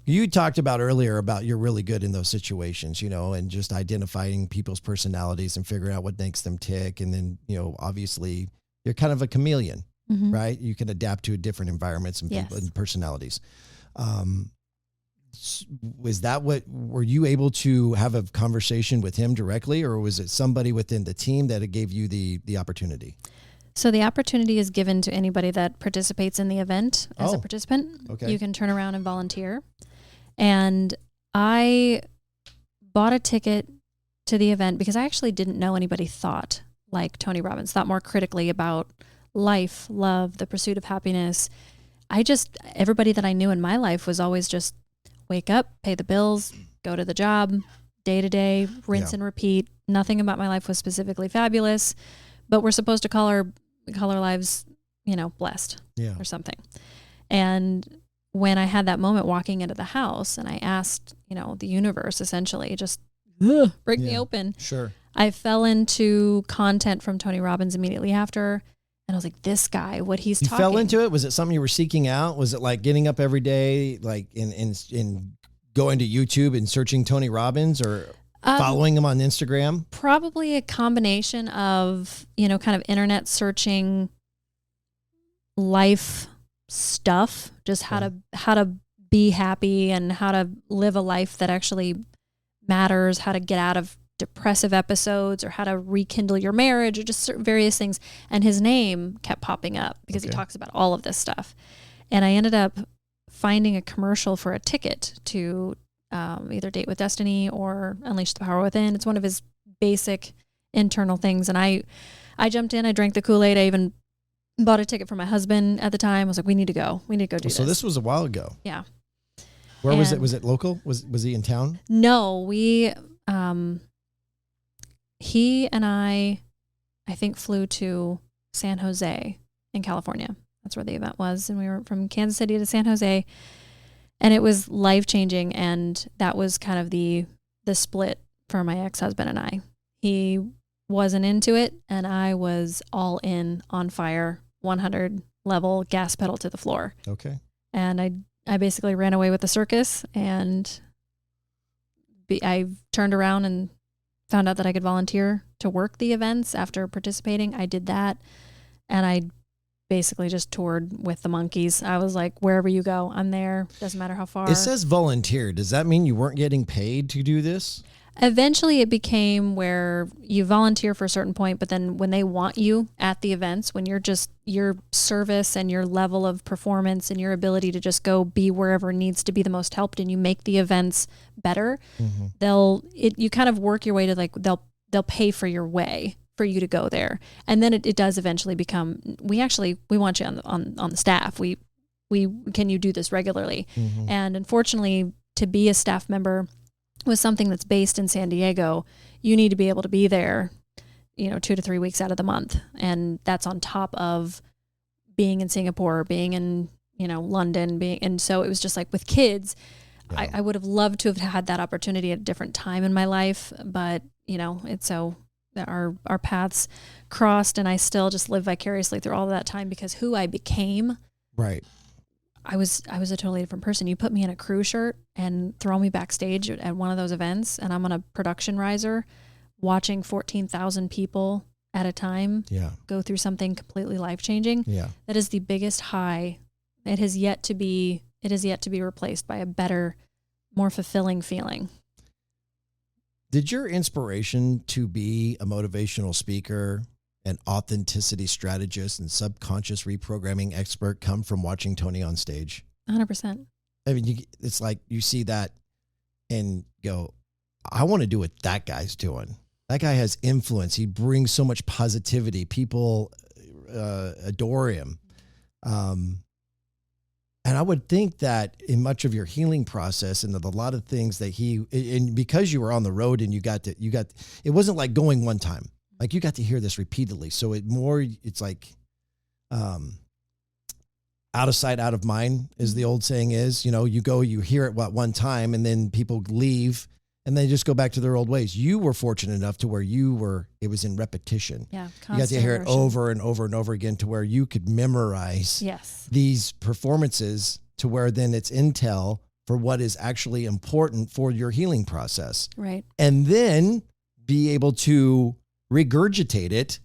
you talked about earlier about you're really good in those situations, and just identifying people's personalities and figuring out what makes them tick. And then, obviously you're kind of a chameleon, Mm-hmm. right? You can adapt to different environments and people Yes. and personalities. Was that were you able to have a conversation with him directly, or was it somebody within the team that gave you the opportunity? So the opportunity is given to anybody that participates in the event as a Oh, participant. okay. You can turn around and volunteer. And I bought a ticket to the event because I actually didn't know anybody thought like Tony Robbins, thought more critically about life, love, the pursuit of happiness. Everybody that I knew in my life was always just wake up, pay the bills, go to the job, day to day, rinse Yeah. and repeat. Nothing about my life was specifically fabulous, but we're supposed to call our lives, blessed Yeah. or something. And when I had that moment walking into the house and I asked, the universe essentially just break me Yeah. open, Sure. I fell into content from Tony Robbins immediately after. And I was like, this guy, what he's You talking. fell into it? Was it something you were seeking out? Was it like getting up every day, like in going to YouTube and searching Tony Robbins, or following him on Instagram? Probably a combination of, kind of internet searching life stuff, just how to be happy and how to live a life that actually matters, how to get out of depressive episodes, or how to rekindle your marriage, or just various things. And his name kept popping up because he Okay. talks about all of this stuff. And I ended up finding a commercial for a ticket to either Date with Destiny or Unleash the Power Within. It's one of his basic internal things. And I jumped in, I drank the Kool-Aid. I even bought a ticket for my husband at the time. I was like, we need to go do this. So this was a while ago. Yeah. Where was it? And- Was it local? Was he in town? No, he and I think flew to San Jose in California. That's where the event was. And we were from Kansas City to San Jose, and it was life-changing. And that was kind of the split for my ex-husband and I. He wasn't into it, and I was all in, on fire, 100 level, gas pedal to the floor. Okay. And I basically ran away with the circus, and I turned around and found out that I could volunteer to work the events after participating. I did that, and I basically just toured with the monkeys. I was like, wherever you go, I'm there. Doesn't matter how far. It says volunteer. Does that mean you weren't getting paid to do this? Eventually it became where you volunteer for a certain point, but then when they want you at the events, when you're just your service and your level of performance and your ability to just go be wherever needs to be the most helped and you make the events better, you kind of work your way to like, they'll pay for your way for you to go there. And then it does eventually become, we want you on the staff. Can you do this regularly? And unfortunately, to be a staff member with something that's based in San Diego, you need to be able to be there, 2 to 3 weeks out of the month. And that's on top of being in Singapore, being in, London, and so it was just like with kids, I would have loved to have had that opportunity at a different time in my life, but it's so that our paths crossed, and I still just live vicariously through all of that time because who I became. Right. I was a totally different person. You put me in a crew shirt and throw me backstage at one of those events, and I'm on a production riser watching 14,000 people at a time go through something completely life-changing. Yeah. That is the biggest high. It has yet to be replaced by a better, more fulfilling feeling. Did your inspiration to be a motivational speaker, an authenticity strategist, and subconscious reprogramming expert come from watching Tony on stage? 100%. I mean, it's like you see that and go, I want to do what that guy's doing. That guy has influence. He brings so much positivity. People adore him. And I would think that in much of your healing process and a lot of things that and because you were on the road and it wasn't like going one time. Like you got to hear this repeatedly. So it's like out of sight, out of mind, as the old saying is. You hear it one time and then people leave and they just go back to their old ways. You were fortunate enough to where it was in repetition. Yeah, you got to hear it over and over and over again to where you could memorize these performances to where then it's intel for what is actually important for your healing process. Right. And then be able to regurgitate it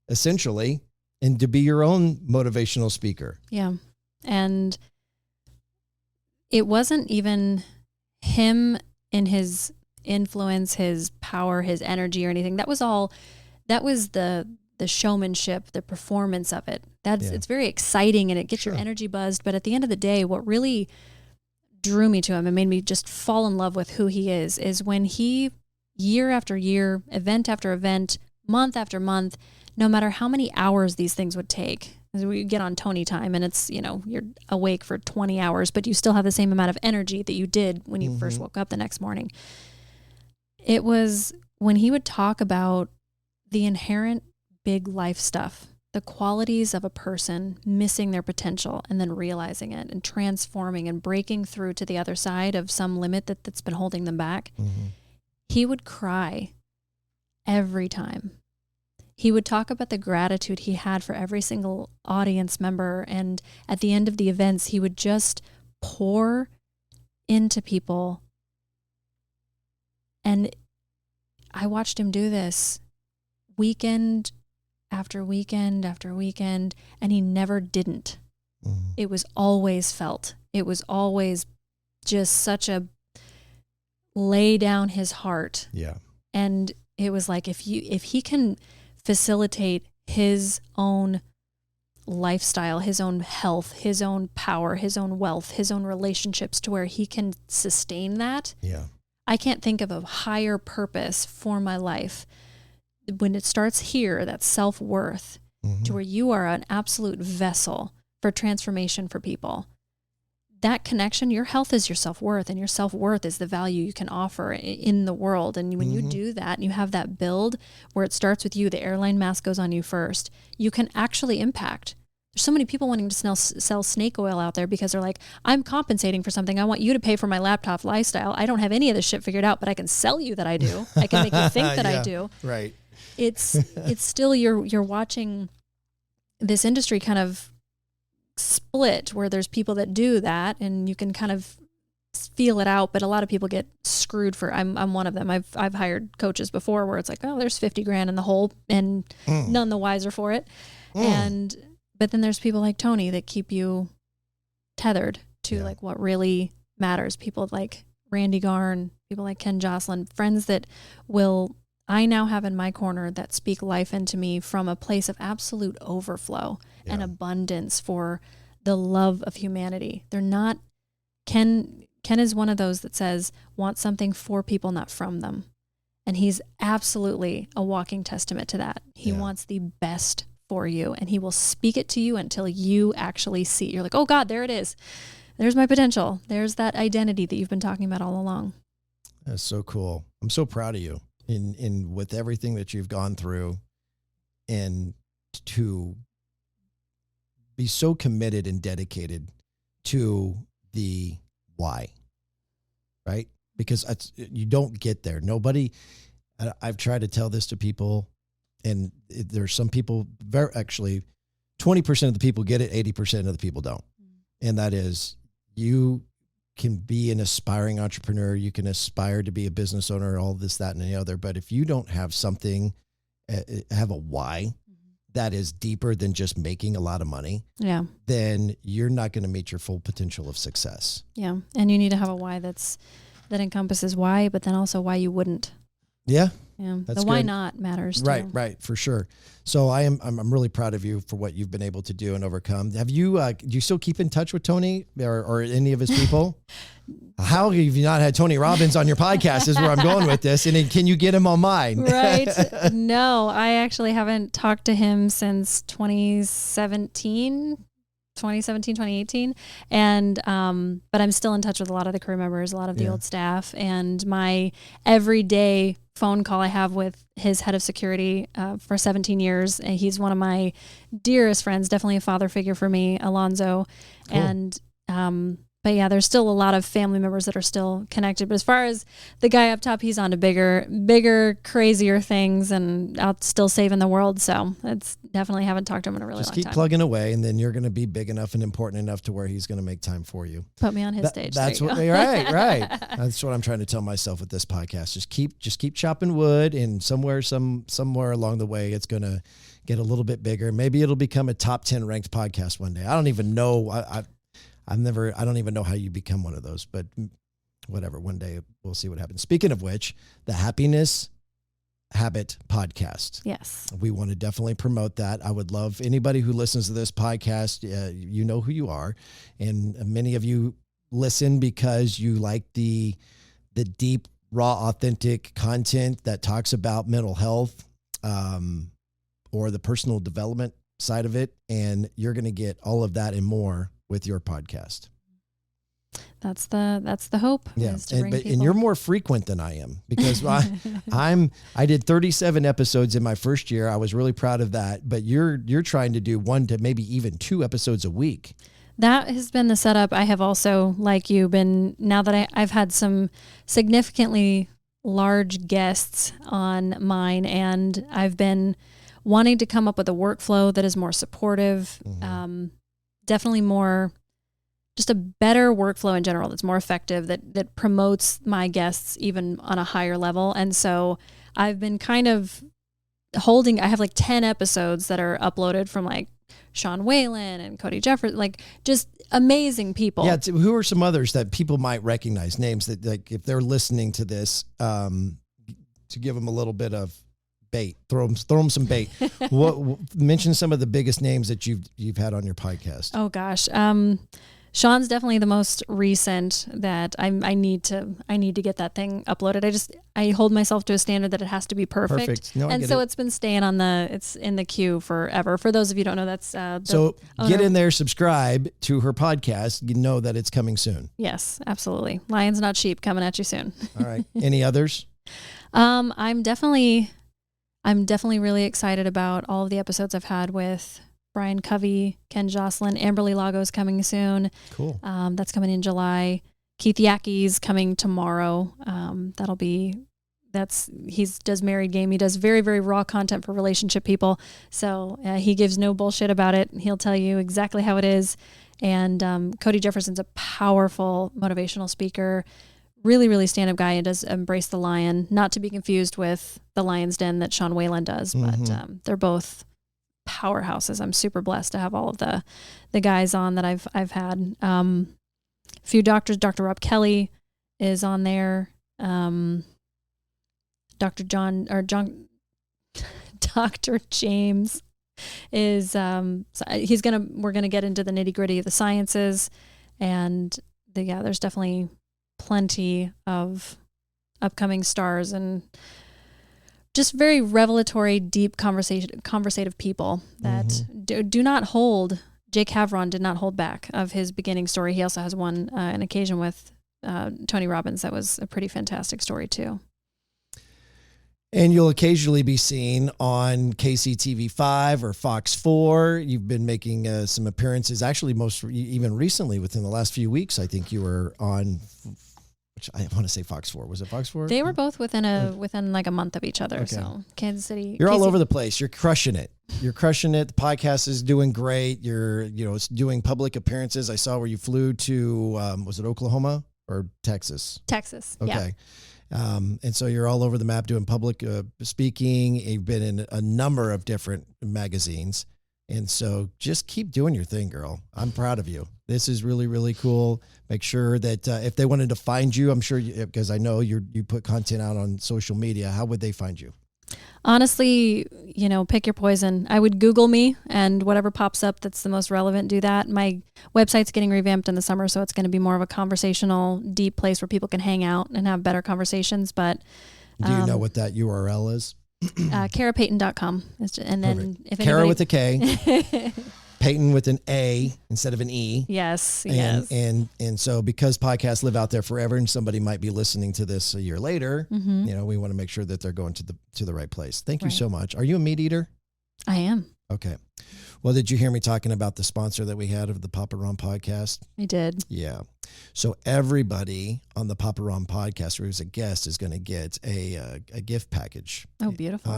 essentially and to be your own motivational speaker. Yeah. And it wasn't even him and his influence, his power, his energy or anything. That was the showmanship, the performance of it. It's very exciting and it gets your energy buzzed. But at the end of the day, what really drew me to him and made me just fall in love with who he is when he, year after year, event after event, month after month, no matter how many hours these things would take. As we get on Tony time and it's, you're awake for 20 hours, but you still have the same amount of energy that you did when you first woke up the next morning. It was when he would talk about the inherent big life stuff, the qualities of a person missing their potential and then realizing it and transforming and breaking through to the other side of some limit that's been holding them back. He would cry every time. He would talk about the gratitude he had for every single audience member. And at the end of the events, he would just pour into people. And I watched him do this weekend after weekend after weekend, and he never didn't. It was always felt. It was always just such a lay down his heart. Yeah. And it was like, if he can facilitate his own lifestyle, his own health, his own power, his own wealth, his own relationships to where he can sustain that. Yeah. I can't think of a higher purpose for my life. When it starts here, that self-worth to where you are an absolute vessel for transformation for people. That connection, your health is your self-worth, and your self-worth is the value you can offer in the world. And when you do that and you have that build where it starts with you, the airline mask goes on you first, you can actually impact. There's so many people wanting to sell snake oil out there because they're like, I'm compensating for something. I want you to pay for my laptop lifestyle. I don't have any of this shit figured out, but I can sell you that I do. I can make you think that I do. Right. It's still, you're watching this industry kind of split where there's people that do that and you can kind of feel it out, but a lot of people get screwed for, I'm one of them. I've hired coaches before where it's like, oh, there's 50 grand in the hole and none the wiser for it. But then there's people like Tony that keep you tethered to like what really matters. People like Randy Garn, people like Ken Jocelyn, friends that I now have in my corner that speak life into me from a place of absolute overflow and abundance for the love of humanity. They're not, Ken is one of those that says, want something for people, not from them. And he's absolutely a walking testament to that. He wants the best for you, and he will speak it to you until you actually see. You're like, oh God, there it is. There's my potential. There's that identity that you've been talking about all along. That's so cool. I'm so proud of you in with everything that you've gone through, and to be so committed and dedicated to the why, right? Because you don't get there. Nobody, I've tried to tell this to people, and there's some people, actually 20% of the people get it, 80% of the people don't. And that is, you can be an aspiring entrepreneur, you can aspire to be a business owner, all this, that, and the other. But if you don't have something, have a why that is deeper than just making a lot of money, then you're not going to meet your full potential of success. Yeah. And you need to have a why that encompasses why, but then also why you wouldn't. Yeah. Yeah. The why not matters too. Right. For sure. So I'm really proud of you for what you've been able to do and overcome. Have you, do you still keep in touch with Tony or any of his people? How have you not had Tony Robbins on your podcast is where I'm going with this. And then can you get him on mine? Right. No, I actually haven't talked to him since 2017, 2018. And, but I'm still in touch with a lot of the crew members, a lot of the old staff, and my everyday phone call I have with his head of security, for 17 years. And he's one of my dearest friends, definitely a father figure for me, Alonzo. Cool. And, but yeah, there's still a lot of family members that are still connected. But as far as the guy up top, he's on to bigger, crazier things and out still saving the world. So it's definitely haven't talked to him in a really long time. Just keep plugging away, and then you're going to be big enough and important enough to where he's going to make time for you. Put me on his stage. That's what, right. That's what I'm trying to tell myself with this podcast. Just keep chopping wood, and somewhere along the way, it's going to get a little bit bigger. Maybe it'll become a top 10 ranked podcast one day. I don't even know. I don't even know how you become one of those, but whatever. One day we'll see what happens. Speaking of which, the Happiness Habit podcast. Yes. We want to definitely promote that. I would love anybody who listens to this podcast. You know who you are. And many of you listen because you like the deep, raw, authentic content that talks about mental health, or the personal development side of it. And you're going to get all of that and more with your podcast. That's the hope. Yeah. And you're more frequent than I am, because I did 37 episodes in my first year. I was really proud of that, but you're trying to do 1 to maybe even 2 episodes a week. That has been the setup. I have also, like you, now that I've had some significantly large guests on mine, and I've been wanting to come up with a workflow that is more supportive, definitely more, just a better workflow in general that's more effective, that promotes my guests even on a higher level. And so I've been kind of I have like 10 episodes that are uploaded from like Sean Whalen and Cody Jefferson, like just amazing people. Yeah. Who are some others that people might recognize, names that, like, if they're listening to this, to give them a little bit of bait, throw them some bait. Mention some of the biggest names that you've had on your podcast. Oh gosh. Sean's definitely the most recent that I need to get that thing uploaded. I hold myself to a standard that it has to be perfect. No, and so it's been staying it's in the queue forever. For those of you who don't know, that's so get in there, subscribe to her podcast. You know that it's coming soon. Yes, absolutely. Lions Not Sheep coming at you soon. All right. Any others? I'm definitely really excited about all of the episodes I've had with Brian Covey, Ken Jocelyn, Amberly Lago's coming soon. Cool. That's coming in July. Keith Yackey's coming tomorrow. He does Married Game. He does very, very raw content for relationship people. So he gives no bullshit about it. He'll tell you exactly how it is. And Cody Jefferson's a powerful motivational speaker, really, really stand-up guy, and does Embrace the Lion, not to be confused with the Lion's Den that Sean Whalen does, but they're both powerhouses. I'm super blessed to have all of the guys on that I've had. A few doctors, Dr. Rob Kelly is on there. Dr. James is, we're going to get into the nitty gritty of the sciences, and there's definitely plenty of upcoming stars and just very revelatory, deep conversative people that do not hold. Jake Havron did not hold back of his beginning story. He also has an occasion with Tony Robbins that was a pretty fantastic story too. And you'll occasionally be seen on KCTV 5 or Fox 4. You've been making some appearances, actually even recently within the last few weeks. I think you were on, which I want to say Fox 4. Was it Fox 4? They were both within like a month of each other. Okay. So Kansas City. You're all over the place. You're crushing it. You're crushing it. The podcast is doing great. You're, doing public appearances. I saw where you flew to, was it Oklahoma or Texas? Texas. Okay. Yeah. And so you're all over the map doing public speaking. You've been in a number of different magazines. And so just keep doing your thing, girl. I'm proud of you. This is really, really cool. Make sure that if they wanted to find you, I'm sure, because I know you put content out on social media, how would they find you? Honestly, pick your poison. I would Google me, and whatever pops up that's the most relevant, do that. My website's getting revamped in the summer, so it's going to be more of a conversational, deep place where people can hang out and have better conversations. But do you know what that URL is? KaraPayton.com. And then Perfect. if Kara with a K, Payton with an A instead of an E. Yes. And so because podcasts live out there forever, and somebody might be listening to this a year later, we want to make sure that they're going to the right place. Thank you so much. Are you a meat eater? I am. Okay. Well, did you hear me talking about the sponsor that we had of the Papa Ron podcast? I did. Yeah. So everybody on the Papa Ron podcast who's a guest is going to get a gift package. Oh, beautiful.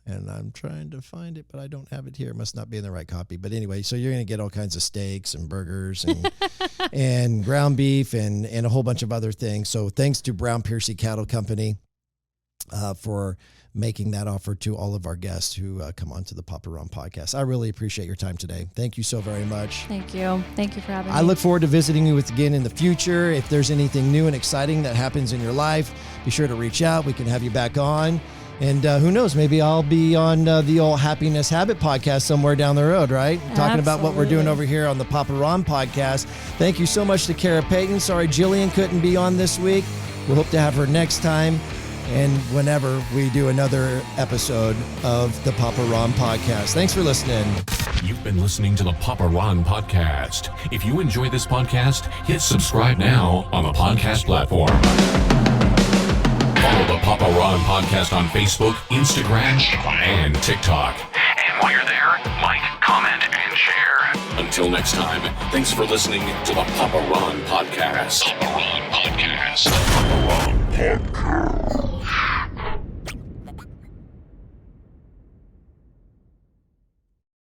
And I'm trying to find it, but I don't have it here. It must not be in the right copy. But anyway, so you're going to get all kinds of steaks and burgers and and ground beef and a whole bunch of other things. So thanks to Brown Piercy Cattle Company for making that offer to all of our guests who come on to the Papa Ron podcast. I really appreciate your time today. Thank you so very much. Thank you. Thank you for having me. I look forward to visiting you again in the future. If there's anything new and exciting that happens in your life, be sure to reach out. We can have you back on. And who knows, maybe I'll be on the old Happiness Habit podcast somewhere down the road, right? Talking about what we're doing over here on the Papa Ron podcast. Thank you so much to Kara Payton. Sorry Jillian couldn't be on this week. We'll hope to have her next time. And whenever we do another episode of the Papa Ron podcast. Thanks for listening. You've been listening to the Papa Ron podcast. If you enjoy this podcast, hit subscribe now on the podcast platform. Follow the Papa Ron podcast on Facebook, Instagram, and TikTok. And while you're there, like, comment, and share. Until next time, thanks for listening to the Papa Ron podcast. Papa Ron Podcast. Papa Ron Podcast.